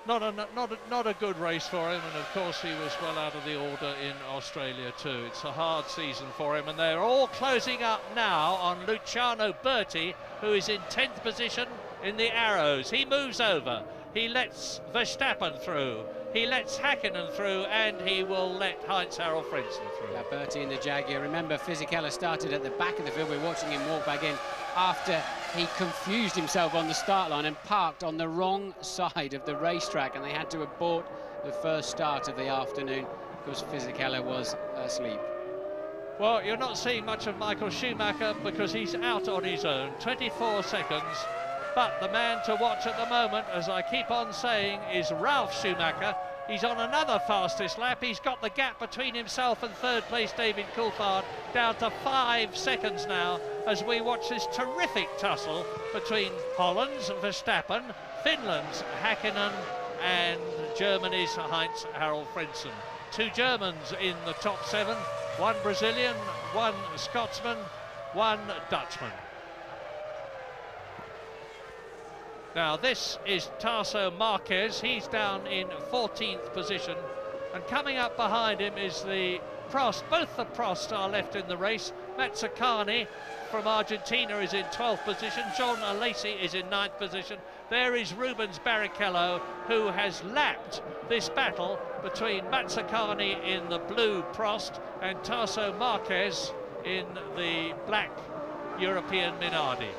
Speaker 11: Not a good race for him, and of course he was well out of the order in Australia too. It's a hard season for him, and they're all closing up now on Luciano Berti, who is in 10th position in the Arrows. He moves over, he lets Verstappen through, he lets Hakkinen through, and he will let Heinz-Harald Frentzen through.
Speaker 10: Yeah, Berti in the Jaguar. Remember, Fisichella started at the back of the field. We're watching him walk back in after he confused himself on the start line and parked on the wrong side of the racetrack, and they had to abort the first start of the afternoon because Fisichella was asleep.
Speaker 11: Well, you're not seeing much of Michael Schumacher because he's out on his own, 24 seconds. But the man to watch at the moment, as I keep on saying, is Ralf Schumacher. He's on another fastest lap. He's got the gap between himself and 3rd place David Coulthard down to 5 seconds now as we watch this terrific tussle between Holland's Verstappen, Finland's Hakkinen and Germany's Heinz-Harald Frentzen. 2 Germans in the top 7, 1 Brazilian, 1 Scotsman, 1 Dutchman. Now this is Tarso Marquez. He's down in 14th position, and coming up behind him is the Prost, both the Prost are left in the race. Mazzacani from Argentina is in 12th position. John Alesi is in 9th position. There is Rubens Barrichello, who has lapped this battle between Mazzacani in the blue Prost and Tasso Marquez in the black European Minardi.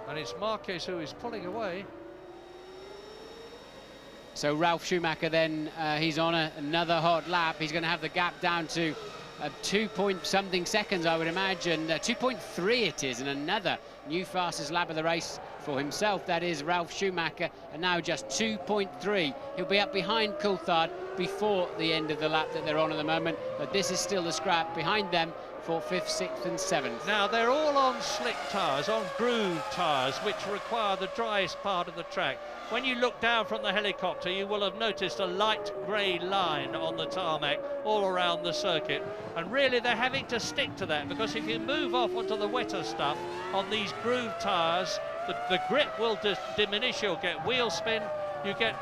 Speaker 11: And it's Marquez who is pulling away.
Speaker 10: So Ralf Schumacher then, he's on another hot lap. He's going to have the gap down to 2-point-something seconds, I would imagine. 2.3 it is, and another new fastest lap of the race for himself. That is Ralf Schumacher, and now just 2.3. He'll be up behind Coulthard before the end of the lap that they're on at the moment, but this is still the scrap behind them for 5th, 6th and 7th.
Speaker 11: Now they're all on slick tyres, on groove tyres, which require the driest part of the track. When you look down from the helicopter, you will have noticed a light grey line on the tarmac all around the circuit, and really they're having to stick to that, because if you move off onto the wetter stuff on these groove tyres, the grip will diminish. You'll get wheel spin, you get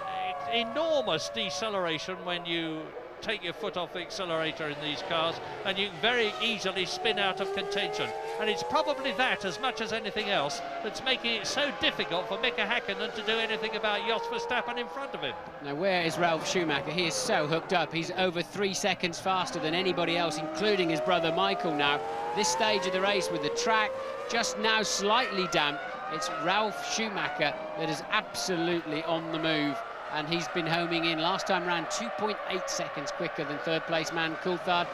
Speaker 11: enormous deceleration when you take your foot off the accelerator in these cars, and you can very easily spin out of contention. And it's probably that, as much as anything else, that's making it so difficult for Mika Häkkinen to do anything about Jos Verstappen in front of him.
Speaker 10: Now, where is Ralf Schumacher? He is so hooked up. He's over 3 seconds faster than anybody else, including his brother Michael now. This stage of the race, with the track just now slightly damp, it's Ralf Schumacher that is absolutely on the move, and he's been homing in. Last time round, 2.8 seconds quicker than third place man Coulthard,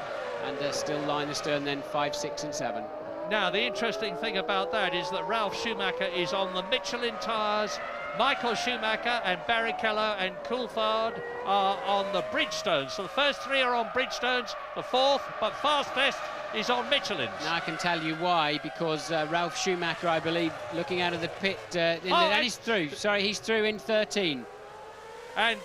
Speaker 10: and still line astern then 5, 6 and 7.
Speaker 11: Now, the interesting thing about that is that Ralf Schumacher is on the Michelin tyres. Michael Schumacher and Barrichello and Coulthard are on the Bridgestones. So the first 3 are on Bridgestones, the 4th, but fastest, is on Michelin's.
Speaker 10: Now I can tell you why, because Ralf Schumacher, I believe, looking out of the pit, and he's through. Sorry, he's through in 13.
Speaker 11: And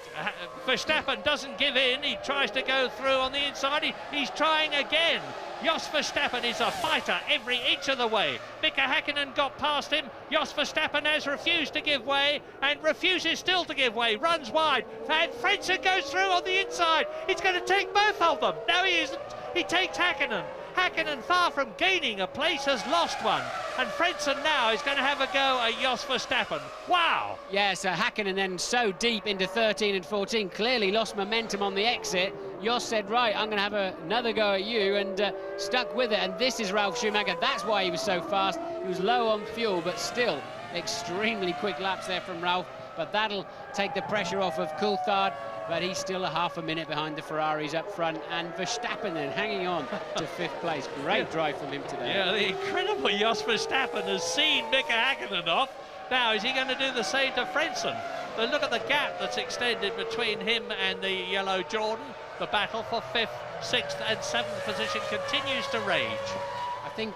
Speaker 11: Verstappen doesn't give in. He tries to go through on the inside. He's trying again. Jos Verstappen is a fighter every inch of the way. Mika Häkkinen got past him. Jos Verstappen has refused to give way and refuses still to give way. Runs wide. And Frentzen goes through on the inside. He's going to take both of them. No, he isn't. He takes Häkkinen. Häkkinen, far from gaining a place, has lost one. And Frentzen now is going to have a go at Jos Verstappen. Wow!
Speaker 10: Yes, Häkkinen then so deep into 13 and 14, clearly lost momentum on the exit. Jos said, right, I'm going to have another go at you, and stuck with it. And this is Ralf Schumacher. That's why he was so fast. He was low on fuel, but still extremely quick laps there from Ralf. But that'll take the pressure off of Coulthard. But he's still a half a minute behind the Ferraris up front, and Verstappen then hanging on to 5th place. Great drive from him today.
Speaker 11: Yeah, the incredible Jos Verstappen has seen Mika Häkkinen off. Now, is he going to do the same to Frentzen? But look at the gap that's extended between him and the yellow Jordan. The battle for 5th, 6th and 7th position continues to rage.
Speaker 10: I think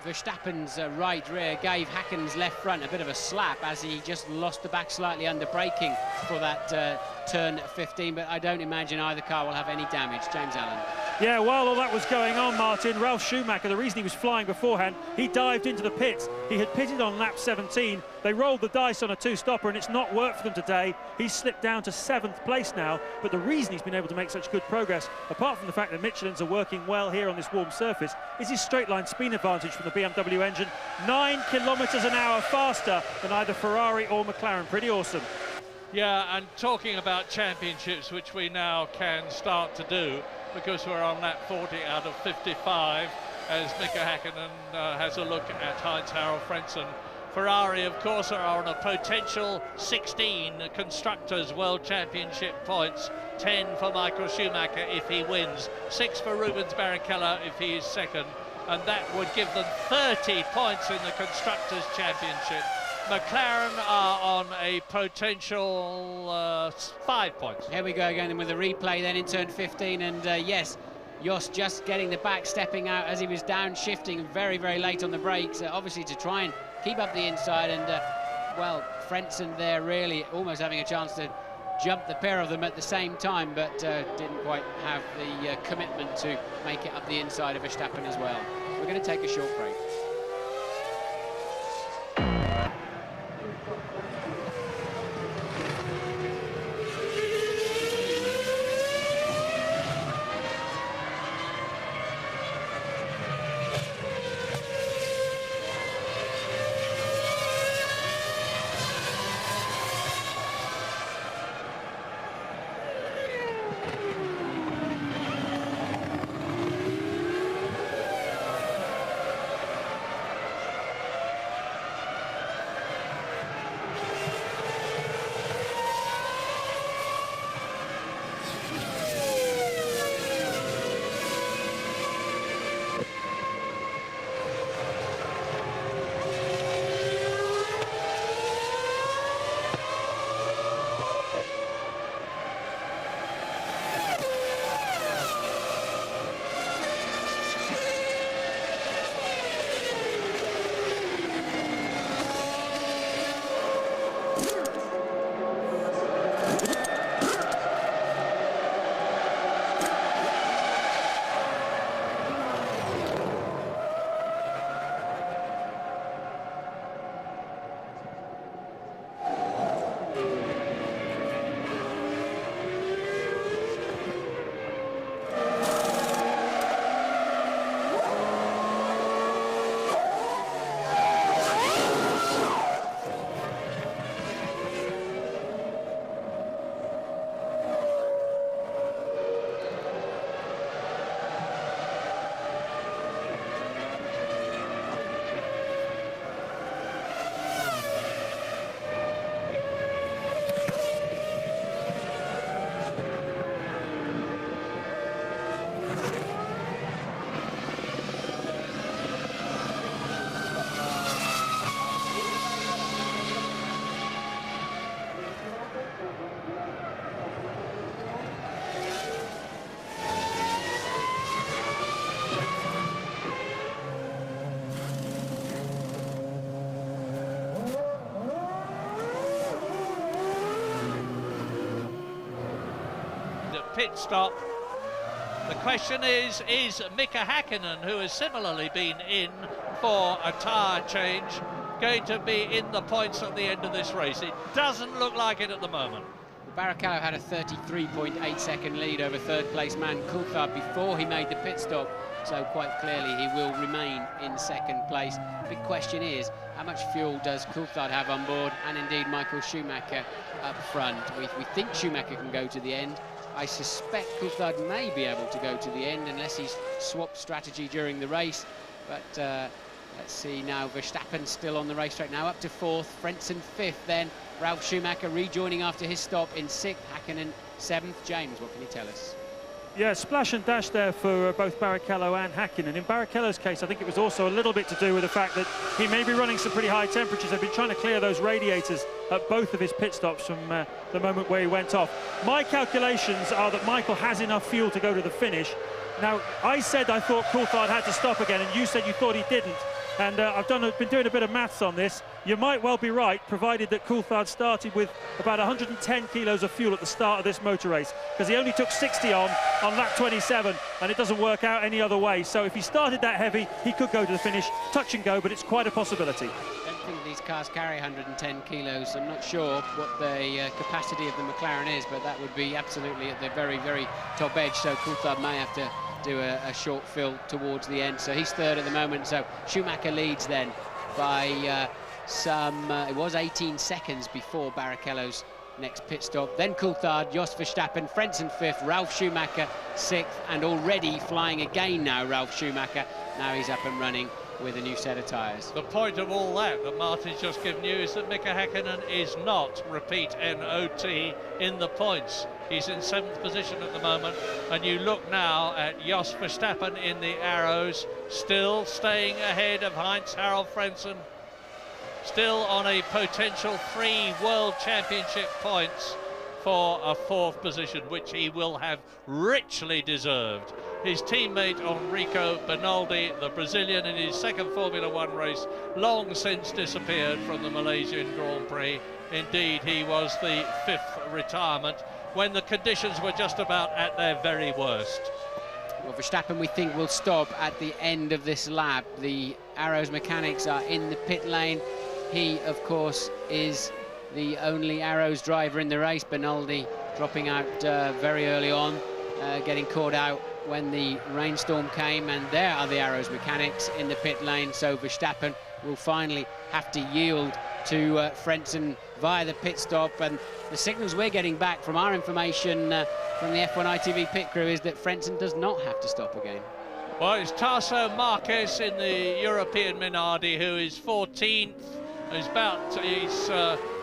Speaker 10: Verstappen's right rear gave Häkkinen's left front a bit of a slap as he just lost the back slightly under braking for that turn 15, but I don't imagine either car will have any damage. James Allen.
Speaker 14: Yeah, while all that was going on, Martin, Ralf Schumacher, the reason he was flying beforehand, he dived into the pits. He had pitted on lap 17. They rolled the dice on a 2-stopper, and it's not worked for them today. He's slipped down to 7th place now, but the reason he's been able to make such good progress, apart from the fact that Michelins are working well here on this warm surface, is his straight-line speed advantage from the BMW engine. 9 kilometres an hour faster than either Ferrari or McLaren. Pretty awesome.
Speaker 11: Yeah, and talking about championships, which we now can start to do, because we're on lap 40 out of 55, as Mika Häkkinen has a look at Heinz-Harald Frentzen. Ferrari, of course, are on a potential 16 Constructors' World Championship points, 10 for Michael Schumacher if he wins, 6 for Rubens Barrichello if he is second, and that would give them 30 points in the Constructors' Championship. McLaren are on a potential 5 points.
Speaker 10: Here we go again with a replay then in turn 15, and yes, Jos just getting the back, stepping out as he was downshifting very, very late on the brakes, obviously to try and keep up the inside, and well, Frentzen there really almost having a chance to jump the pair of them at the same time, but didn't quite have the commitment to make it up the inside of Verstappen as well. We're going to take a short break.
Speaker 11: pit stop. The question is Mika Hakkinen, who has similarly been in for a tyre change, going to be in the points at the end of this race? It doesn't look like it at the moment.
Speaker 10: Barrichello had a 33.8 second lead over third place man Coulthard before he made the pit stop, so quite clearly he will remain in second place. Big question is, how much fuel does Coulthard have on board, and indeed Michael Schumacher up front? We think Schumacher can go to the end. I suspect Coulthard may be able to go to the end unless he's swapped strategy during the race, but let's see now. Verstappen still on the racetrack now, up to fourth, Frentzen fifth, then Ralf Schumacher rejoining after his stop in sixth, Hakkinen seventh. James, what can you tell us?
Speaker 14: Yeah, splash and dash there for both Barrichello and Hakkinen. In Barrichello's case, I think it was also a little bit to do with the fact that he may be running some pretty high temperatures. They've been trying to clear those radiators at both of his pit stops from the moment where he went off. My calculations are that Michael has enough fuel to go to the finish. Now, I said I thought Coulthard had to stop again, and you said you thought he didn't. And I've been doing a bit of maths on this. You might well be right, provided that Coulthard started with about 110 kilos of fuel at the start of this motor race, because he only took 60 on lap 27, and it doesn't work out any other way. So if he started that heavy, he could go to the finish, touch and go, but it's quite a possibility.
Speaker 10: I don't think these cars carry 110 kilos. I'm not sure what the capacity of the McLaren is, but that would be absolutely at the very, very top edge. So Coulthard may have to do a short fill towards the end. So he's third at the moment. So Schumacher leads then by it was 18 seconds before Barrichello's next pit stop. Then Coulthard, Jos Verstappen, Frentzen fifth, Ralf Schumacher sixth, and already flying again now, Ralf Schumacher. Now he's up and running with a new set of tyres.
Speaker 11: The point of all that Martin's just given you is that Mika Hakkinen is not, repeat, NOT in the points. He's in 7th position at the moment, and you look now at Jos Verstappen in the arrows, still staying ahead of Heinz-Harald Frentzen, still on a potential 3 World Championship points for a 4th position, which he will have richly deserved. His teammate Enrico Bernaldi, the Brazilian, in his 2nd Formula One race, long since disappeared from the Malaysian Grand Prix. Indeed, he was the 5th retirement when the conditions were just about at their very worst.
Speaker 10: Well, Verstappen, we think, will stop at the end of this lap. The Arrows mechanics are in the pit lane. He, of course, is the only Arrows driver in the race. Bernaldi dropping out very early on, getting caught out when the rainstorm came, and there are the Arrows mechanics in the pit lane. So Verstappen will finally have to yield to Frentzen via the pit stop, and the signals we're getting back from our information from the F1 ITV pit crew is that Frentzen does not have to stop again.
Speaker 11: Well, it's Tasso Marquez in the European Minardi, who is 14th.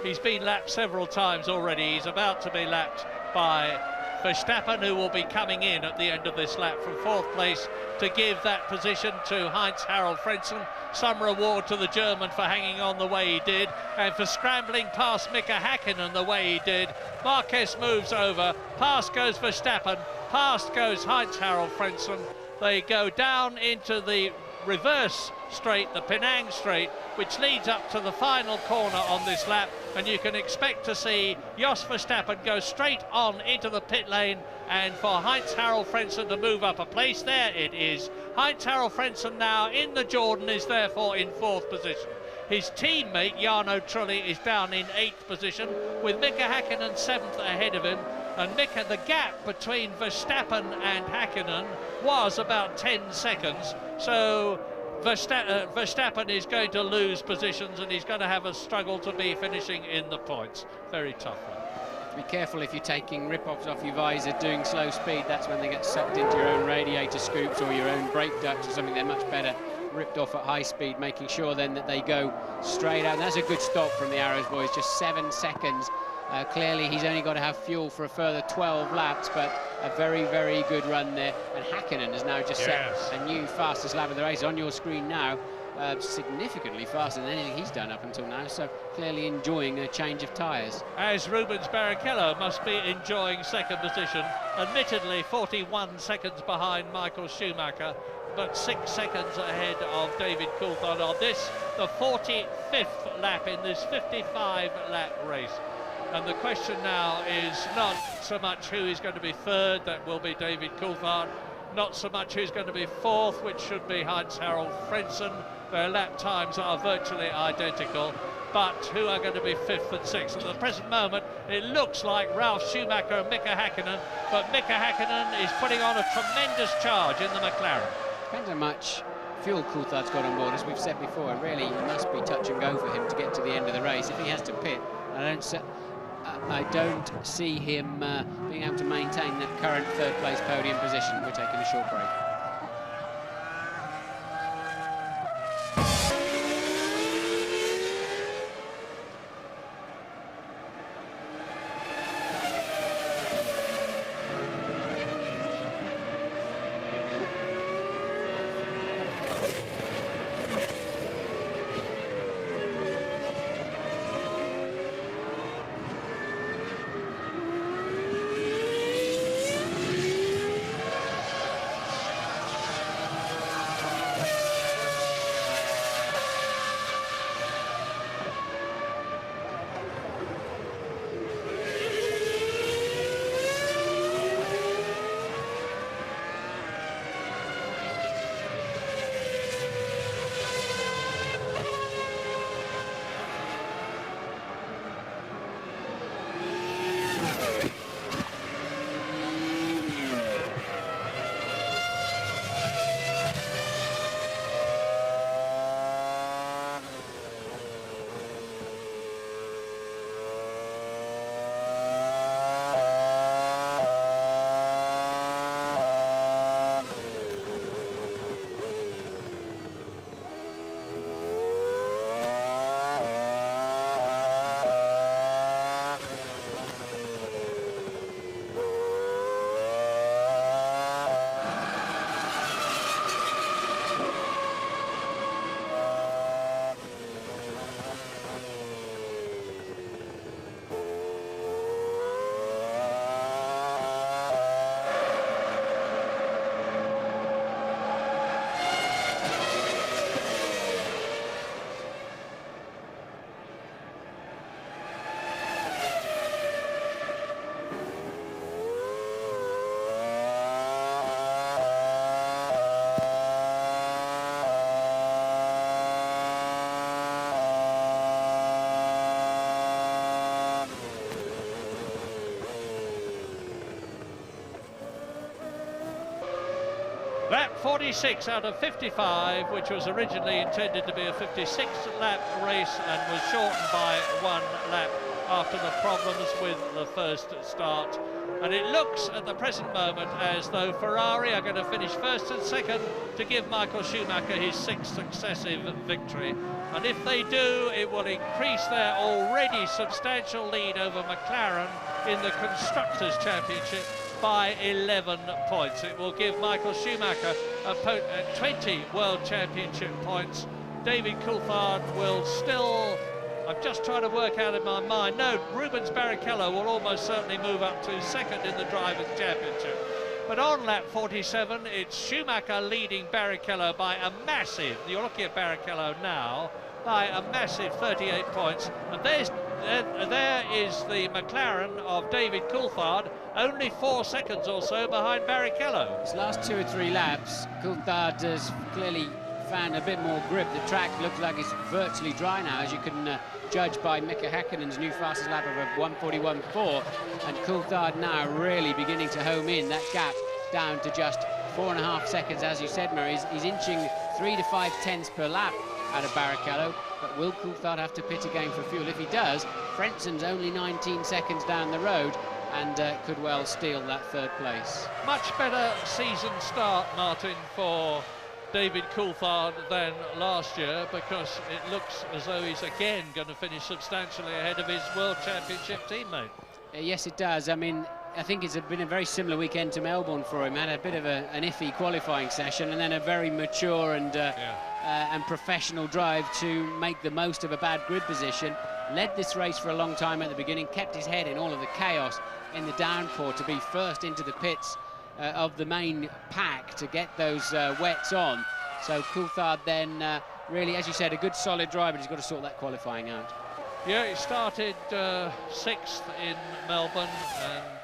Speaker 11: He's been lapped several times already. He's about to be lapped by Verstappen, who will be coming in at the end of this lap from 4th place to give that position to Heinz-Harald Frentzen. Some reward to the German for hanging on the way he did, and for scrambling past Mika Hakkinen the way he did. Marquez moves over, past goes Verstappen, past goes Heinz-Harald Frentzen. They go down into the reverse straight, the Penang straight, which leads up to the final corner on this lap, and you can expect to see Jos Verstappen go straight on into the pit lane, and for Heinz-Harald Frentzen to move up a place. There it is. Heinz-Harald Frentzen now in the Jordan is therefore in 4th position. His teammate Jarno Trulli is down in 8th position, with Mika Hakkinen 7th ahead of him. And the gap between Verstappen and Hakkinen was about 10 seconds, so Verstappen is going to lose positions, and he's going to have a struggle to be finishing in the points. Very tough one.
Speaker 10: Be careful if you're taking rip-offs off your visor doing slow speed. That's when they get sucked into your own radiator scoops or your own brake ducts or something. They're much better ripped off at high speed, making sure then that they go straight out. And that's a good stop from the Arrows boys, just 7 seconds. Clearly he's only got to have fuel for a further 12 laps, but a very, very good run there. And Hakkinen has now just set a new fastest lap of the race on your screen now, significantly faster than anything he's done up until now, so clearly enjoying a change of tyres.
Speaker 11: As Rubens Barrichello must be enjoying 2nd position, admittedly 41 seconds behind Michael Schumacher, but 6 seconds ahead of David Coulthard on this, the 45th lap in this 55-lap race. And the question now is not so much who is going to be third, that will be David Coulthard, not so much who's going to be fourth, which should be Heinz-Harald Frentzen. Their lap times are virtually identical, but who are going to be fifth and sixth. At the present moment, it looks like Ralf Schumacher and Mika Häkkinen, but Mika Häkkinen is putting on a tremendous charge in the McLaren.
Speaker 10: Depends how much fuel Coulthard's got on board, as we've said before. Really, it must be touch and go for him to get to the end of the race. If he has to pit, I don't see him being able to maintain that current third-place podium position. We're taking a short break.
Speaker 11: Lap 46 out of 55, which was originally intended to be a 56 lap race and was shortened by 1 lap after the problems with the first start. And it looks at the present moment as though Ferrari are going to finish first and second to give Michael Schumacher his 6th successive victory. And if they do, it will increase their already substantial lead over McLaren in the Constructors' Championship by 11 points. It will give Michael Schumacher 20 World Championship points. David Coulthard will still, I'm just trying to work out in my mind, no, Rubens Barrichello will almost certainly move up to second in the Drivers' Championship. But on lap 47, it's Schumacher leading Barrichello by a massive, you're looking at Barrichello now, by a massive 38 points. And there is the McLaren of David Coulthard, only 4 seconds or so behind Barrichello.
Speaker 10: His last 2 or 3 laps, Coulthard has clearly found a bit more grip. The track looks like it's virtually dry now, as you can judge by Mika Häkkinen's new fastest lap of a 1:41.4, and Coulthard now really beginning to home in that gap down to just 4.5 seconds, as you said, Murray. He's inching 3 to 5 tenths per lap out of Barrichello, but will Coulthard have to pit again for fuel? If he does, Frentzen's only 19 seconds down the road and could well steal that 3rd place.
Speaker 11: Much better season start, Martin, for David Coulthard than last year, because it looks as though he's again going to finish substantially ahead of his World Championship teammate.
Speaker 10: Yes, it does. I mean, I think it's been a very similar weekend to Melbourne for him. Had a bit of an iffy qualifying session and then a very mature and professional drive to make the most of a bad grid position. Led this race for a long time at the beginning, kept his head in all of the chaos in the downpour to be first into the pits of the main pack to get those wets on. So Coulthard then really, as you said, a good solid drive, but he's got to sort that qualifying out.
Speaker 11: Yeah, he started 6th in Melbourne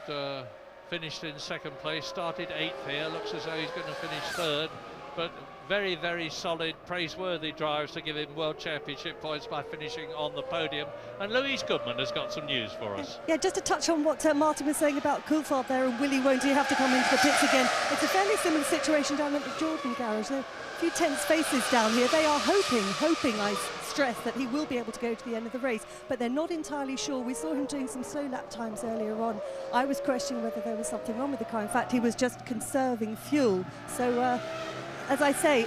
Speaker 11: and finished in 2nd place. Started 8th here. Looks as though he's going to finish 3rd. But very, very solid, praiseworthy drives to give him World Championship points by finishing on the podium. And Louise Goodman has got some news for us.
Speaker 13: Yeah, just to touch on what Martin was saying about Coulthard there, and Willie, won't he have to come into the pits again? It's a fairly similar situation down at the Jordan garage. There are a few tense faces down here. They are hoping, I stress, that he will be able to go to the end of the race, but they're not entirely sure. We saw him doing some slow lap times earlier on. I was questioning whether there was something wrong with the car. In fact, he was just conserving fuel. So, as I say,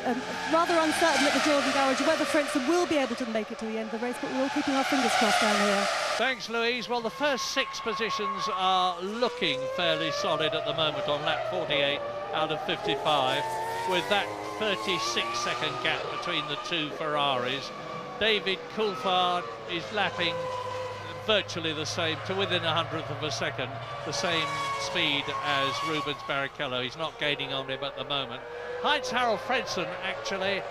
Speaker 13: rather uncertain at the Jordan garage whether Frentzen will be able to make it to the end of the race, but we're all keeping our fingers crossed down here.
Speaker 11: Thanks, Louise. Well, the first 6 positions are looking fairly solid at the moment on lap 48 out of 55, with that 36-second gap between the 2 Ferraris. David Coulthard is lapping virtually the same, to within 100th of a second, the same speed as Rubens Barrichello. He's not gaining on him at the moment. Heinz-Harald Frentzen actually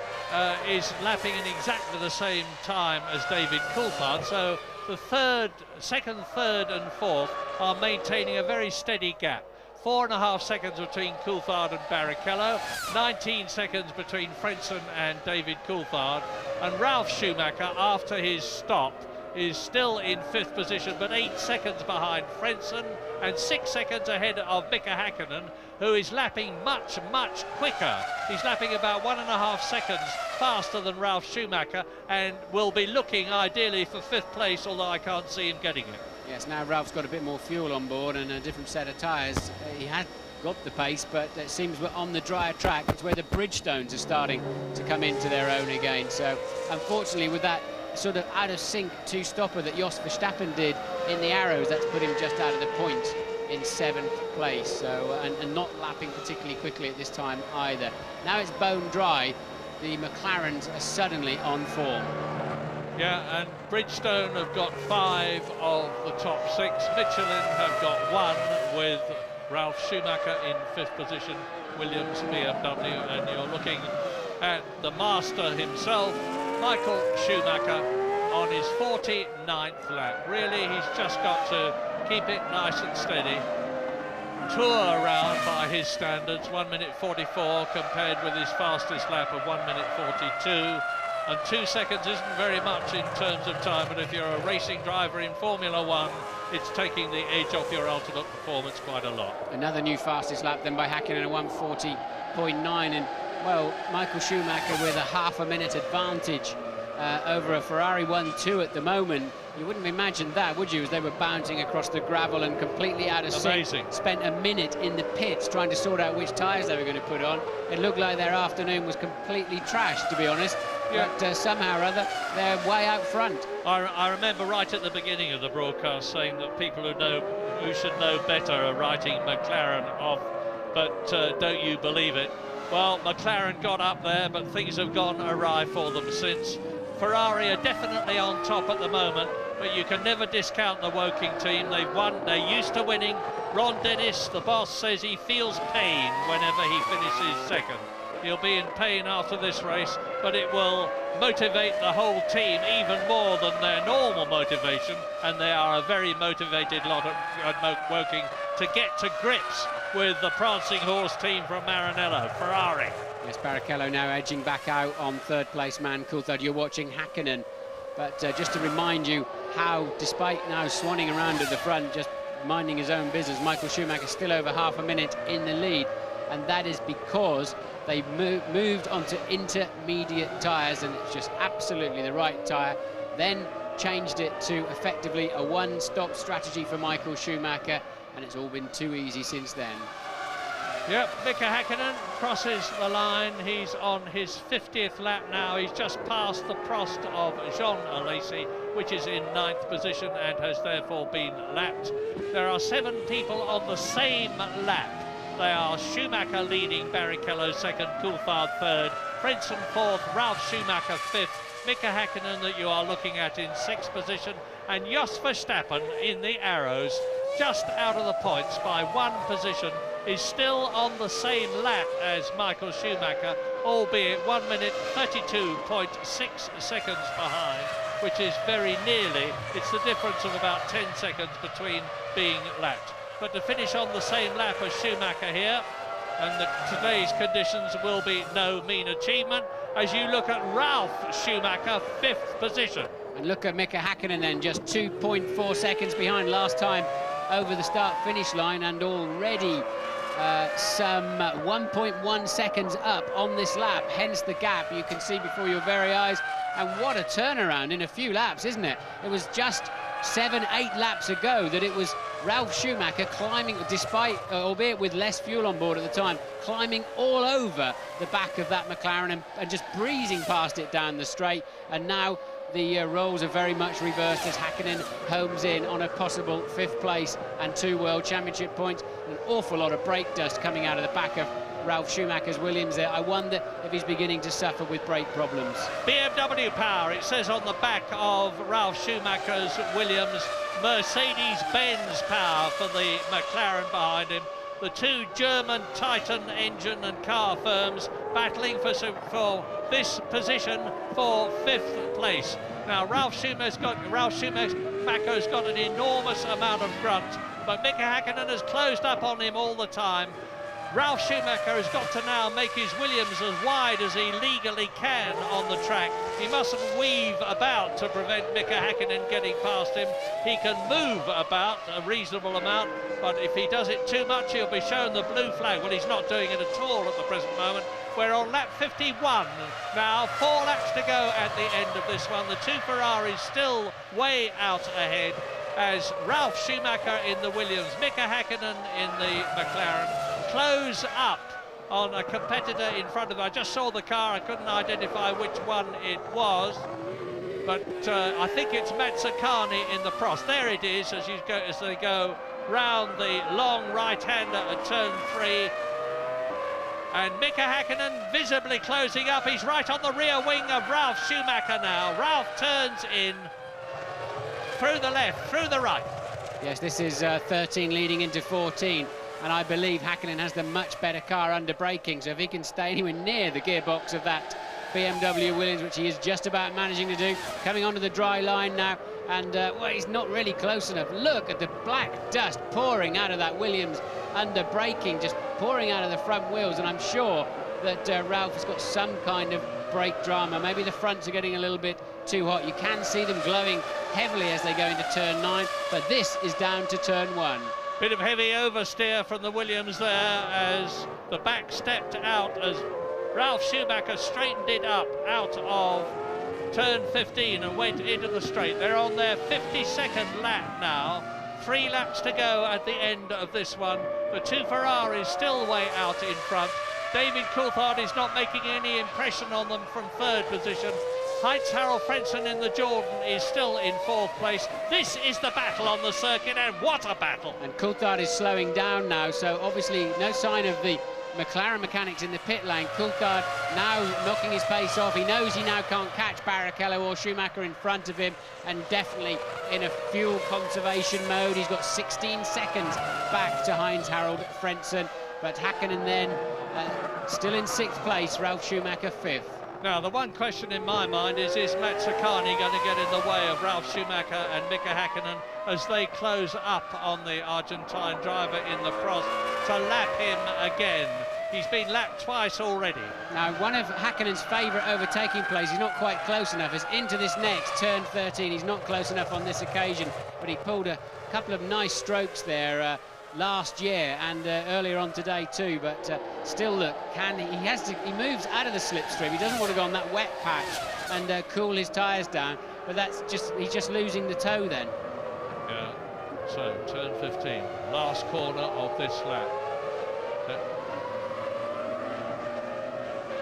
Speaker 11: is lapping in exactly the same time as David Coulthard, so the 2nd, 3rd and 4th are maintaining a very steady gap. 4.5 seconds between Coulthard and Barrichello, 19 seconds between Frentzen and David Coulthard, and Ralf Schumacher, after his stop, is still in 5th position, but 8 seconds behind Frentzen and 6 seconds ahead of Mika Häkkinen, who is lapping much, much quicker. He's lapping about 1.5 seconds faster than Ralf Schumacher and will be looking ideally for 5th place, although I can't see him getting it.
Speaker 10: Yes, now Ralph's got a bit more fuel on board and a different set of tyres. He had got the pace, but it seems we're on the drier track. It's where the Bridgestones are starting to come into their own again. So, unfortunately, with that sort of out of sync 2-stopper that Jos Verstappen did in the Arrows, that's put him just out of the points in 7th place. So, and not lapping particularly quickly at this time either. Now it's bone dry. The McLarens are suddenly on form.
Speaker 11: Yeah, and Bridgestone have got 5 of the top 6. Michelin have got 1 with Ralf Schumacher in 5th position, Williams, BMW, and you're looking at the master himself, Michael Schumacher, on his 49th lap. Really, he's just got to keep it nice and steady. Tour around by his standards, 1 minute 44 compared with his fastest lap of 1 minute 42. And 2 seconds isn't very much in terms of time, but if you're a racing driver in Formula One, it's taking the edge off your ultimate performance quite a lot.
Speaker 10: Another new fastest lap then by Häkkinen at 1:40.9, and well, Michael Schumacher with a half a minute advantage over a Ferrari 1-2 at the moment. You wouldn't imagine that, would you, as they were bouncing across the gravel and completely out of sync. Spent a minute in the pits trying to sort out which tyres they were going to put on. It looked like their afternoon was completely trashed, to be honest. Yeah. But somehow or other, they're way out front.
Speaker 11: I remember right at the beginning of the broadcast saying that people who should know better are writing McLaren off, but don't you believe it? Well, McLaren got up there, but things have gone awry for them since. Ferrari are definitely on top at the moment, but you can never discount the Woking team. They've won, they're used to winning. Ron Dennis, the boss, says he feels pain whenever he finishes second. He'll be in pain after this race, but it will motivate the whole team even more than their normal motivation, and they are a very motivated lot at Woking to get to grips with the prancing horse team from Maranello, Ferrari.
Speaker 10: Yes, Barrichello now edging back out on 3rd place man Coulthard. You're watching Häkkinen, but just to remind you how, despite now swanning around at the front, just minding his own business, Michael Schumacher still over half a minute in the lead, and that is because they moved onto intermediate tyres, and it's just absolutely the right tyre. Then changed it to effectively a one-stop strategy for Michael Schumacher, and it's all been too easy since then.
Speaker 11: Yep, Mika Häkkinen crosses the line. He's on his 50th lap now. He's just past the Prost of Jean Alesi, which is in 9th position and has therefore been lapped. There are 7 people on the same lap. They are Schumacher leading, Barrichello 2nd, Coulthard 3rd, Frentzen 4th, Ralf Schumacher 5th, Mika Häkkinen that you are looking at in 6th position, and Jos Verstappen in the Arrows, just out of the points by 1 position, is still on the same lap as Michael Schumacher, albeit 1 minute 32.6 seconds behind. which is very nearly, it's the difference of about 10 seconds between being lapped. But to finish on the same lap as Schumacher here, and today's conditions will be no mean achievement, as you look at Ralf Schumacher, 5th position.
Speaker 10: And look at Mika Häkkinen then, just 2.4 seconds behind last time over the start-finish line, and already some 1.1 seconds up on this lap, hence the gap you can see before your very eyes. And what a turnaround in a few laps, isn't it? It was just 7-8 laps ago that it was Ralf Schumacher climbing, despite, albeit with less fuel on board at the time, climbing all over the back of that McLaren and just breezing past it down the straight. And now the roles are very much reversed as Häkkinen homes in on a possible 5th place and 2 World Championship points. An awful lot of brake dust coming out of the back of Ralf Schumacher's Williams there. I wonder if he's beginning to suffer with brake problems.
Speaker 11: BMW power, it says on the back of Ralf Schumacher's Williams. Mercedes-Benz power for the McLaren behind him. The two German Titan engine and car firms battling for this position for 5th place. Now Ralf Schumacher's got an enormous amount of grunt, but Mika Häkkinen has closed up on him all the time. Ralf Schumacher has got to now make his Williams as wide as he legally can on the track. He mustn't weave about to prevent Mika Häkkinen getting past him. He can move about a reasonable amount, but if he does it too much, he'll be shown the blue flag. Well, he's not doing it at all at the present moment. We're on lap 51 now, 4 laps to go at the end of this one. The two Ferraris still way out ahead as Ralf Schumacher in the Williams, Mika Häkkinen in the McLaren close up on a competitor in front of him. I just saw the car, I couldn't identify which one it was, but I think it's Mazzacani in the Prost. There it is as they go round the long right-hander at turn 3. And Mika Häkkinen visibly closing up. He's right on the rear wing of Ralf Schumacher now. Ralf turns in through the left, through the right.
Speaker 10: Yes, this is 13 leading into 14. And I believe Häkkinen has the much better car under braking, so if he can stay anywhere near the gearbox of that BMW Williams, which he is just about managing to do, coming onto the dry line now, and well, he's not really close enough. Look at the black dust pouring out of that Williams under braking, just pouring out of the front wheels, and I'm sure that Ralf has got some kind of brake drama. Maybe the fronts are getting a little bit too hot. You can see them glowing heavily as they go into turn 9, but this is down to turn 1.
Speaker 11: Bit of heavy oversteer from the Williams there as the back stepped out as Ralf Schumacher straightened it up out of turn 15 and went into the straight. They're on their 52nd lap now. 3 laps to go at the end of this one. The two Ferraris still way out in front. David Coulthard is not making any impression on them from 3rd position. Heinz-Harald Frentzen in the Jordan is still in 4th place. This is the battle on the circuit, and what a battle!
Speaker 10: And Coulthard is slowing down now, so obviously no sign of the McLaren mechanics in the pit lane. Coulthard now knocking his pace off. He knows he now can't catch Barrichello or Schumacher in front of him, and definitely in a fuel conservation mode. He's got 16 seconds back to Heinz-Harald Frentzen, but Häkkinen then still in 6th place, Ralf Schumacher 5th.
Speaker 11: Now, the one question in my mind is Mazzacani going to get in the way of Ralf Schumacher and Mika Häkkinen as they close up on the Argentine driver in the Prost to lap him again? He's been lapped twice already.
Speaker 10: Now, one of Häkkinen's favourite overtaking plays, he's not quite close enough, is into this next, turn 13. He's not close enough on this occasion, but he pulled a couple of nice strokes there last year and earlier on today too, but still look, he moves out of the slipstream. He doesn't want to go on that wet patch and cool his tyres down, but he's just losing the toe then.
Speaker 11: Yeah, so turn 15, last corner of this lap.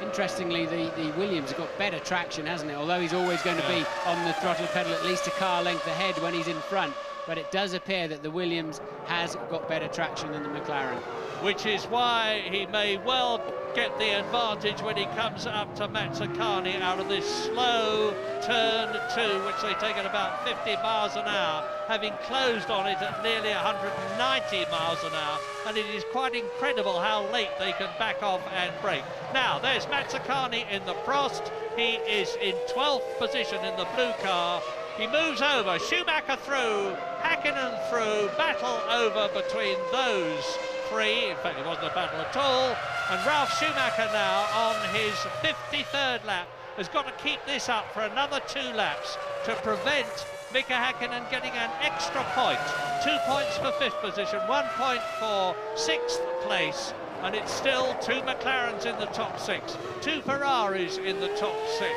Speaker 10: Interestingly, the Williams has got better traction, hasn't it? Although he's always going to be on the throttle pedal at least a car length ahead when he's in front. But it does appear that the Williams has got better traction than the McLaren.
Speaker 11: which is why he may well get the advantage when he comes up to Mazzacani out of this slow turn 2, which they take at about 50 miles an hour, having closed on it at nearly 190 miles an hour, and it is quite incredible how late they can back off and brake. Now, there's Mazzacani in the frost. He is in 12th position in the blue car. He moves over, Schumacher through, Hakkinen through, battle over between those three. In fact, it wasn't a battle at all. And Ralf Schumacher now on his 53rd lap has got to keep this up for another 2 laps to prevent Mika Hakkinen getting an extra point. 2 points for 5th position, 1 point for 6th place, and it's still 2 McLarens in the top 6, 2 Ferraris in the top 6,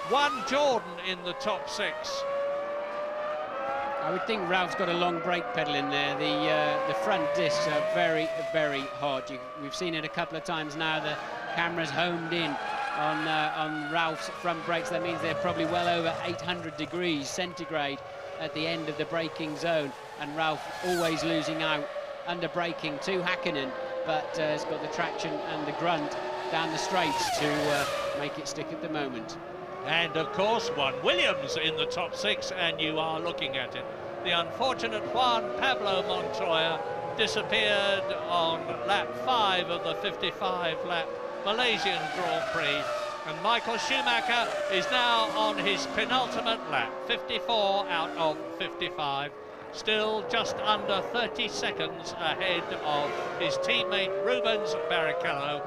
Speaker 11: 1 Jordan in the top 6.
Speaker 10: I would think Ralph's got a long brake pedal in there. The front discs are very, very hard. We've seen it a couple of times now. The camera's homed in on Ralph's front brakes. That means they're probably well over 800 degrees centigrade at the end of the braking zone. And Ralph always losing out under braking to Hakkinen, but has got the traction and the grunt down the straights to make it stick at the moment.
Speaker 11: And of course, one Williams in the top 6, and you are looking at it. The unfortunate Juan Pablo Montoya disappeared on lap 5 of the 55-lap Malaysian Grand Prix, and Michael Schumacher is now on his penultimate lap, 54 out of 55, still just under 30 seconds ahead of his teammate Rubens Barrichello,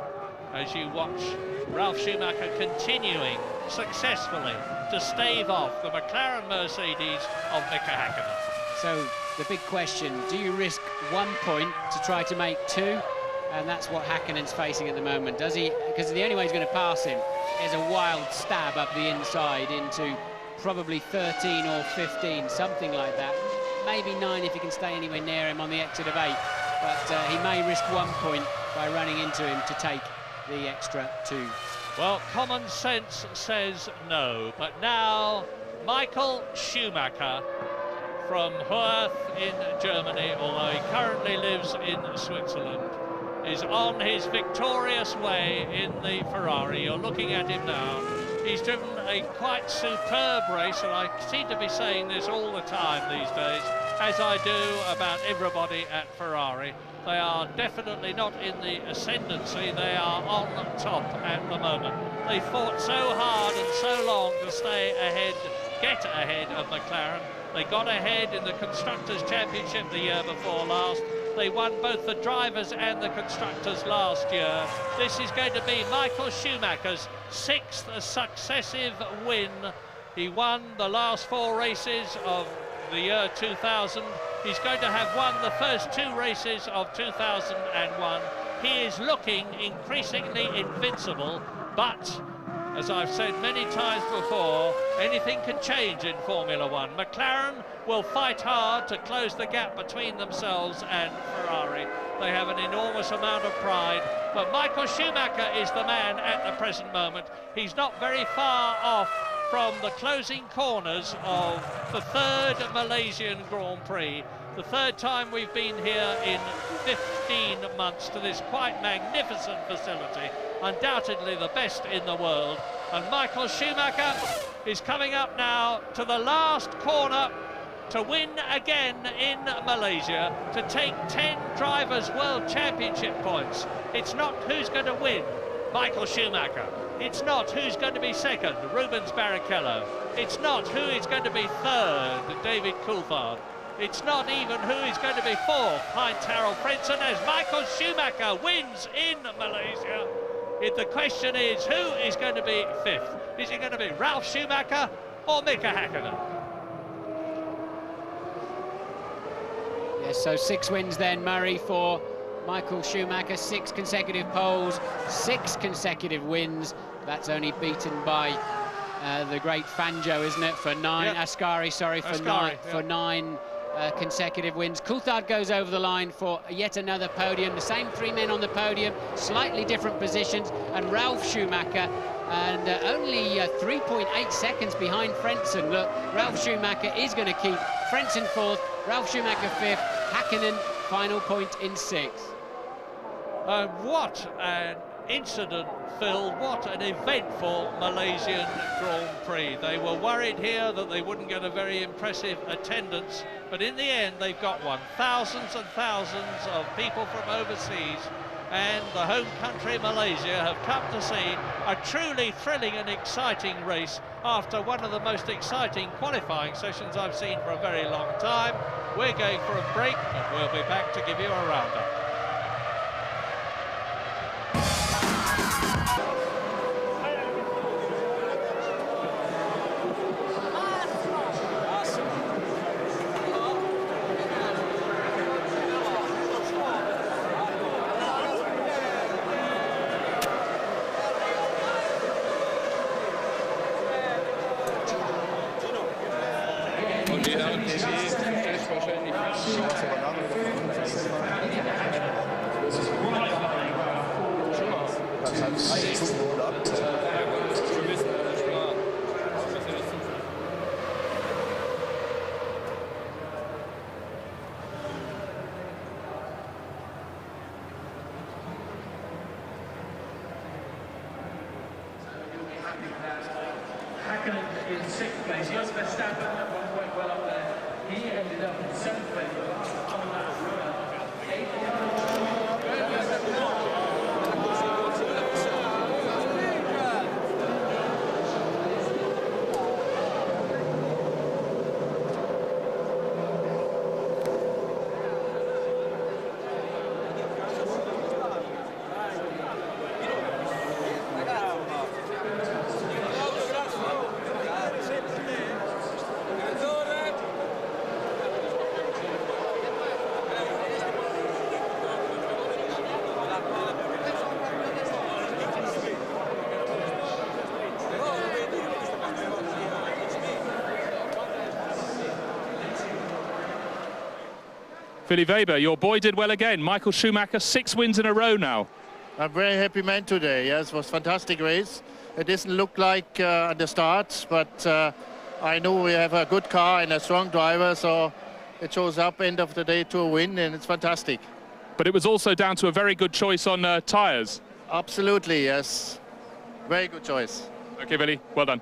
Speaker 11: as you watch Ralf Schumacher continuing successfully to stave off the McLaren Mercedes of Mika Hakkinen.
Speaker 10: So the big question, do you risk 1 point to try to make 2? And that's what Hakkinen's facing at the moment. Does he? Because the only way he's going to pass him is a wild stab up the inside into probably 13 or 15, something like that. Maybe 9 if he can stay anywhere near him on the exit of 8. But he may risk 1 point by running into him to take the extra 2.
Speaker 11: Well, common sense says no, but now Michael Schumacher from Hörth in Germany, although he currently lives in Switzerland, is on his victorious way in the Ferrari. You're looking at him now. He's driven a quite superb race, and I seem to be saying this all the time these days, as I do about everybody at Ferrari. They are definitely not in the ascendancy, they are on top at the moment. They fought so hard and so long to stay ahead, get ahead of McLaren. They got ahead in the Constructors' Championship the year before last. They won both the drivers and the constructors last year. This is going to be Michael Schumacher's 6th successive win. He won the last 4 races of the year 2000. He's going to have won the first 2 races of 2001. He is looking increasingly invincible, but as I've said many times before, anything can change in Formula One. McLaren will fight hard to close the gap between themselves and Ferrari. They have an enormous amount of pride, but Michael Schumacher is the man at the present moment. He's not very far off from the closing corners of the 3rd Malaysian Grand Prix, the 3rd time we've been here in 15 months to this quite magnificent facility, undoubtedly the best in the world. And Michael Schumacher is coming up now to the last corner to win again in Malaysia, to take 10 Drivers' World Championship points. It's not who's going to win, Michael Schumacher. It's not who's going to be 2nd, Rubens Barrichello. It's not who is going to be 3rd, David Coulthard. It's not even who is going to be 4th, Heinz-Harald Frentzen, as Michael Schumacher wins in Malaysia. The question is, who is going to be 5th? Is it going to be Ralf Schumacher or Mika Hakkinen?
Speaker 10: Yes, so 6 wins then, Murray, for Michael Schumacher. 6 consecutive poles, 6 consecutive wins. That's only beaten by the great Fangio, isn't it? For 9, yep. Ascari, sorry, for Ascari, 9, yep. For 9 consecutive wins. Coulthard goes over the line for yet another podium. The same 3 men on the podium, slightly different positions, and Ralf Schumacher, and only 3.8 seconds behind Frentzen. Look, Ralf Schumacher is going to keep Frentzen 4th, Ralf Schumacher 5th, Hakkinen final point in 6th.
Speaker 11: What an incident, Phil, what an eventful Malaysian Grand Prix. They were worried here that they wouldn't get a very impressive attendance, but in the end they've got one. Thousands and thousands of people from overseas and the home country Malaysia have come to see a truly thrilling and exciting race after one of the most exciting qualifying sessions I've seen for a very long time. We're going for a break and we'll be back to give you a roundup.
Speaker 16: In 6th place, Jos Verstappen at one point well up there. He ended up in 7th place.
Speaker 17: Billy Weber, your boy did well again. Michael Schumacher, 6 wins in a row now.
Speaker 18: I'm very happy man today. Yes, it was a fantastic race. It didn't look like at the start, but I know we have a good car and a strong driver, so it shows up end of the day to a win, and it's fantastic.
Speaker 17: But it was also down to a very good choice on tyres.
Speaker 18: Absolutely, yes. Very good choice.
Speaker 17: Okay, Billy, well done.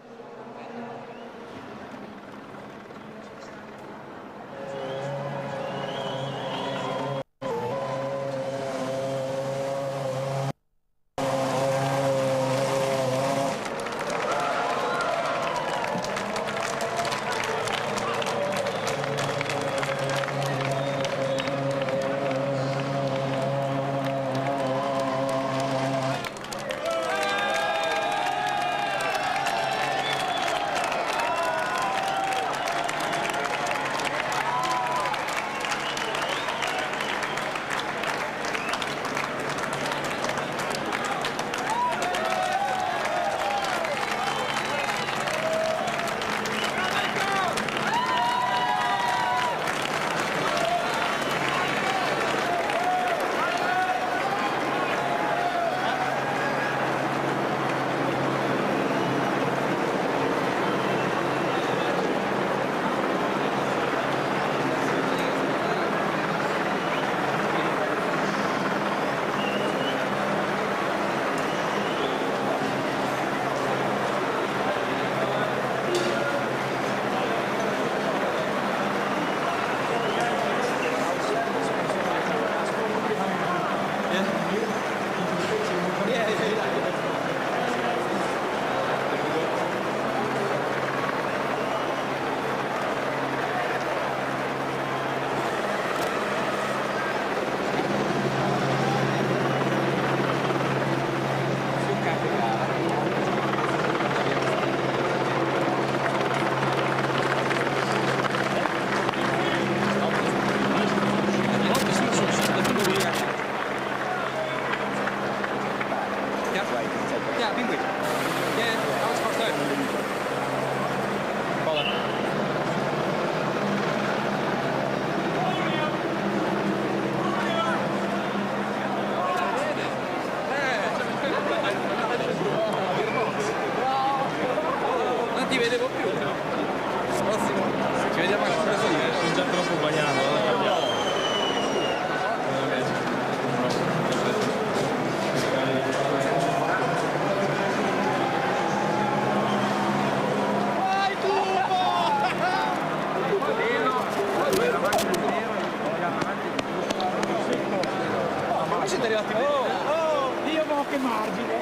Speaker 12: Dio mo che margine!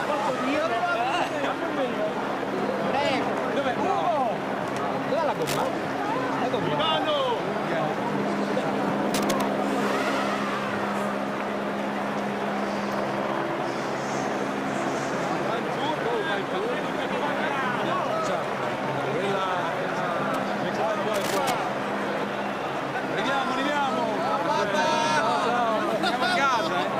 Speaker 12: Posso dire? Dov'è? No! Dov'è la gomma? La gomma? Ivano! Arriviamo! Andiamo a casa!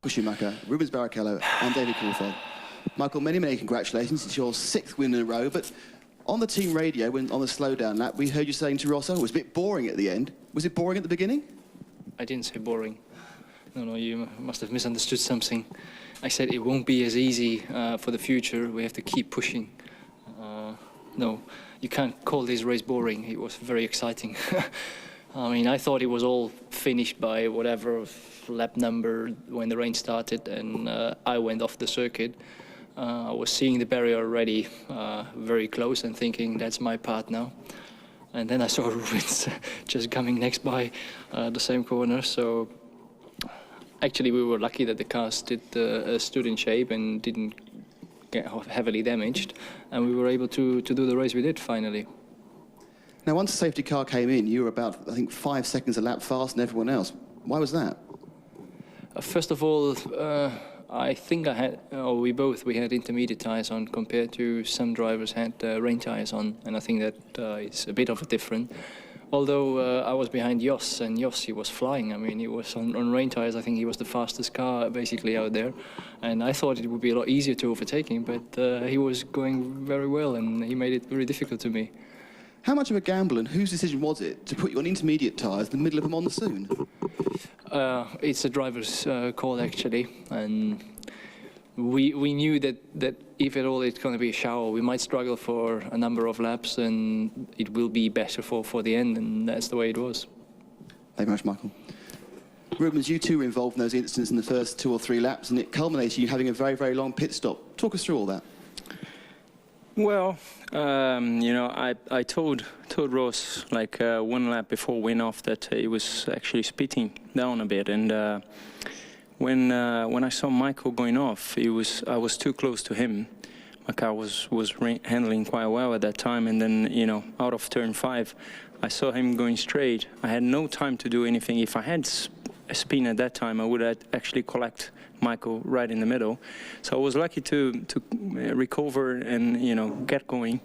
Speaker 6: Michael Schumacher, Rubens Barrichello and David Coulthard. Michael, many, many congratulations. It's your 6th win in a row, but on the team radio, when on the slowdown lap, we heard you saying to Ross, oh, it was a bit boring at the end. Was it boring at the beginning?
Speaker 19: I didn't say boring. No, you must have misunderstood something. I said it won't be as easy for the future. We have to keep pushing. No, you can't call this race boring. It was very exciting. I mean, I thought it was all finished by whatever lap number when the rain started, and I went off the circuit. I was seeing the barrier already very close and thinking, that's my part now. And then I saw Rubens just coming next by the same corner. So actually, we were lucky that the car stood in shape and didn't get heavily damaged. And we were able to do the race we did finally.
Speaker 6: Now, once the safety car came in, you were about, I think, 5 seconds a lap faster than everyone else. Why was that?
Speaker 19: First of all, I think we had intermediate tyres on compared to some drivers had rain tyres on, and I think that is a bit of a difference. Although I was behind Jos, and Jos, he was flying. I mean, he was on rain tyres. I think he was the fastest car basically out there, and I thought it would be a lot easier to overtake him, but he was going very well, and he made it very difficult to me.
Speaker 6: How much of a gamble and whose decision was it to put you on intermediate tyres in the middle of a monsoon?
Speaker 19: It's a driver's call, actually, and we knew that if at all it's going to be a shower, we might struggle for a number of laps, and it will be better for the end, and that's the way it was.
Speaker 6: Thank you very much, Michael. Rubens, you too were involved in those incidents in the first 2 or 3 laps, and it culminated in you having a very, very long pit stop. Talk us through all that.
Speaker 19: Well, you know, I told Ross like 1 lap before win-off that he was actually speeding down a bit, and when I saw Michael going off, I was too close to him. My car was handling quite well at that time, and then, you know, out of turn 5, I saw him going straight. I had no time to do anything. If I had a spin at that time, I would actually collect Michael right in the middle. So I was lucky to recover and, you know, get going.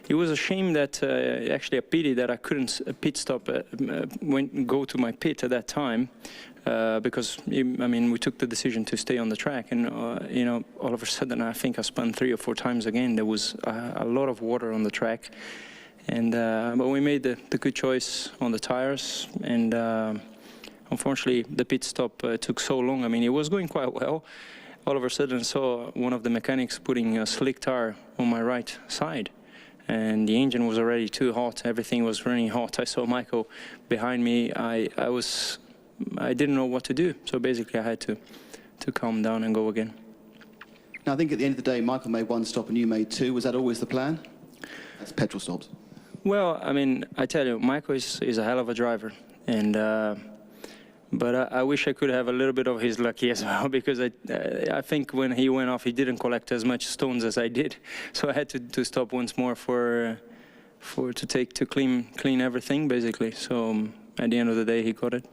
Speaker 19: It was a shame that, actually a pity that I couldn't pit stop, go to my pit at that time, because, I mean, we took the decision to stay on the track, and, you know, all of a sudden I think I spun 3 or 4 times again. There was a lot of water on the track, and but we made the good choice on the tires, and unfortunately, the pit stop took so long. I mean, it was going quite well. All of a sudden, I saw one of the mechanics putting a slick tire on my right side, and the engine was already too hot. Everything was running hot. I saw Michael behind me. I didn't know what to do. So basically, I had to calm down and go again.
Speaker 6: Now, I think at the end of the day, Michael made 1 stop and you made 2. Was that always the plan? That's petrol stops. Well, I mean, I tell you, Michael is a hell of a driver, and. But I wish I could have a little bit of his luck as well, because I think when he went off, he didn't collect as much stones as I did. So I had to stop once more to clean everything, basically. So at the end of the day, he got it.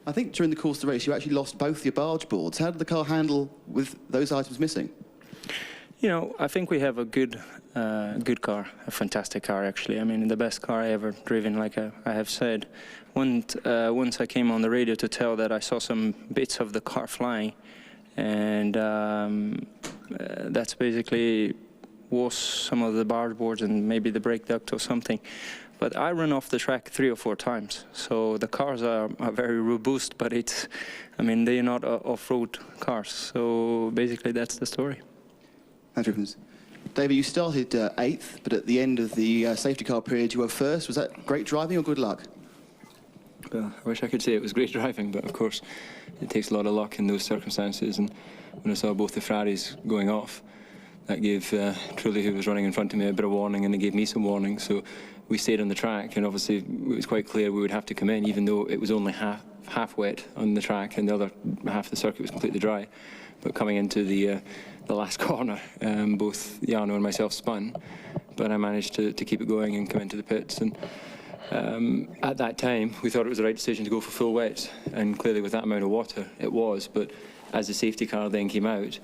Speaker 6: I think during the course of the race, you actually lost both your barge boards. How did the car handle with those items missing? You know, I think we have a good car, a fantastic car, actually. I mean, the best car I ever driven, like I have said. Once I came on the radio to tell that I saw some bits of the car flying, and that's basically was some of the barge boards and maybe the brake duct or something. But I ran off the track 3 or 4 times, so the cars are very robust, but I mean, they're not off-road cars. So basically, that's the story. Thanks, Rubens. David, you started 8th, but at the end of the safety car period, you were 1st. Was that great driving or good luck? Well, I wish I could say it was great driving, but of course, it takes a lot of luck in those circumstances. And when I saw both the Ferraris going off, that gave Trulli, who was running in front of me, a bit of warning, and it gave me some warning. So we stayed on the track, and obviously it was quite clear we would have to come in, even though it was only half wet on the track, and the other half of the circuit was completely dry. But coming into the last corner, both Jarno and myself spun, but I managed to keep it going and come into the pits. And at that time, we thought it was the right decision to go for full wet, and clearly with that amount of water, it was. But as the safety car then came out,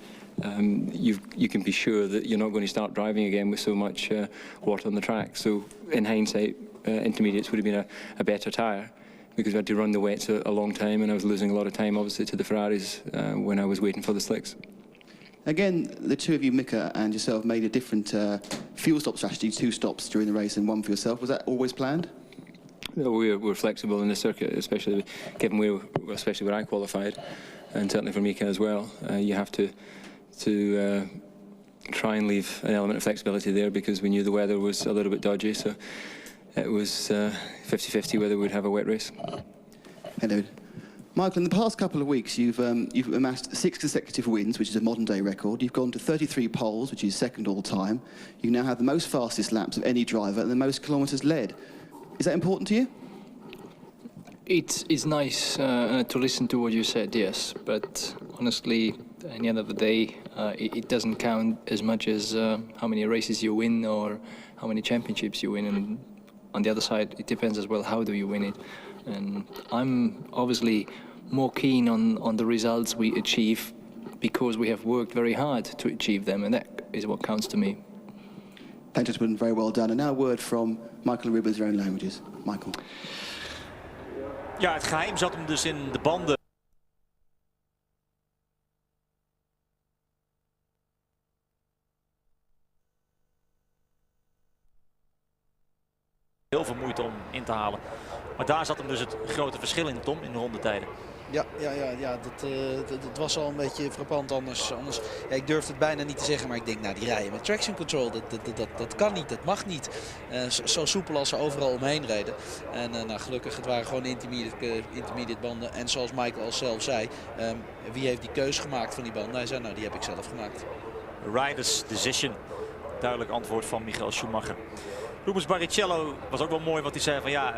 Speaker 6: you can be sure that you're not going to start driving again with so much water on the track. So in hindsight, intermediates would have been a better tyre,
Speaker 19: because we had to run the wets a long time, and I was losing a lot of time, obviously, to the Ferraris when I was waiting for the slicks.
Speaker 6: Again, the two of you, Mika and yourself, made a different fuel stop strategy, 2 stops during the race and 1 for yourself. Was that always planned?
Speaker 19: No, we're flexible in the circuit, especially given especially where I qualified, and certainly for Mika as well. You have to try and leave an element of flexibility there, because we knew the weather was a little bit dodgy, so it was 50-50 whether we'd have a wet race.
Speaker 6: Hello. Michael, in the past couple of weeks, you've amassed 6 consecutive wins, which is a modern-day record. You've gone to 33 poles, which is second all-time. You now have the most fastest laps of any driver and the most kilometres led. Is that important to you?
Speaker 20: It's nice to listen to what you said, yes. But honestly, at the end of the day, it doesn't count as much as how many races you win or how many championships you win. And on the other side, it depends as well, how do you win it? And I'm obviously more keen on the results we achieve because we have worked very hard to achieve them, and that is what counts to me.
Speaker 6: Thanks, gentlemen. Very well done. And now a word from Michael and Ruben in their own languages. Michael.
Speaker 21: Ja, het geheim zat hem dus in de banden. Heel veel moeite om in te halen. Maar daar zat hem dus het grote verschil in, Tom, in de rondetijden.
Speaker 22: Ja, dat was al een beetje frappant anders. Ja, ik durf het bijna niet te zeggen, maar ik denk, nou, die rijden met traction control, dat kan niet, dat mag niet. Zo soepel als ze overal omheen reden. En nou, gelukkig, het waren gewoon intermediate banden. En zoals Michael al zelf zei, wie heeft die keuze gemaakt van die banden? Hij zei, nou, die heb ik zelf gemaakt.
Speaker 21: Riders decision. Duidelijk antwoord van Michael Schumacher. Rubens Barrichello was ook wel mooi, wat hij zei van ja,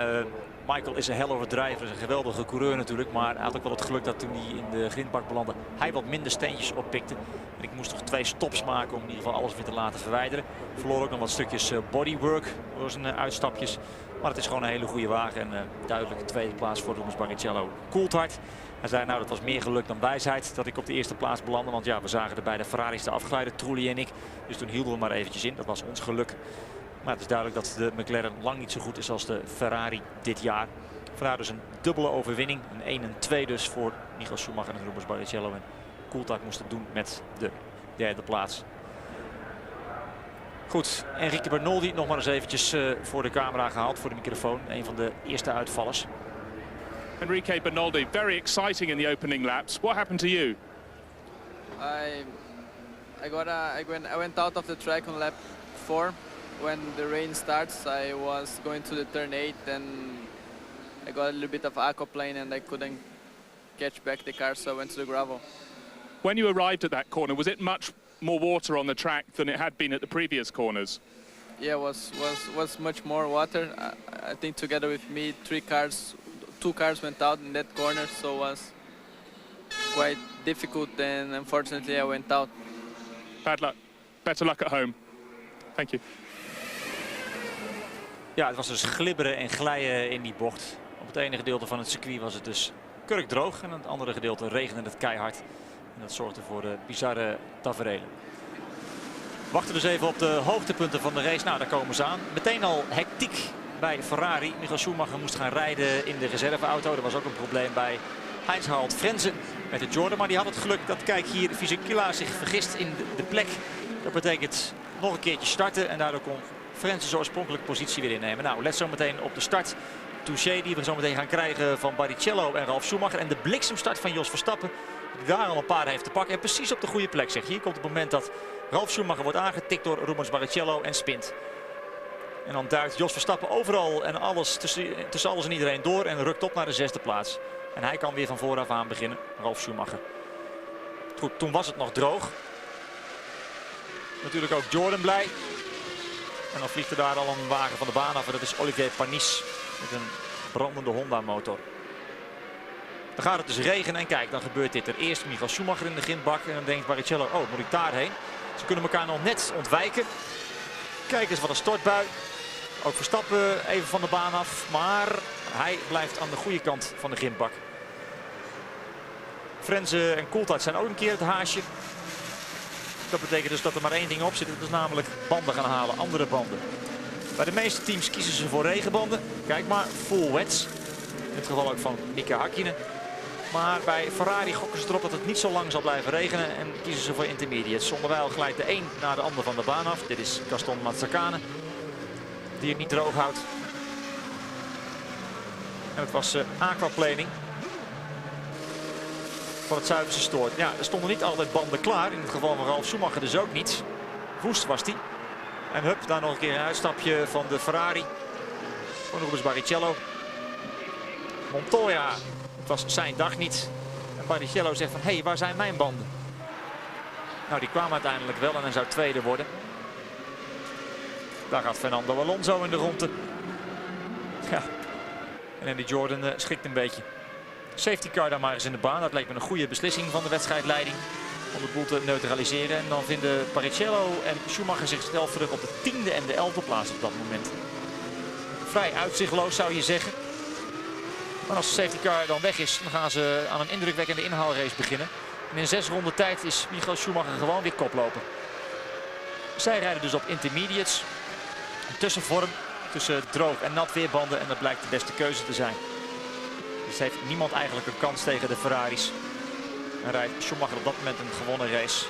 Speaker 21: Michael is een hell of a driver, is een geweldige coureur natuurlijk. Maar hij had ook wel het geluk dat toen hij in de grindbak belandde, hij wat minder steentjes oppikte. En ik moest nog 2 stops maken om in ieder geval alles weer te laten verwijderen. Verloor ook nog wat stukjes bodywork door zijn uitstapjes. Maar het is gewoon een hele goede wagen en duidelijk tweede plaats voor Rubens Barrichello. Coulthard. Hij zei nou, dat was meer geluk dan wijsheid dat ik op de eerste plaats belandde. Want ja, we zagen de beide Ferraris te afglijden, Trulli en ik. Dus toen hielden we maar eventjes in. Dat was ons geluk. Maar het is duidelijk dat de McLaren lang niet zo goed is als de Ferrari dit jaar. Vandaar dus een dubbele overwinning. Een 1-2 dus voor Michael Schumacher en Rubens Barrichello. En Coulthard moest het doen met de derde plaats. Goed, Enrique Bernoldi nog maar eens eventjes voor de camera gehaald, voor de microfoon. Een van de eerste uitvallers.
Speaker 17: Enrique Bernoldi, very exciting in the opening laps. What happened to you?
Speaker 23: I went out of the track on lap 4. When the rain starts, I was going to the turn 8 and I got a little bit of aquaplane and I couldn't catch back the car, so I went to the gravel.
Speaker 17: When you arrived at that corner, was it much more water on the track than it had been at the previous corners?
Speaker 23: Yeah, was much more water. I think together with me, 2 cars went out in that corner, so it was quite difficult and unfortunately I went out.
Speaker 17: Bad luck. Better luck at home. Thank you.
Speaker 21: Ja, het was dus glibberen en glijden in die bocht. Op het ene gedeelte van het circuit was het dus kurkdroog en op het andere gedeelte regende het keihard. En dat zorgde voor de bizarre taferelen. Wachten dus even op de hoogtepunten van de race. Nou, daar komen ze aan. Meteen al hectiek bij Ferrari. Michael Schumacher moest gaan rijden in de reserveauto. Er was ook een probleem bij Heinz-Harald Frentzen met de Jordan. Maar die had het geluk dat, kijk hier, Fisichella zich vergist in de plek. Dat betekent nog een keertje starten en daardoor kon Frentzen zijn oorspronkelijke positie weer innemen. Nou, let zo meteen op de start. Touché die we zo meteen gaan krijgen van Barrichello en Ralf Schumacher. En de bliksemstart van Jos Verstappen, die daar al een paar heeft te pakken. En precies op de goede plek, zeg. Hier komt het moment dat Ralf Schumacher wordt aangetikt door Rubens Barrichello en spint. En dan duikt Jos Verstappen overal en alles tussen alles en iedereen door en rukt op naar de 6e plaats. En hij kan weer van vooraf aan beginnen, Ralf Schumacher. Goed, toen was het nog droog. Natuurlijk ook Jordan blij. En dan vliegt er daar al een wagen van de baan af. En dat is Olivier Panis met een brandende Honda motor. Dan gaat het dus regenen en kijk, dan gebeurt dit. Er eerst Michael Schumacher in de grindbak. En dan denkt Barrichello, oh, moet ik daarheen? Ze kunnen elkaar nog net ontwijken. Kijk eens wat een stortbui. Ook Verstappen even van de baan af. Maar hij blijft aan de goede kant van de grindbak. Frentzen en Coulthard zijn ook een keer het haasje. Dat betekent dus dat er maar één ding op zit. Dat is namelijk banden gaan halen, andere banden. Bij de meeste teams kiezen ze voor regenbanden. Kijk maar, full wets. het geval ook van Mika Häkkinen. Maar bij Ferrari gokken ze erop dat het niet zo lang zal blijven regenen en kiezen ze voor intermediates. Onderwijl glijdt de een naar de ander van de baan af. Dit is Gaston Mazzacane, die het niet droog houdt. En het was aquaplaning voor het Zuiverse stoort. Ja, er stonden niet altijd banden klaar. In het geval van Ralf Schumacher dus ook niet. Woest was die. En hup, daar nog een keer een uitstapje van de Ferrari. Van Rubens Barrichello. Montoya, het was zijn dag niet. En Barrichello zegt van, hé, waar zijn mijn banden? Nou, die kwamen uiteindelijk wel en hij zou tweede worden. Daar gaat Fernando Alonso in de ronde. Ja. En Andy Jordan schrikt een beetje. Safety car daar maar eens in de baan. Dat leek me een goede beslissing van de wedstrijdleiding. Om de boel te neutraliseren. En dan vinden Barrichello en Schumacher zichzelf terug op de 10e en de 11e plaats op dat moment. Vrij uitzichtloos zou je zeggen. Maar als de safety car dan weg is, dan gaan ze aan een indrukwekkende inhaalrace beginnen. En in 6 ronden tijd is Michael Schumacher gewoon weer koploper. Zij rijden dus op intermediates. Een tussenvorm tussen droog en nat weerbanden. En dat blijkt de beste keuze te zijn. Dus heeft niemand eigenlijk een kans tegen de Ferraris. En rijdt Schumacher op dat moment een gewonnen race.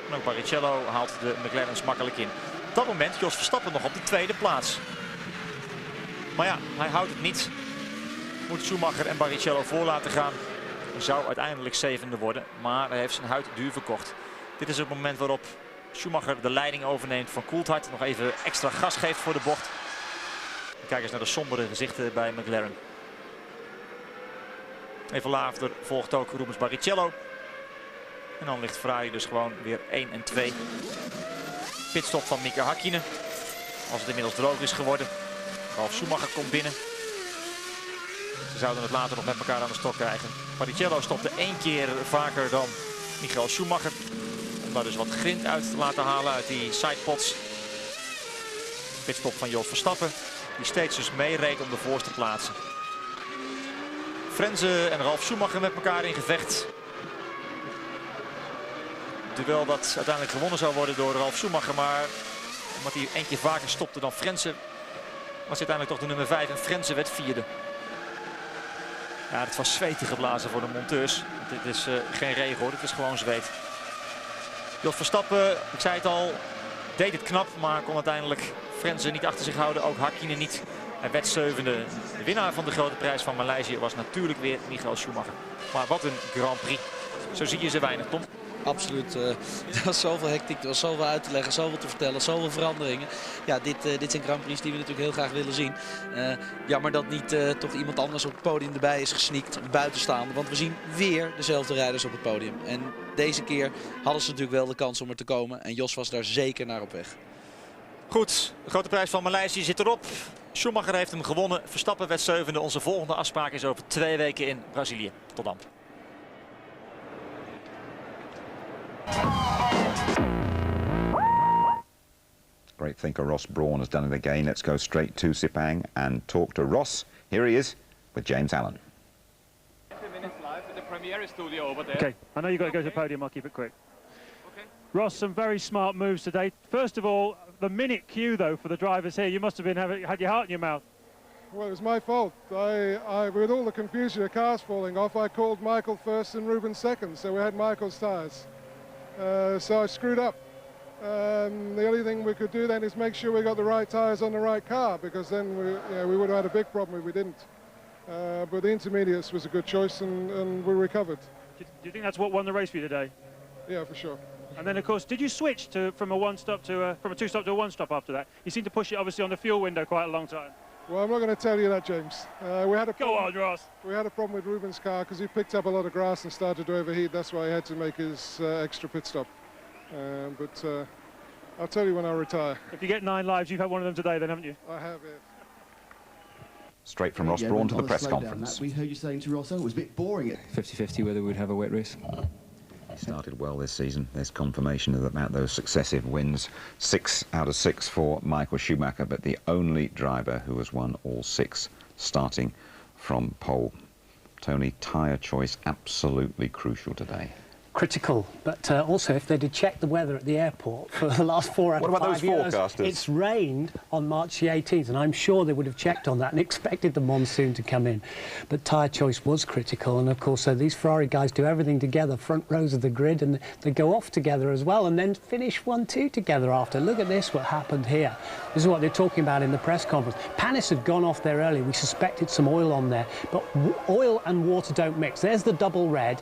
Speaker 21: En ook Barrichello haalt de McLaren's makkelijk in. Op dat moment Jos Verstappen nog op de 2e plaats. Maar ja, hij houdt het niet. Moet Schumacher en Barrichello voor laten gaan. Hij zou uiteindelijk 7e worden. Maar hij heeft zijn huid duur verkocht. Dit is het moment waarop Schumacher de leiding overneemt van Coulthard. Nog even extra gas geeft voor de bocht. En kijk eens naar de sombere gezichten bij McLaren. Even later volgt ook Rubens Barrichello. En dan ligt Ferrari dus gewoon weer 1 en 2. Pitstop van Mika Häkkinen. Als het inmiddels droog is geworden. Ralf Schumacher komt binnen. Ze zouden het later nog met elkaar aan de stok krijgen. Barrichello stopte 1 keer vaker dan Michael Schumacher. Om daar dus wat grind uit te laten halen uit die sidepods. Pitstop van Jos Verstappen. Die steeds dus meereed om de voorste plaatsen. Frenze en Ralf Schumacher met elkaar in gevecht. Duel dat uiteindelijk gewonnen zou worden door Ralf Schumacher. Maar omdat hij 1 keer vaker stopte dan Frenze, was uiteindelijk toch de nummer 5 en Frenze werd 4e. Ja, het was zweten geblazen voor de monteurs. Dit is geen regen hoor, dit is gewoon zweet. Jos Verstappen, ik zei het al, deed het knap, maar kon uiteindelijk Frenze niet achter zich houden. Ook Häkkinen niet. Hij werd 7e. De winnaar van de grote prijs van Maleisië was natuurlijk weer Michael Schumacher. Maar wat een Grand Prix. Zo zie je ze weinig, Tom.
Speaker 22: Absoluut. Er was zoveel hectiek, er was zoveel uit te leggen, zoveel te vertellen, zoveel veranderingen. Ja, dit zijn Grand Prix die we natuurlijk heel graag willen zien. Jammer dat niet toch iemand anders op het podium erbij is gesneakt, buitenstaande. Want we zien weer dezelfde rijders op het podium. En deze keer hadden ze natuurlijk wel de kans om er te komen. En Jos was daar zeker naar op weg.
Speaker 21: Goed, de grote prijs van Maleisië zit erop. Schumacher heeft hem gewonnen. Verstappen werd 7e. Onze volgende afspraak is over 2 weken in Brazilië. Tot dan.
Speaker 8: Great thinker Ross Brawn has done it again. Let's go straight to Sepang and talk to Ross. Here he is with James Allen.
Speaker 1: 20 minutes live in the premiere studio over there.
Speaker 14: Okay, I know you've got to go to the podium. I'll keep it quick. Okay. Ross, some very smart moves today. First of all, the minute queue though for the drivers here. You must have had your heart in your mouth.
Speaker 2: Well, it was my fault. With all the confusion of cars falling off, I called Michael first and Ruben second, so we had Michael's tyres. So I screwed up. The only thing we could do then is make sure we got the right tyres on the right car, because then we would have had a big problem if we didn't. But the intermediates was a good choice, and we recovered.
Speaker 14: Do you think that's what won the race for you today?
Speaker 2: Yeah, for sure.
Speaker 14: And then, of course, did you switch from a one-stop to from a two-stop to a one-stop after that? You seemed to push it obviously on the fuel window quite a long time.
Speaker 2: Well, I'm not going to tell you that, James. We had a
Speaker 14: Go on, Ross.
Speaker 2: We had a problem with Ruben's car because he picked up a lot of grass and started to overheat. That's why he had to make his extra pit stop. But I'll tell you when I retire.
Speaker 14: If you get 9 lives, you've had one of them today then, haven't you?
Speaker 2: I have, yeah.
Speaker 8: Straight from Ross Brawn to the press conference.
Speaker 6: We heard you saying to Ross, it was a bit boring.
Speaker 20: 50-50 whether we'd have a wet race.
Speaker 8: He started well this season. There's confirmation about those successive wins. 6 out of 6 for Michael Schumacher, but the only driver who has won all 6 starting from pole. Tony, tyre choice absolutely crucial today.
Speaker 9: critical, but also if they'd checked the weather at the airport for the last 4 out of 5 years,
Speaker 8: forecasters?
Speaker 9: It's rained on March the 18th, and I'm sure they would have checked on that and expected the monsoon to come in. But tyre choice was critical, and of course, so these Ferrari guys do everything together, front rows of the grid, and they go off together as well, and then finish 1-2 together after. Look at this, what happened here. This is what they're talking about in the press conference. Panis had gone off there early. We suspected some oil on there, but oil and water don't mix. There's the double red.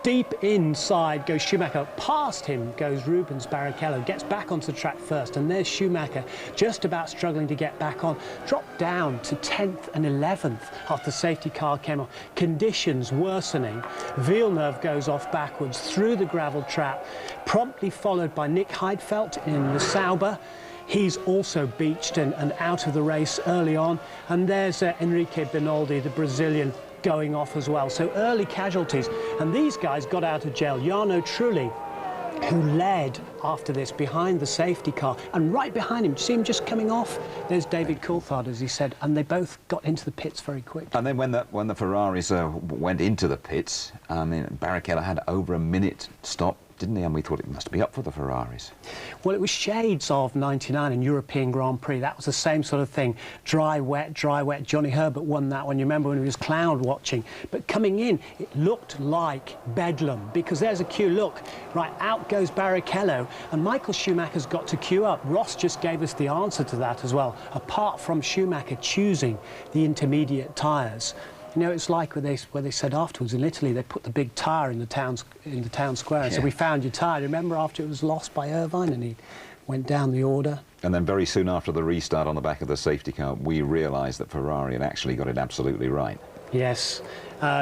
Speaker 9: Deep inside goes Schumacher. Past him goes Rubens Barrichello. Gets back onto the track first, and there's Schumacher just about struggling to get back on. Dropped down to 10th and 11th after the safety car came off. Conditions worsening. Villeneuve goes off backwards through the gravel trap, promptly followed by Nick Heidfeld in the Sauber. He's also beached and out of the race early on. And there's Enrique Benoldi, the Brazilian, going off as well. So early casualties, and these guys got out of jail. Jarno Trulli, who led after this behind the safety car, and right behind him, see him just coming off, there's David Coulthard, as he said, and they both got into the pits very quick.
Speaker 8: And then when the Ferraris went into the pits, I mean, Barrichello had over a minute stop, didn't he? And we thought it must be up for the Ferraris.
Speaker 9: Well, it was shades of 99 in European Grand Prix. That was the same sort of thing. Dry, wet, dry, wet. Johnny Herbert won that one. You remember when he was cloud watching. But coming in, it looked like bedlam, because there's a queue. Look, right, out goes Barrichello, and Michael Schumacher's got to queue up. Ross just gave us the answer to that as well, apart from Schumacher choosing the intermediate tyres. You know, it's like where they said afterwards in Italy, they put the big tyre in the town square. And so we found your tyre. Remember after it was lost by Irvine, and he went down the order.
Speaker 8: And then very soon after the restart on the back of the safety car, we realised that Ferrari had actually got it absolutely right.
Speaker 9: Yes,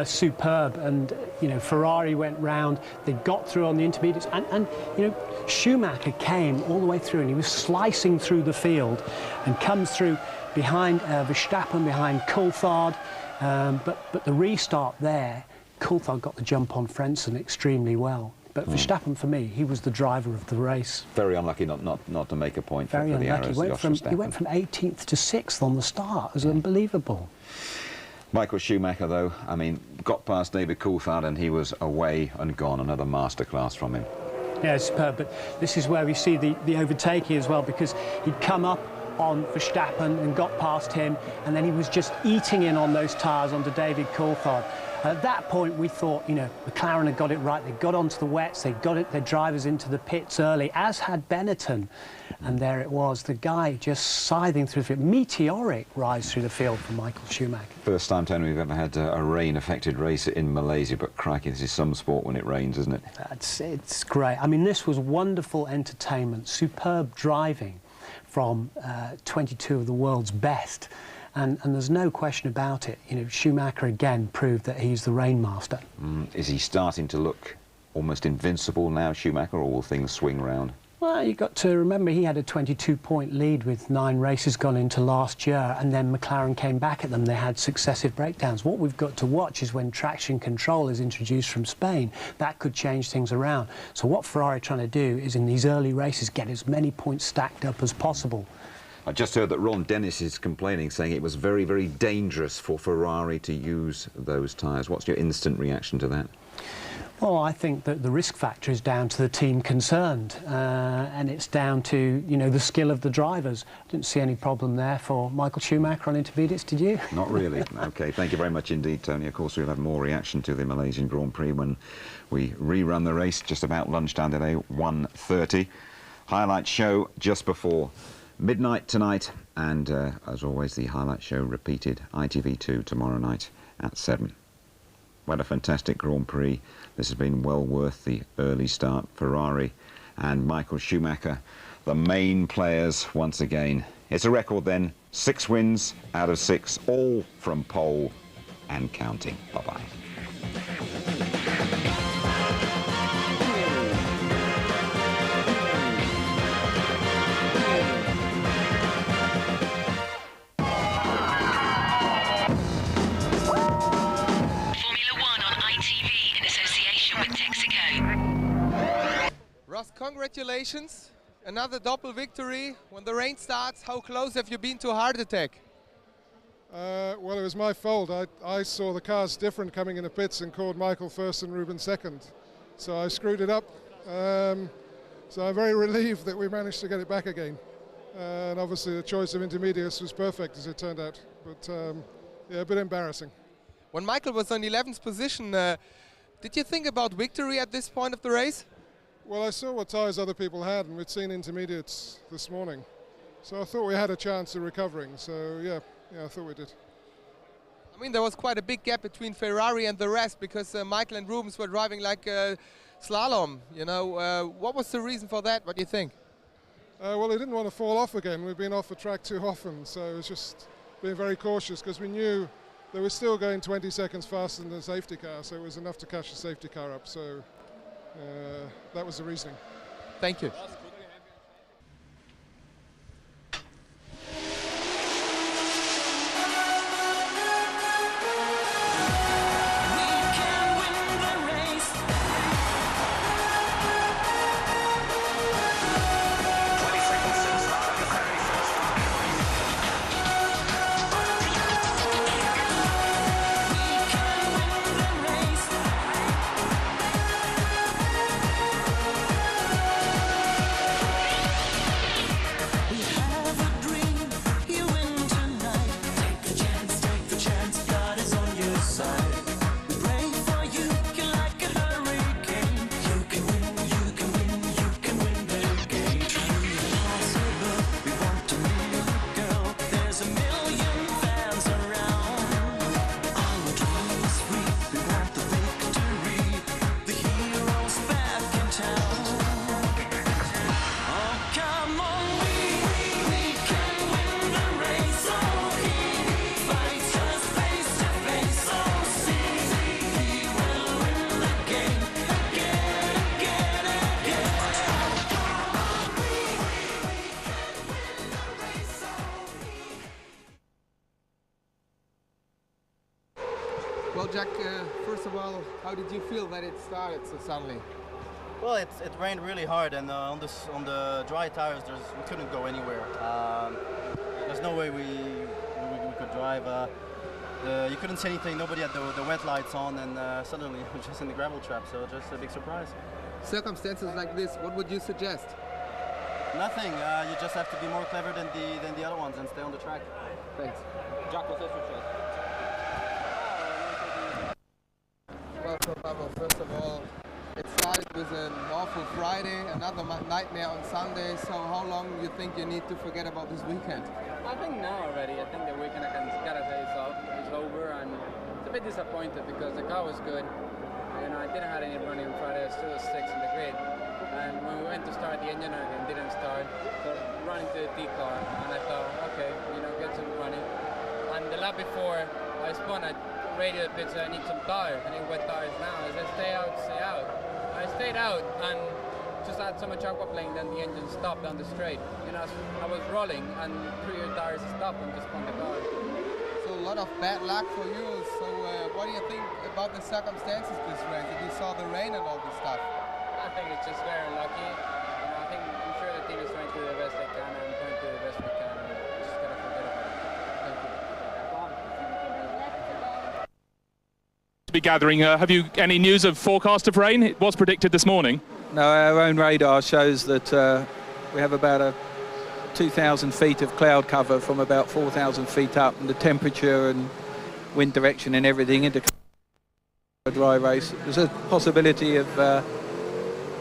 Speaker 9: superb. And, you know, Ferrari went round, they got through on the intermediates, and you know, Schumacher came all the way through, and he was slicing through the field and comes through behind Verstappen, behind Coulthard. But the restart there, Coulthard got the jump on Frentzen extremely well. But Verstappen, for me, he was the driver of the race.
Speaker 8: Very unlucky not to make a point
Speaker 9: Very
Speaker 8: for the
Speaker 9: unlucky.
Speaker 8: arrows.
Speaker 9: He went from 18th to 6th on the start. It was unbelievable.
Speaker 8: Michael Schumacher, though, I mean, got past David Coulthard and he was away and gone. Another masterclass from him.
Speaker 9: Yeah, superb. But this is where we see the overtaking as well, because he'd come up on Verstappen and got past him, and then he was just eating in on those tyres onto David Coulthard. At that point, we thought, you know, McLaren had got it right. They got onto the wets, they got their drivers into the pits early, as had Benetton. And there it was, the guy just scything through the field. Meteoric rise through the field for Michael Schumacher.
Speaker 8: First time, Tony, we've ever had a rain-affected race in Malaysia, but crikey, this is some sport when it rains, isn't it?
Speaker 9: It's great. I mean, this was wonderful entertainment, superb driving from 22 of the world's best, and there's no question about it. You know, Schumacher again proved that he's the rain master.
Speaker 8: Is he starting to look almost invincible now, Schumacher, or will things swing round?
Speaker 9: Well, you've got to remember he had a 22-point lead with 9 races gone into last year, and then McLaren came back at them. They had successive breakdowns. What we've got to watch is when traction control is introduced from Spain, that could change things around. So what Ferrari are trying to do is in these early races get as many points stacked up as possible.
Speaker 8: I just heard that Ron Dennis is complaining, saying it was very, very dangerous for Ferrari to use those tyres. What's your instant reaction to that?
Speaker 9: Well, I think that the risk factor is down to the team concerned, and it's down to, you know, the skill of the drivers. I didn't see any problem there for Michael Schumacher on intermediates, did you?
Speaker 8: Not really. OK, thank you very much indeed, Tony. Of course, we'll have more reaction to the Malaysian Grand Prix when we rerun the race just about lunchtime today, 1:30. Highlight show just before midnight tonight, and as always, the highlight show repeated ITV2 tomorrow night at 7. What a fantastic Grand Prix. This has been well worth the early start. Ferrari and Michael Schumacher, the main players once again. It's a record then, 6 wins out of 6, all from pole and counting. Bye-bye.
Speaker 4: Ross, congratulations. Another double victory. When the rain starts, how close have you been to a heart attack?
Speaker 2: Well, it was my fault. I saw the cars different coming in the pits and called Michael first and Rubens second. So I screwed it up. So I'm very relieved that we managed to get it back again. And obviously the choice of intermediates was perfect as it turned out. But yeah, a bit embarrassing.
Speaker 4: When Michael was on 11th position, did you think about victory at this point of the race?
Speaker 2: Well, I saw what tyres other people had, and we'd seen intermediates this morning. So I thought we had a chance of recovering. So yeah, I thought we did.
Speaker 4: I mean, there was quite a big gap between Ferrari and the rest because Michael and Rubens were driving like slalom. You know, what was the reason for that? What do you think?
Speaker 2: Well, they didn't want to fall off again. We've been off the track too often, so it was just being very cautious because we knew they were still going 20 seconds faster than the safety car, so it was enough to catch the safety car up. So that was the reasoning.
Speaker 4: Thank you. Well, Jack, first of all, how did you feel that it started so suddenly?
Speaker 3: Well, it rained really hard, and on the dry tires, we couldn't go anywhere. There's no way we could drive. You couldn't see anything. Nobody had the wet lights on, and suddenly we're just in the gravel trap. So just a big surprise.
Speaker 4: Circumstances like this, what would you suggest?
Speaker 3: Nothing. You just have to be more clever than the other ones and stay on the track.
Speaker 4: Thanks.
Speaker 3: Jack, what's that suggest?
Speaker 4: Well, Pablo, first of all, it started with an awful Friday, another nightmare on Sunday. So how long do you think you need to forget about this weekend?
Speaker 5: I think now already. I think the weekend I can get a day off. It's over. I'm a bit disappointed because the car was good. And I didn't have any running on Friday. I still was 6th in the grid. And when we went to start, the engine again didn't start. So running to the T car, and I thought, okay, get some running. And the lap before I spun, I radioed a bit, so I need some tires. I need wet tires now. I said, stay out, stay out. I stayed out and just had so much aquaplane, then the engine stopped on the straight. I was rolling and 3 tires stopped and just spun the car.
Speaker 4: So a lot of bad luck for you. So what do you think about the circumstances this race? You saw the rain and all this stuff.
Speaker 5: I think it's just very lucky. I'm sure the team is trying to do the best they can, and I'm trying to do the best we can, and we just gotta forget about it. Thank you.
Speaker 17: To be gathering, have you any news of forecast of rain? It was predicted this morning.
Speaker 7: No, our own radar shows that we have about 2,000 feet of cloud cover from about 4,000 feet up, and the temperature and wind direction and everything indicates a dry race. There's a possibility of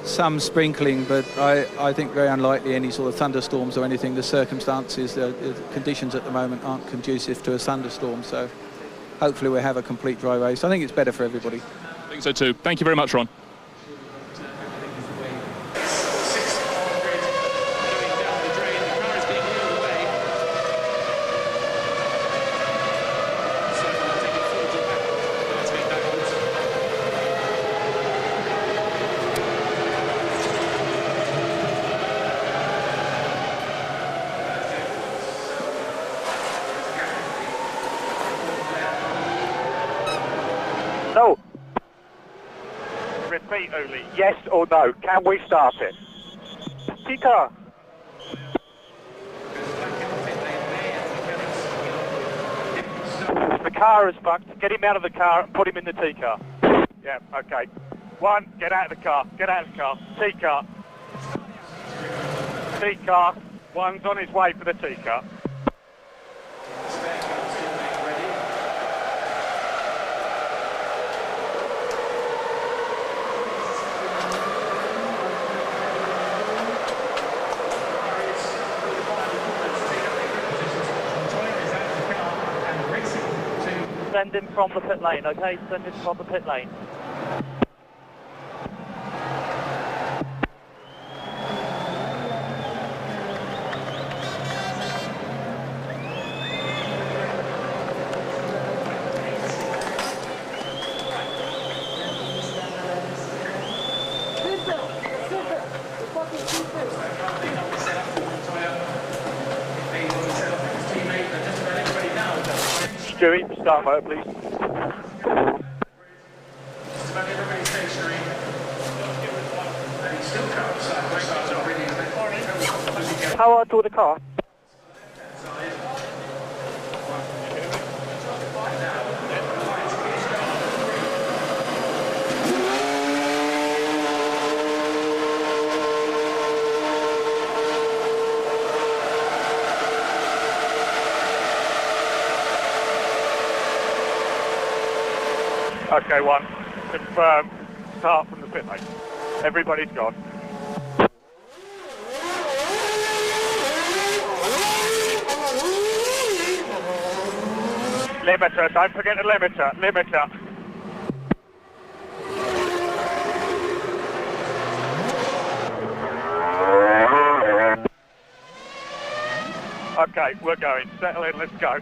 Speaker 7: some sprinkling, but I think very unlikely any sort of thunderstorms or anything. The circumstances, the conditions at the moment aren't conducive to a thunderstorm, so hopefully we'll have a complete dry race. I think it's better for everybody.
Speaker 17: I think so too. Thank you very much, Ron.
Speaker 24: No. Repeat only, yes or no. Can we start it? Tika. The car is fucked. Get him out of the car and put him in the T car. Yeah, okay. One, get out of the car. Get out of the car. T-car. T-car. One's on his way for the T-car. Send him from the pit lane, okay? Send him from the pit lane. Stewie, start motor, please. How hard toward the car? Okay, one. Confirm. Start from the pit lane. Everybody's gone. Limiter, don't forget the limiter. Limiter. Okay, we're going. Settle in, let's go.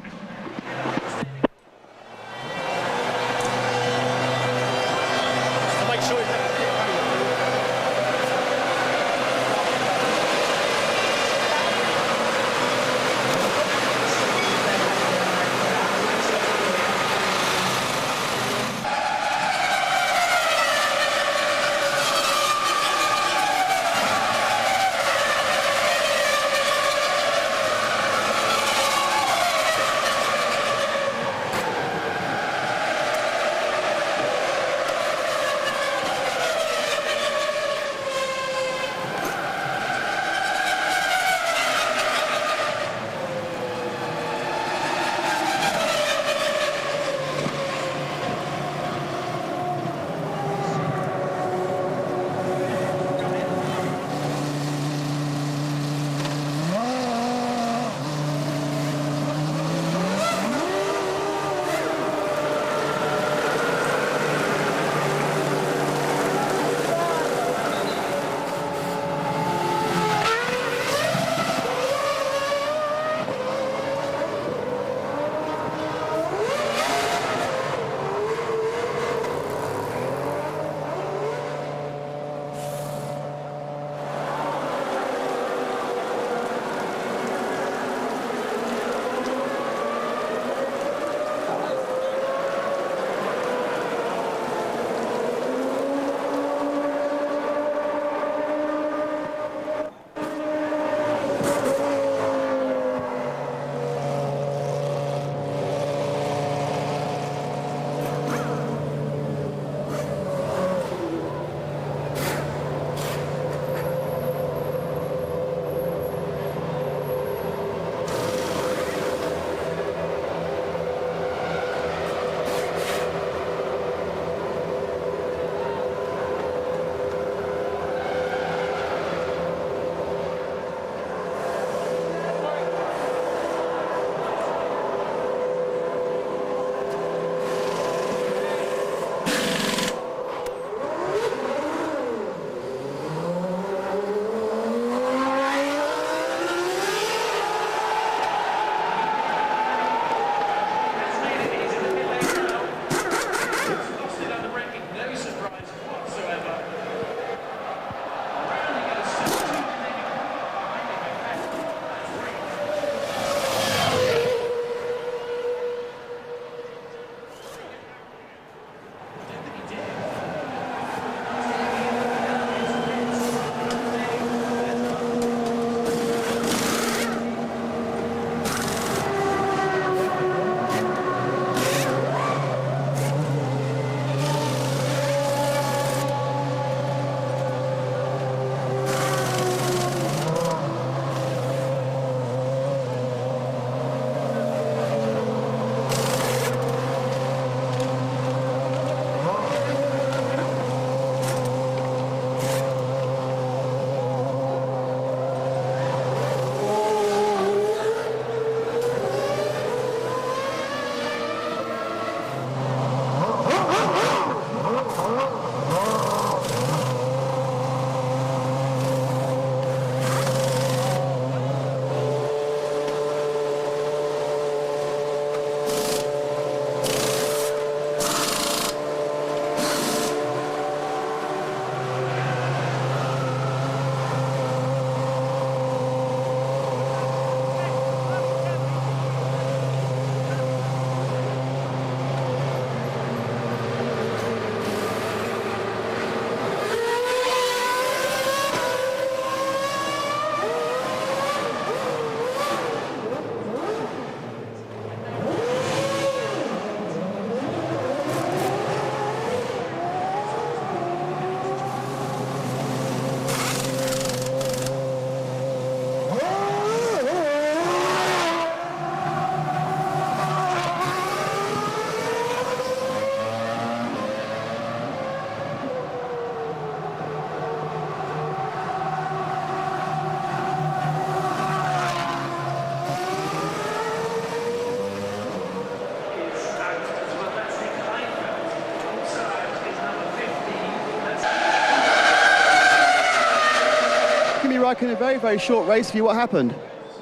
Speaker 10: strike in a very, very short race for you. What happened?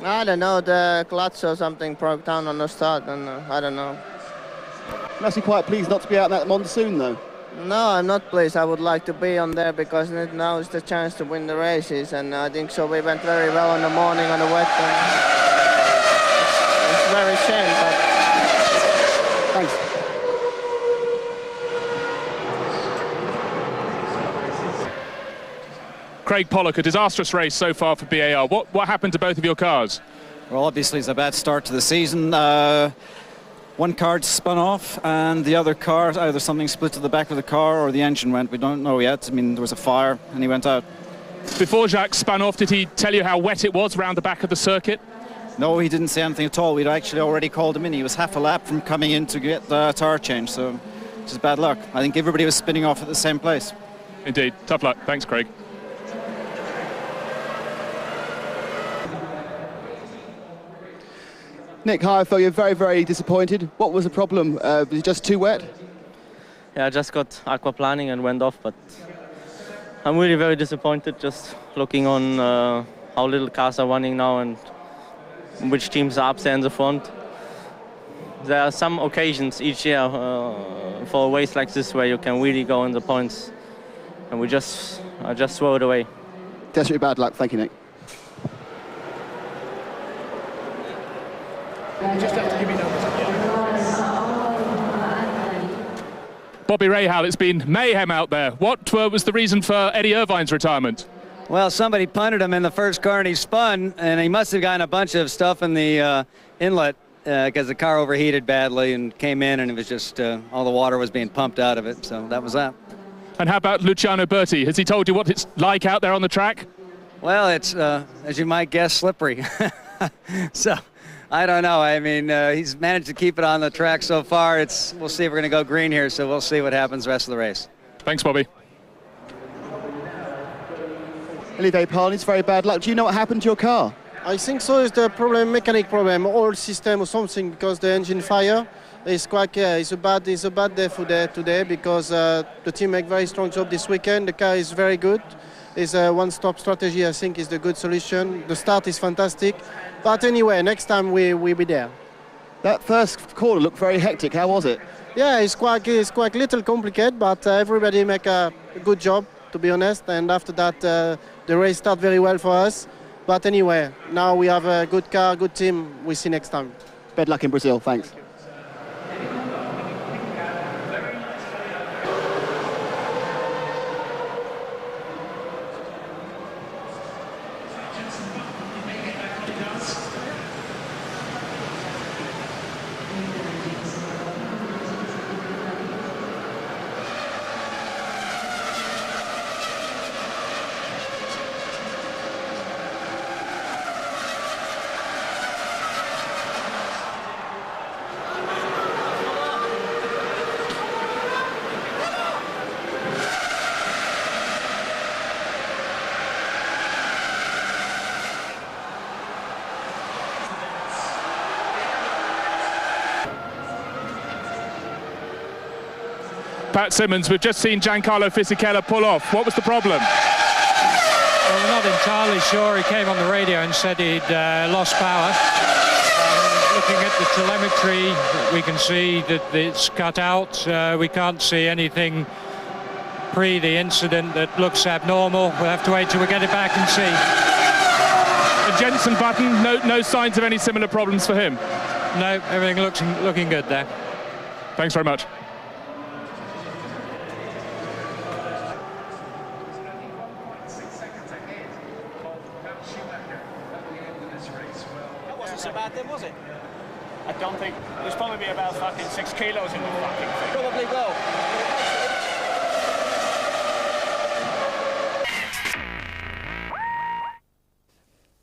Speaker 11: I don't know, the clutch or something broke down on the start, and I don't know.
Speaker 10: You must be quite pleased not to be out in that monsoon, though.
Speaker 11: No, I'm not pleased. I would like to be on there because now is the chance to win the races, and I think so. We went very well in the morning on the wet, and it's very shame, but...
Speaker 10: Thanks.
Speaker 17: Craig Pollock, a disastrous race so far for BAR. What happened to both of your cars?
Speaker 13: Well, obviously it's a bad start to the season. One car spun off and the other car, either something split to the back of the car or the engine went. We don't know yet. I mean, there was a fire and he went out.
Speaker 17: Before Jacques spun off, did he tell you how wet it was round the back of the circuit?
Speaker 13: No, he didn't say anything at all. We'd actually already called him in. He was half a lap from coming in to get the tire change, so just bad luck. I think everybody was spinning off at the same place.
Speaker 17: Indeed. Tough luck. Thanks, Craig.
Speaker 10: Nick, hi, I felt you're very, very disappointed. What was the problem? Was it just too wet?
Speaker 15: Yeah, I just got aquaplaning and went off, but I'm really very disappointed just looking on how little cars are running now and which teams are up there in the front. There are some occasions each year for a race like this where you can really go in the points, and I just throw it away.
Speaker 10: Desperately bad luck. Thank you, Nick.
Speaker 12: Just have to give me numbers.
Speaker 17: Bobby Rahal, it's been mayhem out there. What was the reason for Eddie Irvine's retirement?
Speaker 25: Well, somebody punted him in the first car and he spun, and he must have gotten a bunch of stuff in the inlet because the car overheated badly and came in, and it was just all the water was being pumped out of it, so that was that.
Speaker 17: And how about Luciano Berti? Has he told you what it's like out there on the track?
Speaker 25: Well, it's, as you might guess, slippery. So, I don't know. I mean, he's managed to keep it on the track so far. We'll see if we're going to go green here, so we'll see what happens the rest of the race.
Speaker 17: Thanks, Bobby.
Speaker 10: Olivier Paul, it's very bad luck. Do you know what happened to your car?
Speaker 26: I think so. It's the problem, mechanic problem, oil system or something, because the engine fire. It's quite, it's a bad day for today because the team make very strong job this weekend. The car is very good. It's a one-stop strategy, I think, is the good solution. The start is fantastic. But anyway, next time we'll be there.
Speaker 10: That first corner looked very hectic. How was it?
Speaker 26: Yeah, it's quite little complicated, but everybody make a good job, to be honest. And after that, the race started very well for us. But anyway, now we have a good car, good team. We'll see next time.
Speaker 10: Bad luck in Brazil. Thanks.
Speaker 17: Pat Simmons, we've just seen Giancarlo Fisichella pull off. What was the problem?
Speaker 27: Well, we're not entirely sure. He came on the radio and said he'd lost power. Looking at the telemetry, we can see that it's cut out. We can't see anything pre the incident that looks abnormal. We'll have to wait till we get it back and see.
Speaker 17: And Jenson Button, no signs of any similar problems for him?
Speaker 27: No, everything looking good there.
Speaker 17: Thanks very much.
Speaker 28: So bad then, was it? I don't think. There's probably about fucking 6 kilos in the fucking thing. Probably go.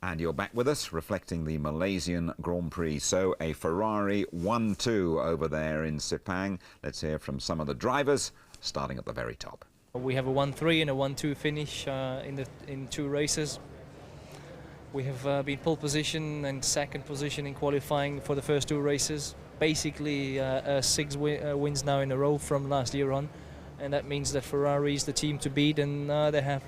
Speaker 8: And you're back with us, reflecting the Malaysian Grand Prix. So a Ferrari 1-2 over there in Sepang. Let's hear from some of the drivers, starting at the very top.
Speaker 29: We have a 1-3 and a 1-2 finish in 2 races. We have been pole position and second position in qualifying for the first 2 races. Basically 6 wins now in a row from last year on, and that means that Ferrari is the team to beat, and they have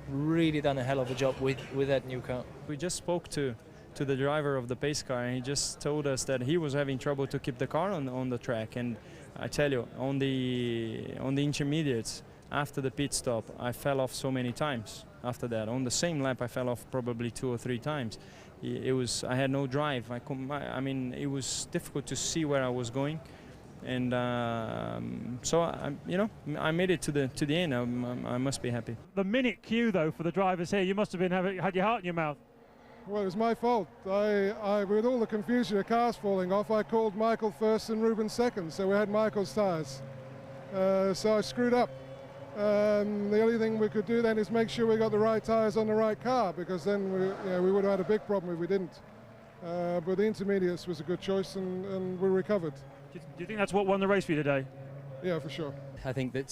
Speaker 29: really done a hell of a job with that new car.
Speaker 1: We just spoke to the driver of the pace car, and he just told us that he was having trouble to keep the car on the track. And I tell you, on the intermediates, after the pit stop, I fell off so many times. After that, on the same lap, I fell off probably 2 or 3 times. I had no drive. I mean, it was difficult to see where I was going. And so I made it to the end. I must be happy.
Speaker 6: The minute queue though for the drivers here, you must have had your heart in your mouth.
Speaker 2: Well, it was my fault. With all the confusion of cars falling off, I called Michael first and Ruben second, so we had Michael's tyres. So I screwed up. The only thing we could do then is make sure we got the right tyres on the right car, because then we would have had a big problem if we didn't. But the intermediates was a good choice, and we recovered.
Speaker 6: Do you think that's what won the race for you today?
Speaker 2: Yeah, for sure.
Speaker 14: I think that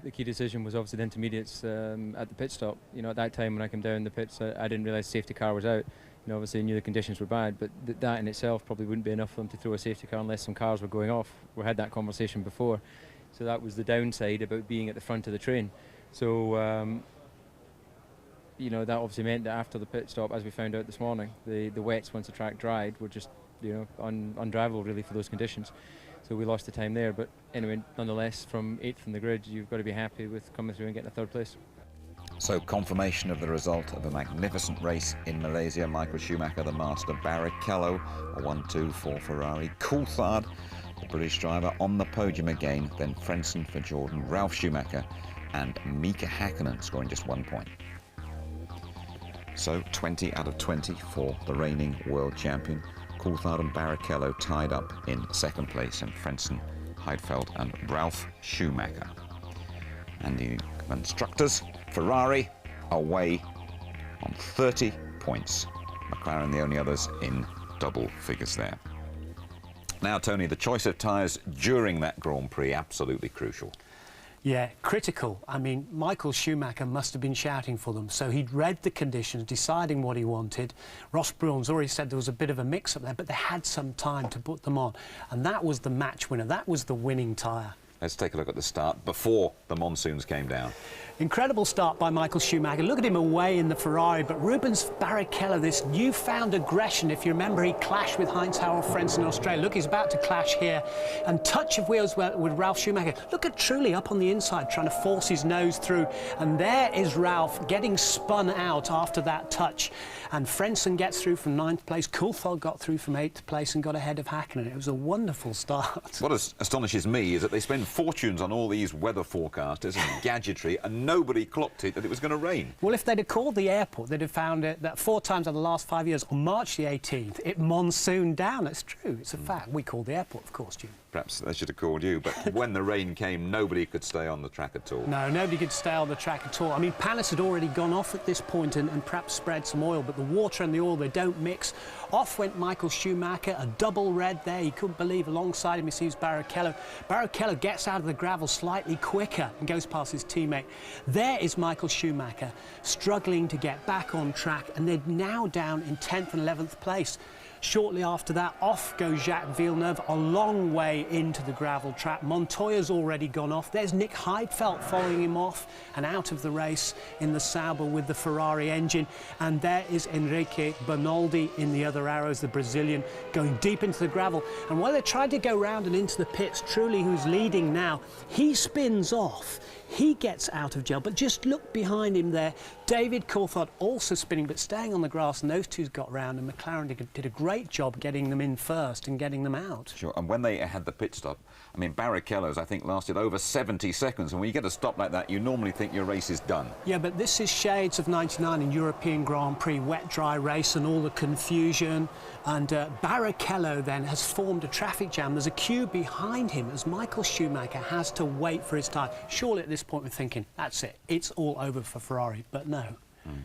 Speaker 14: the key decision was obviously the intermediates at the pit stop. You know, at that time when I came down the pits, I didn't realise the safety car was out. You know, obviously I knew the conditions were bad, but that in itself probably wouldn't be enough for them to throw a safety car unless some cars were going off. We had that conversation before, so that was the downside about being at the front of the train. So you know, that obviously meant that after the pit stop, as we found out this morning, the wets once the track dried were just, you know, undrivable really for those conditions. So we lost the time there, but anyway, nonetheless, from 8th in the grid, you've got to be happy with coming through and getting a 3rd place.
Speaker 8: So confirmation of the result of a magnificent race in Malaysia. Michael Schumacher, the master. Barrichello, a 1-2 for Ferrari. Coulthard, the British driver, on the podium again. Then Frentzen for Jordan, Ralf Schumacher and Mika Hakkinen scoring just 1 point. So 20 out of 20 for the reigning world champion. Coulthard and Barrichello tied up in 2nd place, and Frentzen, Heidfeld and Ralf Schumacher. And the constructors, Ferrari away on 30 points. McLaren the only others in double figures there. Now, Tony, the choice of tyres during that Grand Prix, absolutely crucial.
Speaker 9: Yeah, critical. I mean, Michael Schumacher must have been shouting for them. So he'd read the conditions, deciding what he wanted. Ross Brawn's already said there was a bit of a mix-up there, but they had some time to put them on. And that was the match winner. That was the winning tyre.
Speaker 8: Let's take a look at the start before the monsoons came down.
Speaker 9: Incredible start by Michael Schumacher. Look at him away in the Ferrari, but Rubens Barrichello, this newfound aggression. If you remember, he clashed with Heinz-Harald Frentzen in Australia. Look, he's about to clash here. And touch of wheels with Ralf Schumacher. Look at Trulli up on the inside, trying to force his nose through. And there is Ralf getting spun out after that touch. And Frentzen gets through from 9th place. Coulthard got through from 8th place and got ahead of Hakkinen. It was a wonderful start.
Speaker 8: What astonishes me is that they spend fortunes on all these weather forecasters and gadgetry, and nobody clocked it that it was going to rain.
Speaker 9: Well, if they'd have called the airport, they'd have found it that 4 times out of the last 5 years, on March the 18th, it monsooned down. It's true. It's a fact. We called the airport, of course, Jim.
Speaker 8: Perhaps they should have called you, but when the rain came, nobody could stay on the track at all.
Speaker 9: No, nobody could stay on the track at all. I mean, Panis had already gone off at this point and perhaps spread some oil, but the water and the oil, they don't mix. Off went Michael Schumacher, a double red there. He couldn't believe. Alongside him, he sees Barrichello. Barrichello gets out of the gravel slightly quicker and goes past his teammate. There is Michael Schumacher struggling to get back on track, and they're now down in 10th and 11th place. Shortly after that, off goes Jacques Villeneuve, a long way into the gravel trap. Montoya's already gone off. There's Nick Heidfeld following him off and out of the race in the Sauber with the Ferrari engine. And there is Enrique Bernaldi in the other arrows, the Brazilian, going deep into the gravel. And while they tried to go round and into the pits, Trulli, who's leading now, he spins off. He gets out of jail, but just look behind him there. David Coulthard also spinning, but staying on the grass, and those two got round, and McLaren did a great job getting them in first and getting them out.
Speaker 8: Sure, and when they had the pit stop, I mean, Barrichello's, I think, lasted over 70 seconds, and when you get a stop like that, you normally think your race is done.
Speaker 9: Yeah, but this is shades of 99 in European Grand Prix, wet, dry race and all the confusion, and Barrichello then has formed a traffic jam. There's a queue behind him as Michael Schumacher has to wait for his time. Surely at this point we're thinking, that's it, it's all over for Ferrari, but no.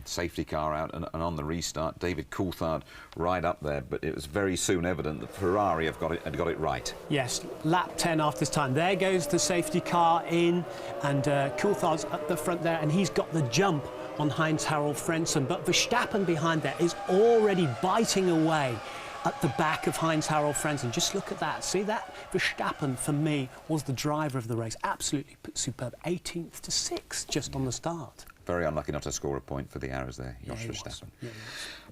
Speaker 8: Safety car out, and on the restart, David Coulthard right up there, but it was very soon evident that Ferrari had got it right.
Speaker 9: Yes, lap 10 after this time. There goes the safety car in, and Coulthard's at the front there, and he's got the jump on Heinz-Harald Frentzen, but Verstappen behind there is already biting away at the back of Heinz-Harald Frentzen. Just look at that. See that? Verstappen, for me, was the driver of the race. Absolutely superb. 18th to 6th just on the start.
Speaker 8: Very unlucky not to score a point for the arrows there, Jos Verstappen.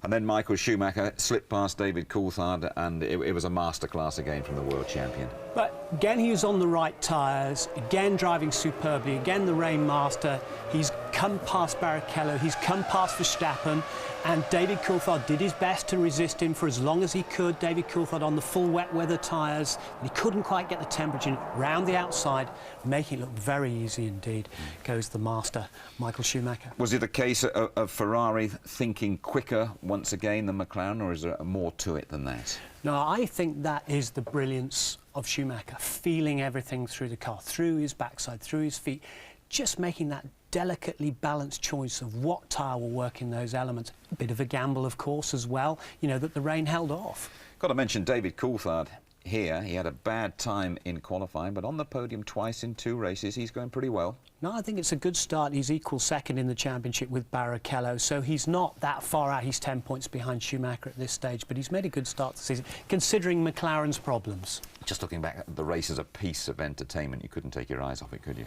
Speaker 8: And then Michael Schumacher slipped past David Coulthard, and it was a masterclass again from the world champion.
Speaker 9: But again, he was on the right tyres, again driving superbly, again the rain master. He's come past Barrichello, he's come past Verstappen, and David Coulthard did his best to resist him for as long as he could. David Coulthard on the full wet weather tyres, and he couldn't quite get the temperature round the outside, making it look very easy indeed. Goes the master, Michael Schumacher.
Speaker 8: Was it a case of Ferrari thinking quicker once again than McLaren, or is there more to it than that?
Speaker 9: No, I think that is the brilliance of Schumacher, feeling everything through the car, through his backside, through his feet, just making that delicately balanced choice of what tyre will work in those elements. A bit of a gamble, of course, as well, you know, that the rain held off.
Speaker 8: Got to mention David Coulthard here. He had a bad time in qualifying, but on the podium twice in 2 races, he's going pretty well.
Speaker 9: No, I think it's a good start. He's equal second in the championship with Barrichello, so he's not that far out. He's 10 points behind Schumacher at this stage, but he's made a good start to the season, considering McLaren's problems.
Speaker 8: Just looking back at the race as a piece of entertainment, you couldn't take your eyes off it, could you?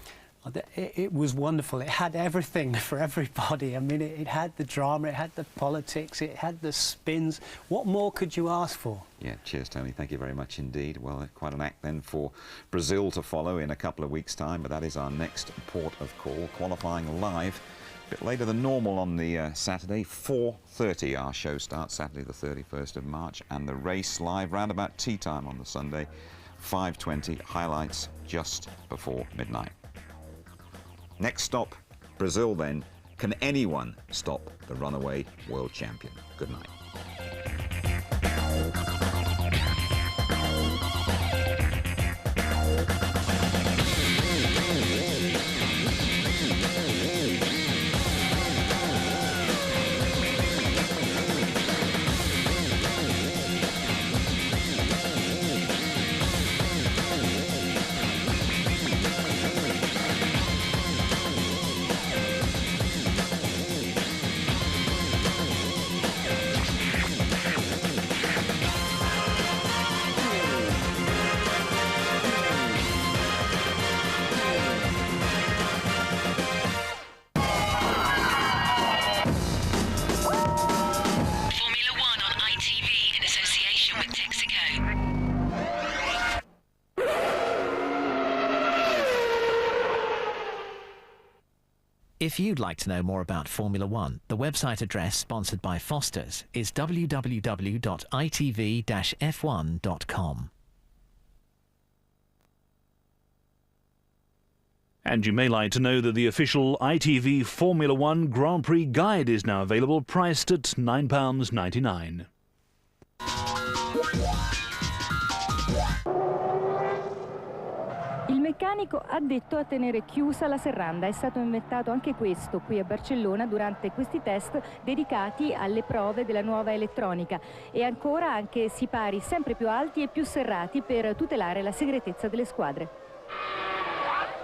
Speaker 9: It was wonderful. It had everything for everybody. I mean, it had the drama, it had the politics, it had the spins. What more could you ask for?
Speaker 8: Yeah, cheers, Tony. Thank you very much indeed. Well, quite an act then for Brazil to follow in a couple of weeks' time, but that is our next port of call, qualifying live. A bit later than normal on the Saturday, 4:30 our show starts, Saturday the 31st of March, and the race live round about tea time on the Sunday, 5:20, highlights just before midnight. Next stop, Brazil then. Can anyone stop the runaway world champion? Good night.
Speaker 3: If you'd like to know more about Formula One, the website address sponsored by Foster's is www.itv-f1.com.
Speaker 4: And you may like to know that the official ITV Formula One Grand Prix guide is now available, priced at £9.99.
Speaker 16: Il meccanico addetto a tenere chiusa la serranda. È stato inventato anche questo qui a Barcellona durante questi test dedicati alle prove della nuova elettronica, e ancora anche sipari sempre più alti e più serrati per tutelare la segretezza delle squadre.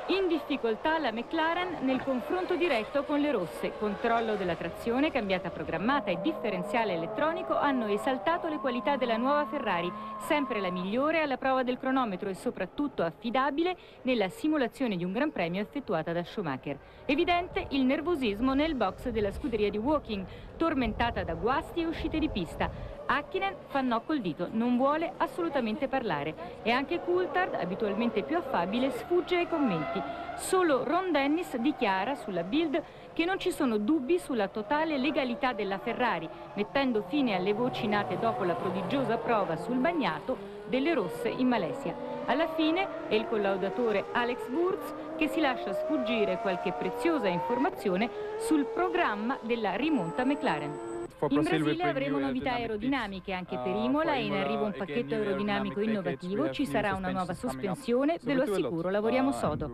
Speaker 16: In difficoltà la McLaren nel confronto diretto con le rosse. Controllo della trazione, cambiata programmata e differenziale elettronico hanno esaltato le qualità della nuova Ferrari, sempre la migliore alla prova del cronometro e soprattutto affidabile nella simulazione di un Gran Premio effettuata da Schumacher. Evidente il nervosismo nel box della scuderia di Woking, tormentata da guasti e uscite di pista. Häkkinen fa no col dito, non vuole assolutamente parlare, e anche Coulthard, abitualmente più affabile, sfugge ai commenti. Solo Ron Dennis dichiara sulla Bild che non ci sono dubbi sulla totale legalità della Ferrari, mettendo fine alle voci nate dopo la prodigiosa prova sul bagnato delle rosse in Malesia. Alla fine è il collaudatore Alex Wurz che si lascia sfuggire qualche preziosa informazione sul programma della rimonta McLaren. In Brasile avremo novità aerodinamiche anche per Imola, è in arrivo un pacchetto aerodinamico innovativo, ci sarà una nuova sospensione, ve lo assicuro, lavoriamo sodo.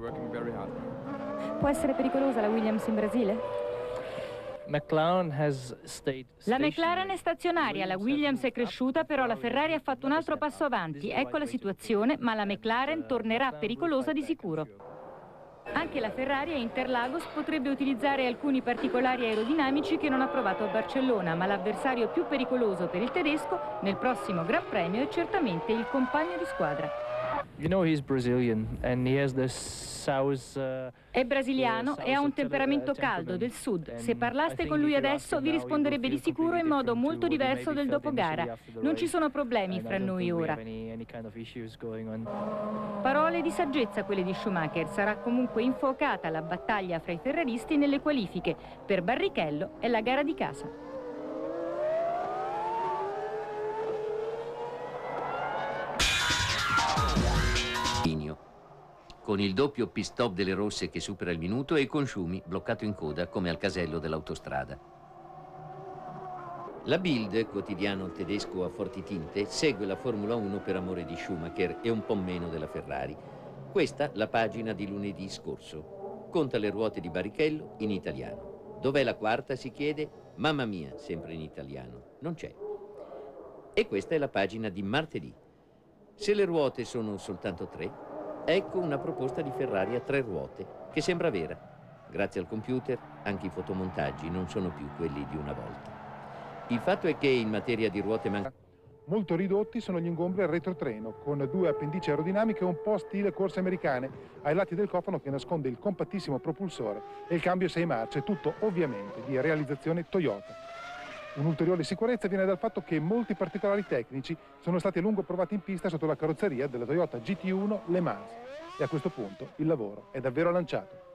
Speaker 16: Può essere pericolosa la Williams in Brasile? La McLaren è stazionaria, la Williams è cresciuta, però la Ferrari ha fatto un altro passo avanti. Ecco la situazione, ma la McLaren tornerà pericolosa di sicuro. Anche la Ferrari a Interlagos potrebbe utilizzare alcuni particolari aerodinamici che non ha provato a Barcellona, ma l'avversario più pericoloso per il tedesco nel prossimo Gran Premio è certamente il compagno di squadra.
Speaker 5: You know, he's Brazilian and he has this south.
Speaker 16: È brasiliano e ha un temperamento caldo del sud. Se parlaste con lui adesso vi risponderebbe di sicuro in modo molto diverso del dopogara. Non ci sono problemi fra noi ora. Parole di saggezza quelle di Schumacher. Sarà comunque infuocata la battaglia fra i ferraristi nelle qualifiche. Per Barrichello è la gara di casa.
Speaker 7: Con il doppio pit stop delle rosse che supera il minuto e con Schumi bloccato in coda come al casello dell'autostrada. La Bild, quotidiano tedesco a forti tinte, segue la Formula 1 per amore di Schumacher e un po' meno della Ferrari. Questa la pagina di lunedì scorso. Conta le ruote di Barrichello in italiano. Dov'è la quarta, si chiede? Mamma mia, sempre in italiano. Non c'è. E questa è la pagina di martedì. Se le ruote sono soltanto 3, ecco una proposta di Ferrari a 3 ruote, che sembra vera. Grazie al computer, anche i fotomontaggi non sono più quelli di una volta. Il fatto è che in materia di ruote
Speaker 18: molto ridotti sono gli ingombri al retrotreno, con 2 appendici aerodinamiche un po' stile corse americane, ai lati del cofano che nasconde il compattissimo propulsore e il cambio 6 marce, tutto ovviamente di realizzazione Toyota. Un'ulteriore sicurezza viene dal fatto che molti particolari tecnici sono stati a lungo provati in pista sotto la carrozzeria della Toyota GT1 Le Mans e a questo punto il lavoro è davvero lanciato.